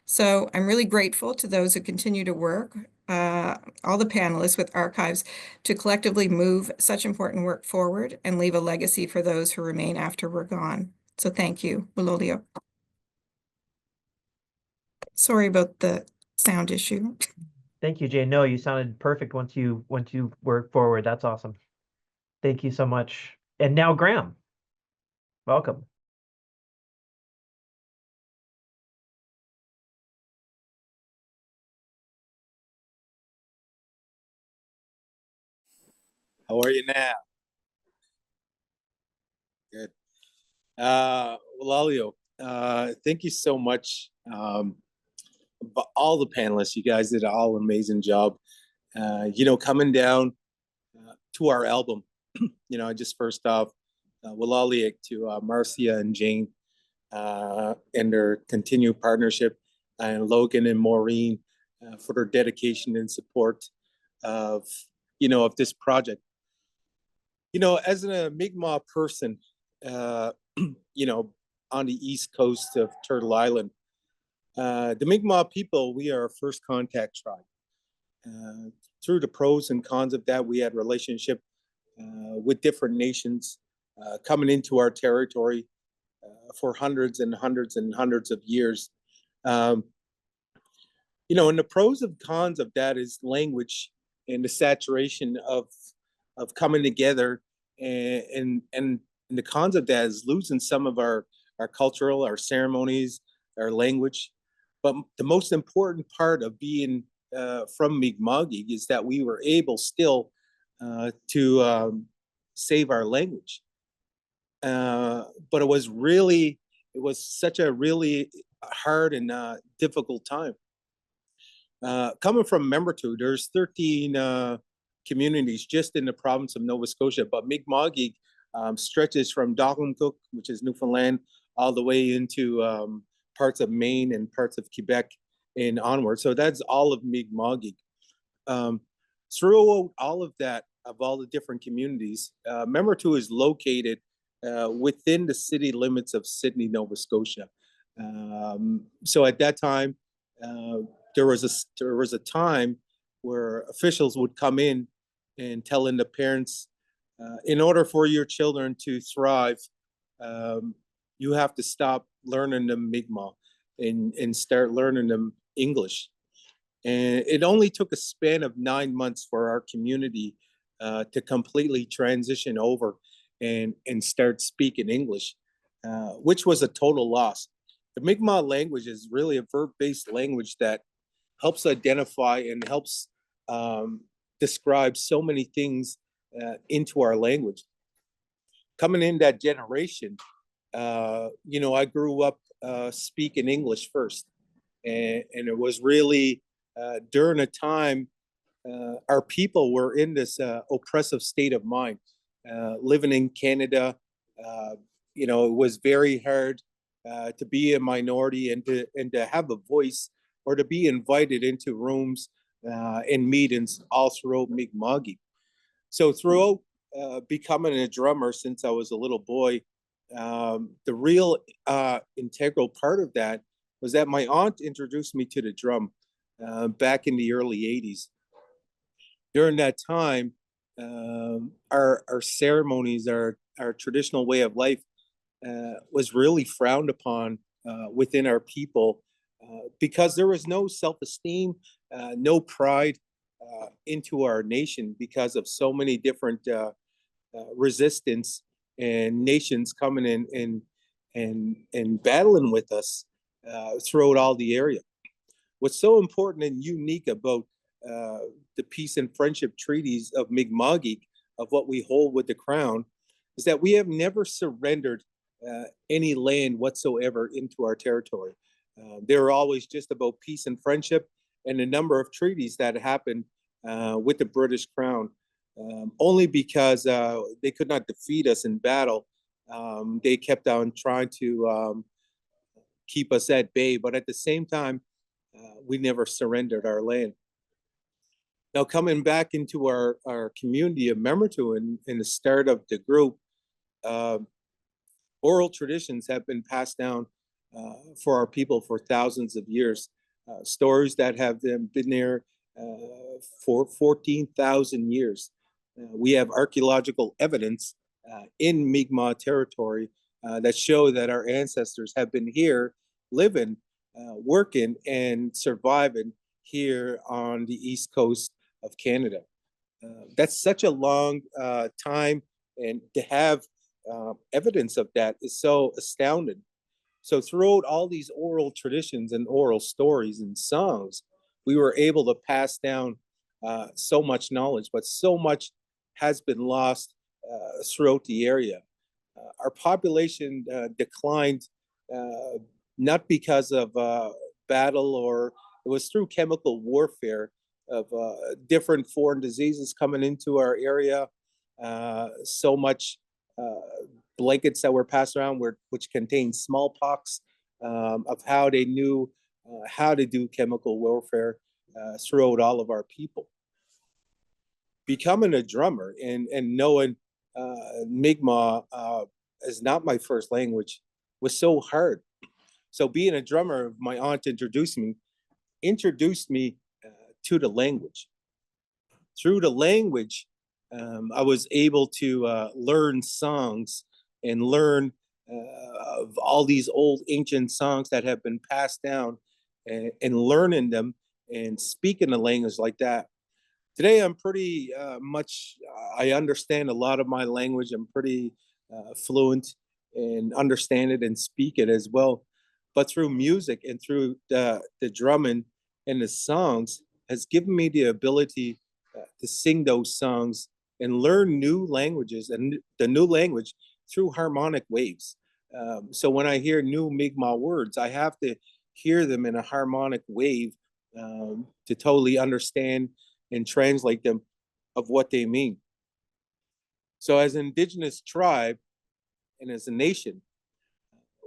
So I'm really grateful to those who continue to work, all the panelists with archives, to collectively move such important work forward and leave a legacy for those who remain after we're gone. So thank you, Wilolio. Sorry about the sound issue. Thank you, Jane. No, you sounded perfect once you worked forward. That's awesome. Thank you so much. And now Graham, welcome. How are you now? Good. Lalio, thank you so much. All the panelists, you guys did all an amazing job. Coming down to our album, just first off, Walaliak to Marcia and Jane and their continued partnership, and Logan and Maureen for their dedication and support of this project. As a Mi'kmaq person, on the east coast of Turtle Island, the Mi'kmaq people, we are a first contact tribe. Through the pros and cons of that, we had relationship with different nations coming into our territory for hundreds and hundreds and hundreds of years. And the pros and cons of that is language and the saturation of coming together, and the cons of that is losing some of our cultural, our ceremonies, our language. But the most important part of being from Mi'kmaq is that we were able still to save our language. But it was such a really hard and difficult time. Coming from Membertou, there's 13 communities just in the province of Nova Scotia, but Mi'kmaq stretches from Docklancook, which is Newfoundland, all the way into parts of Maine and parts of Quebec and onward. So that's all of Mi'kmaq. Throughout all of that, of all the different communities, Membertou is located within the city limits of Sydney, Nova Scotia. So at that time, there was a time where officials would come in and telling the parents, in order for your children to thrive, you have to stop learning them Mi'kmaq and start learning them English. And it only took a span of 9 months for our community to completely transition over and start speaking English, which was a total loss. The Mi'kmaq language is really a verb-based language that helps identify and helps describe so many things into our language. Coming in that generation, I grew up speaking English first. And it was really during a time our people were in this oppressive state of mind. Living in Canada, it was very hard to be a minority and to have a voice, or to be invited into rooms and meetings all throughout Mi'kmaq. So throughout becoming a drummer since I was a little boy, the real integral part of that was that my aunt introduced me to the drum back in the early 80s. During that time, our ceremonies, our traditional way of life was really frowned upon within our people because there was no self-esteem, no pride into our nation because of so many different resistance and nations coming in and battling with us throughout all the area. What's so important and unique about the peace and friendship treaties of Mi'kma'ki, of what we hold with the crown, is that we have never surrendered any land whatsoever into our territory. They're always just about peace and friendship, and a number of treaties that happened with the British Crown, only because they could not defeat us in battle. They kept on trying to keep us at bay, but at the same time, we never surrendered our land. Now, coming back into our community of Memortu in the start of the group, oral traditions have been passed down for our people for thousands of years. Stories that have been there for 14,000 years. We have archaeological evidence in Mi'kmaq territory that show that our ancestors have been here living, working, and surviving here on the east coast of Canada. That's such a long time, and to have evidence of that is so astounding. So throughout all these oral traditions and oral stories and songs, we were able to pass down so much knowledge, but so much has been lost throughout the area. Our population declined not because of battle, or it was through chemical warfare of different foreign diseases coming into our area. So much blankets that were passed around which contained smallpox, of how they knew how to do chemical warfare throughout all of our people. Becoming a drummer and knowing Mi'kmaq is not my first language was so hard. So being a drummer, my aunt introduced me to the language. Through the language, I was able to learn songs and learn of all these old ancient songs that have been passed down, and learning them and speaking the language like that. Today, I'm pretty much, I understand a lot of my language. I'm pretty fluent and understand it and speak it as well. But through music and through the drumming and the songs has given me the ability to sing those songs and learn new languages, and the new language through harmonic waves. So when I hear new Mi'kmaq words, I have to hear them in a harmonic wave to totally understand and translate them of what they mean. So as an Indigenous tribe and as a nation,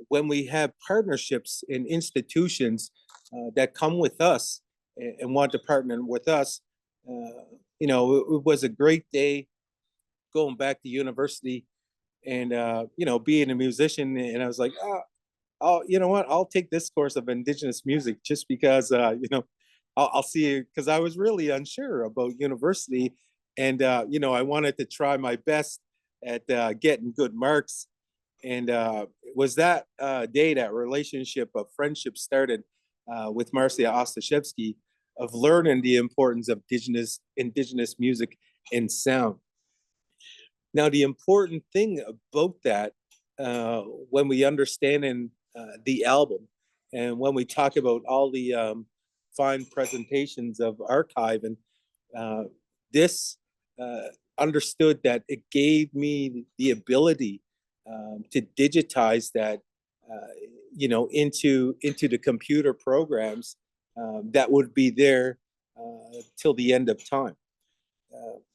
when we have partnerships and institutions that come with us and want to partner with us, you know, it was a great day going back to university and, you know, being a musician. And I was like, oh, you know what, I'll take this course of Indigenous music just because, you know, I'll see it, because I was really unsure about university. And, you know, I wanted to try my best at getting good marks. And it was that day, that relationship of friendship started with Marcia Ostashewski, of learning the importance of indigenous music and sound. Now, the important thing about that, when we understand in the album, and when we talk about all the fine presentations of archiving, this understood that it gave me the ability to digitize that, you know, into the computer programs that would be there till the end of time.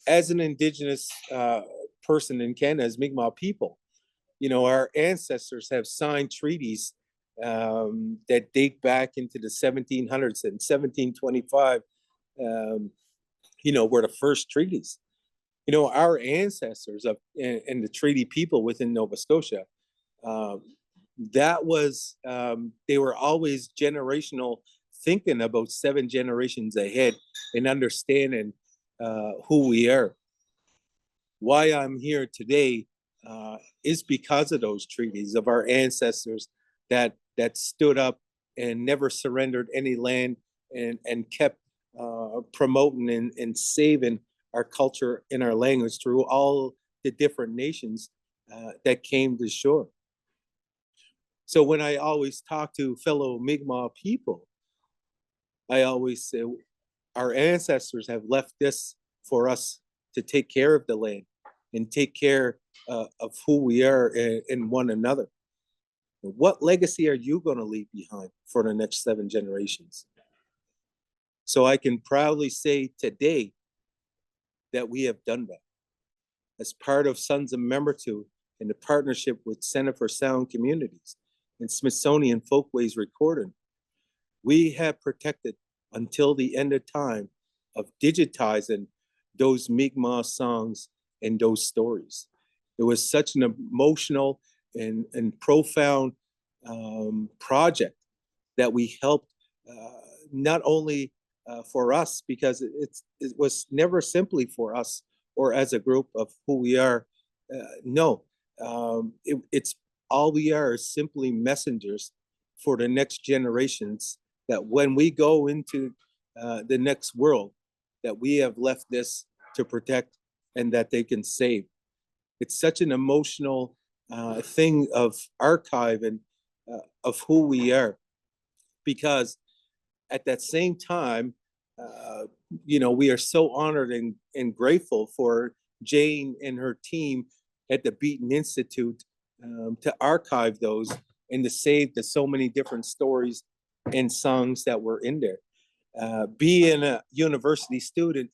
As an Indigenous person in Canada, as Mi'kmaq people, you know, our ancestors have signed treaties that date back into the 1700s, and 1725, you know, were the first treaties. You know, our ancestors and the treaty people within Nova Scotia, that was, they were always generational, thinking about 7 generations ahead and understanding who we are. Why I'm here today is because of those treaties of our ancestors that stood up and never surrendered any land and kept promoting and saving our culture and our language through all the different nations that came to shore. So when I always talk to fellow Mi'kmaq people, I always say our ancestors have left this for us to take care of the land and take care of who we are and one another. What legacy are you going to leave behind for the next 7 generations? So I can proudly say today that we have done that. As part of Sons of Membertou in the partnership with Center for Sound Communities and Smithsonian Folkways Recording, we have protected until the end of time of digitizing those Mi'kmaq songs and those stories. It was such an emotional and profound project that we helped not only for us, because it was never simply for us or as a group of who we are. No, it's all we are is simply messengers for the next generations, that when we go into the next world, that we have left this to protect and that they can save. It's such an emotional thing of archive and of who we are, because at that same time, we are so honored and grateful for Jane and her team at the Beaton Institute to archive those and to save the so many different stories and songs that were in there. Being a university student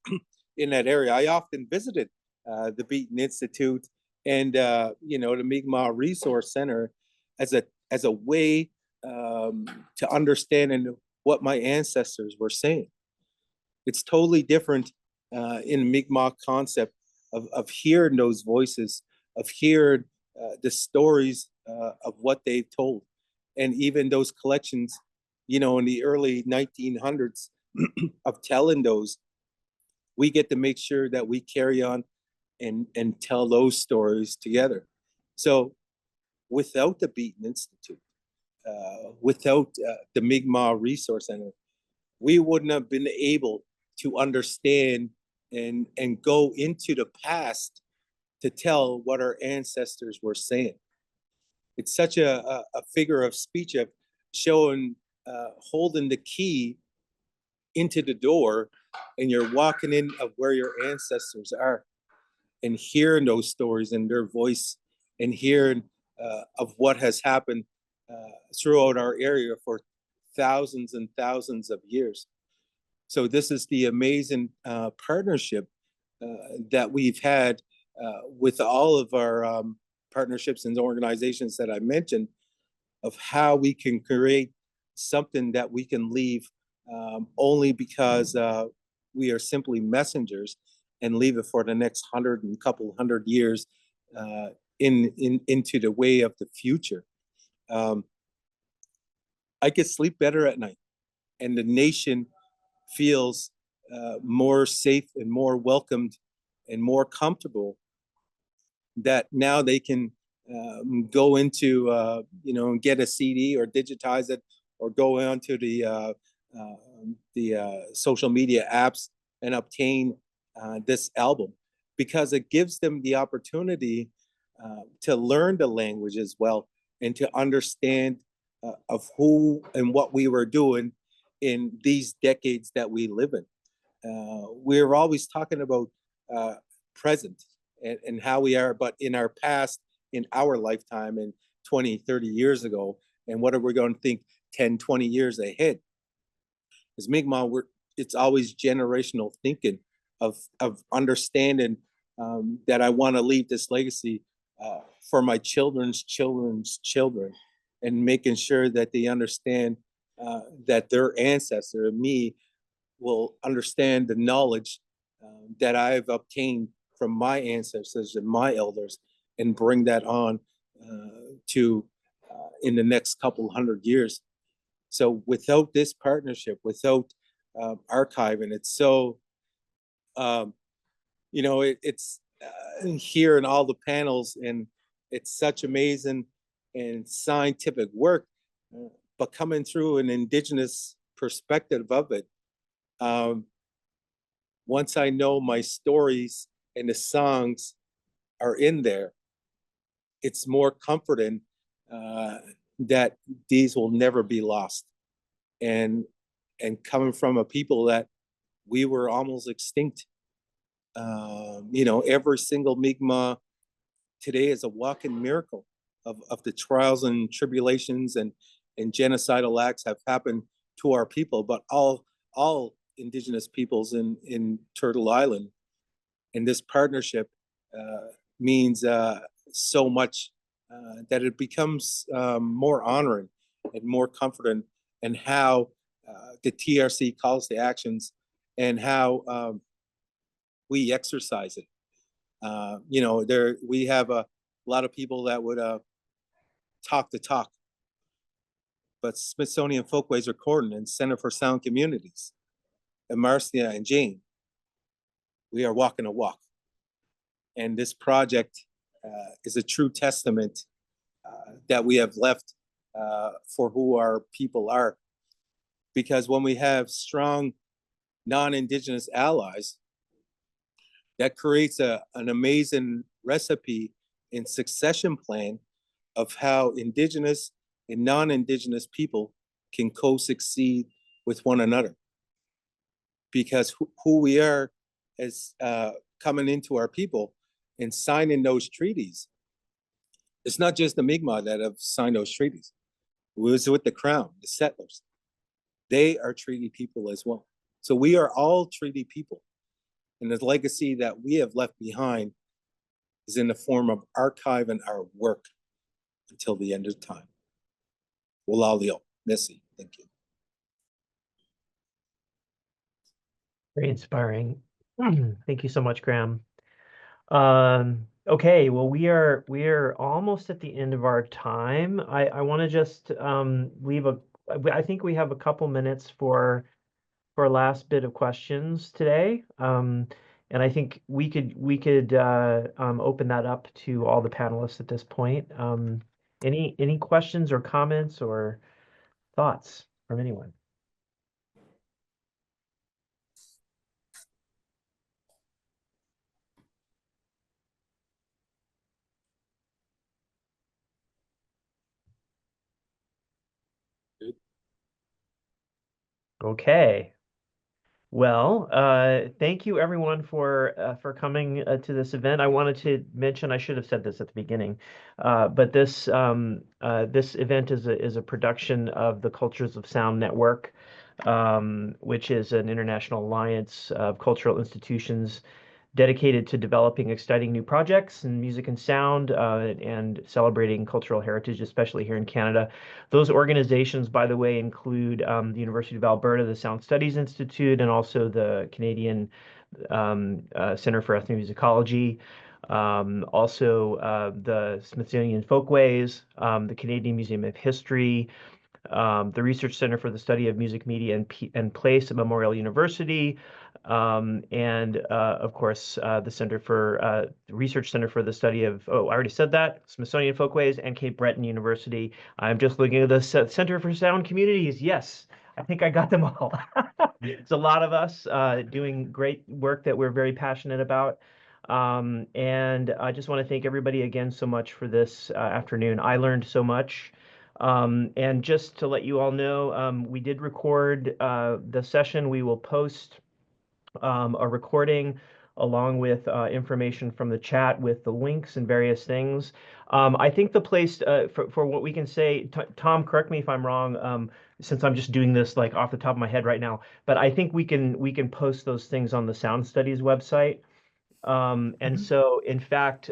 in that area, I often visited the Beaton Institute and the Mi'kmaq Resource Center as a way to understand what my ancestors were saying. It's totally different in Mi'kmaq concept of hearing those voices, of hearing the stories of what they've told. And even those collections, in the early 1900s of telling those, we get to make sure that we carry on and tell those stories together. So without the Beaton Institute, without the Mi'kmaq Resource Center, we wouldn't have been able to understand and go into the past to tell what our ancestors were saying. It's such a figure of speech of showing, holding the key into the door, and you're walking in of where your ancestors are and hearing those stories in their voice and hearing of what has happened throughout our area for thousands and thousands of years. So this is the amazing partnership that we've had with all of our partnerships and organizations that I mentioned, of how we can create something that we can leave only because we are simply messengers, and leave it for the next 100 years into the way of the future. I could sleep better at night, and the nation feels more safe and more welcomed and more comfortable that now they can go into, and get a CD or digitize it, or go onto the social media apps and obtain this album, because it gives them the opportunity to learn the language as well, and to understand of who and what we were doing in these decades that we live in. We're always talking about present and how we are, but in our past, in our lifetime, and 20, 30 years ago, and what are we going to think 10, 20 years ahead? As Mi'kmaq, it's always generational thinking of understanding that I want to leave this legacy for my children's children's children, and making sure that they understand that their ancestor, me, will understand the knowledge that I've obtained from my ancestors and my elders, and bring that on to in the next couple hundred years. So without this partnership, without archiving, it's so, it's here in all the panels, and it's such amazing and scientific work, but coming through an Indigenous perspective of it. Once I know my stories and the songs are in there, it's more comforting that these will never be lost. And coming from a people that we were almost extinct. Every single Mi'kmaq today is a walking miracle of the trials and tribulations and genocidal acts have happened to our people, but all Indigenous peoples in Turtle Island. And this partnership means so much that it becomes more honoring and more comforting, and how the TRC calls the actions and how we exercise it. We have a lot of people that would talk the talk, but Smithsonian Folkways Recording and Center for Sound Communities, and Marcia and Jane, we are walking a walk. And this project is a true testament that we have left for who our people are. Because when we have strong non-Indigenous allies, that creates an amazing recipe and succession plan of how Indigenous and non-Indigenous people can co-succeed with one another. Because who we are as coming into our people and signing those treaties, it's not just the Mi'kmaq that have signed those treaties. It was with the Crown, the settlers. They are treaty people as well. So we are all treaty people. And the legacy that we have left behind is in the form of archiving our work until the end of time. Walalio, Missy, thank you. Very inspiring. Thank you so much, Graham. Okay, well, we are almost at the end of our time. I want to just I think we have a couple minutes for a last bit of questions today. And I think we could open that up to all the panelists at this point. Any questions or comments or thoughts from anyone? Okay. Well, thank you everyone for coming to this event. I wanted to mention, I should have said this at the beginning, but this event is a production of the Cultures of Sound Network, which is an international alliance of cultural institutions dedicated to developing exciting new projects in music and sound, and celebrating cultural heritage, especially here in Canada. Those organizations, by the way, include the University of Alberta, the Sound Studies Institute, and also the Canadian Center for Ethnomusicology, also the Smithsonian Folkways, the Canadian Museum of History, the Research Center for the Study of Music, Media, and Place at Memorial University, and of course the Research Center for the Study of, I already said that, Smithsonian Folkways and Cape Breton University. I'm just looking at the Center for Sound Communities. Yes, I think I got them all. It's a lot of us doing great work that we're very passionate about. And I just want to thank everybody again so much for this afternoon. I learned so much. And just to let you all know, we did record the session. We will post a recording along with information from the chat with the links and various things. I think the place for what we can say, Tom, correct me if I'm wrong, since I'm just doing this like off the top of my head right now, but I think we can post those things on the Sound Studies website. And so, in fact,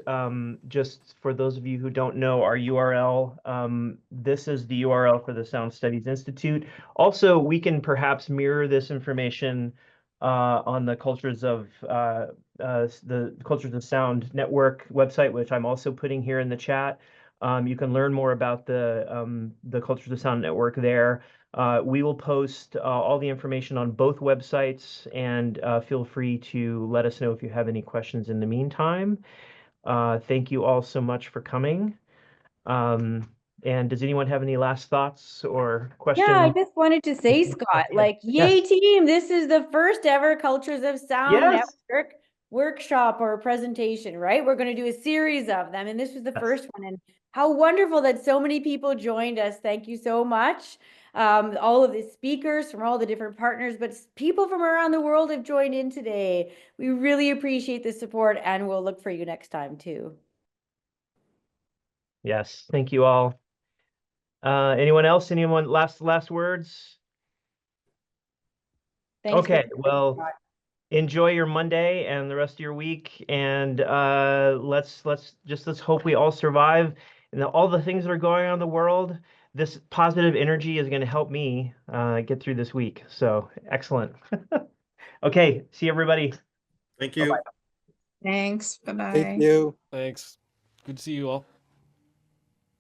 just for those of you who don't know our URL, this is the URL for the Sound Studies Institute. Also, we can perhaps mirror this information on the Cultures of Sound Network website, which I'm also putting here in the chat. You can learn more about the Cultures of Sound Network there. We will post all the information on both websites, and feel free to let us know if you have any questions in the meantime. Thank you all so much for coming. And does anyone have any last thoughts or questions? Yeah, I just wanted to say, Scott, like, yay Yes. team, this is the first ever Cultures of Sound Yes. Network workshop or presentation, right? We're going to do a series of them, and this was the Yes. first one. And how wonderful that so many people joined us. Thank you so much. All of the speakers from all the different partners, but people from around the world have joined in today. We really appreciate the support, and we'll look for you next time too. Yes. Thank you all. Anyone else? Anyone last words? Thanks. Okay, well, enjoy your Monday and the rest of your week, and let's hope we all survive, and all the things that are going on in the world. This positive energy is going to help me get through this week. So excellent. Okay, see everybody. Thank you. Bye-bye. Thanks. Bye-bye. Thank you. Thanks. Good to see you all.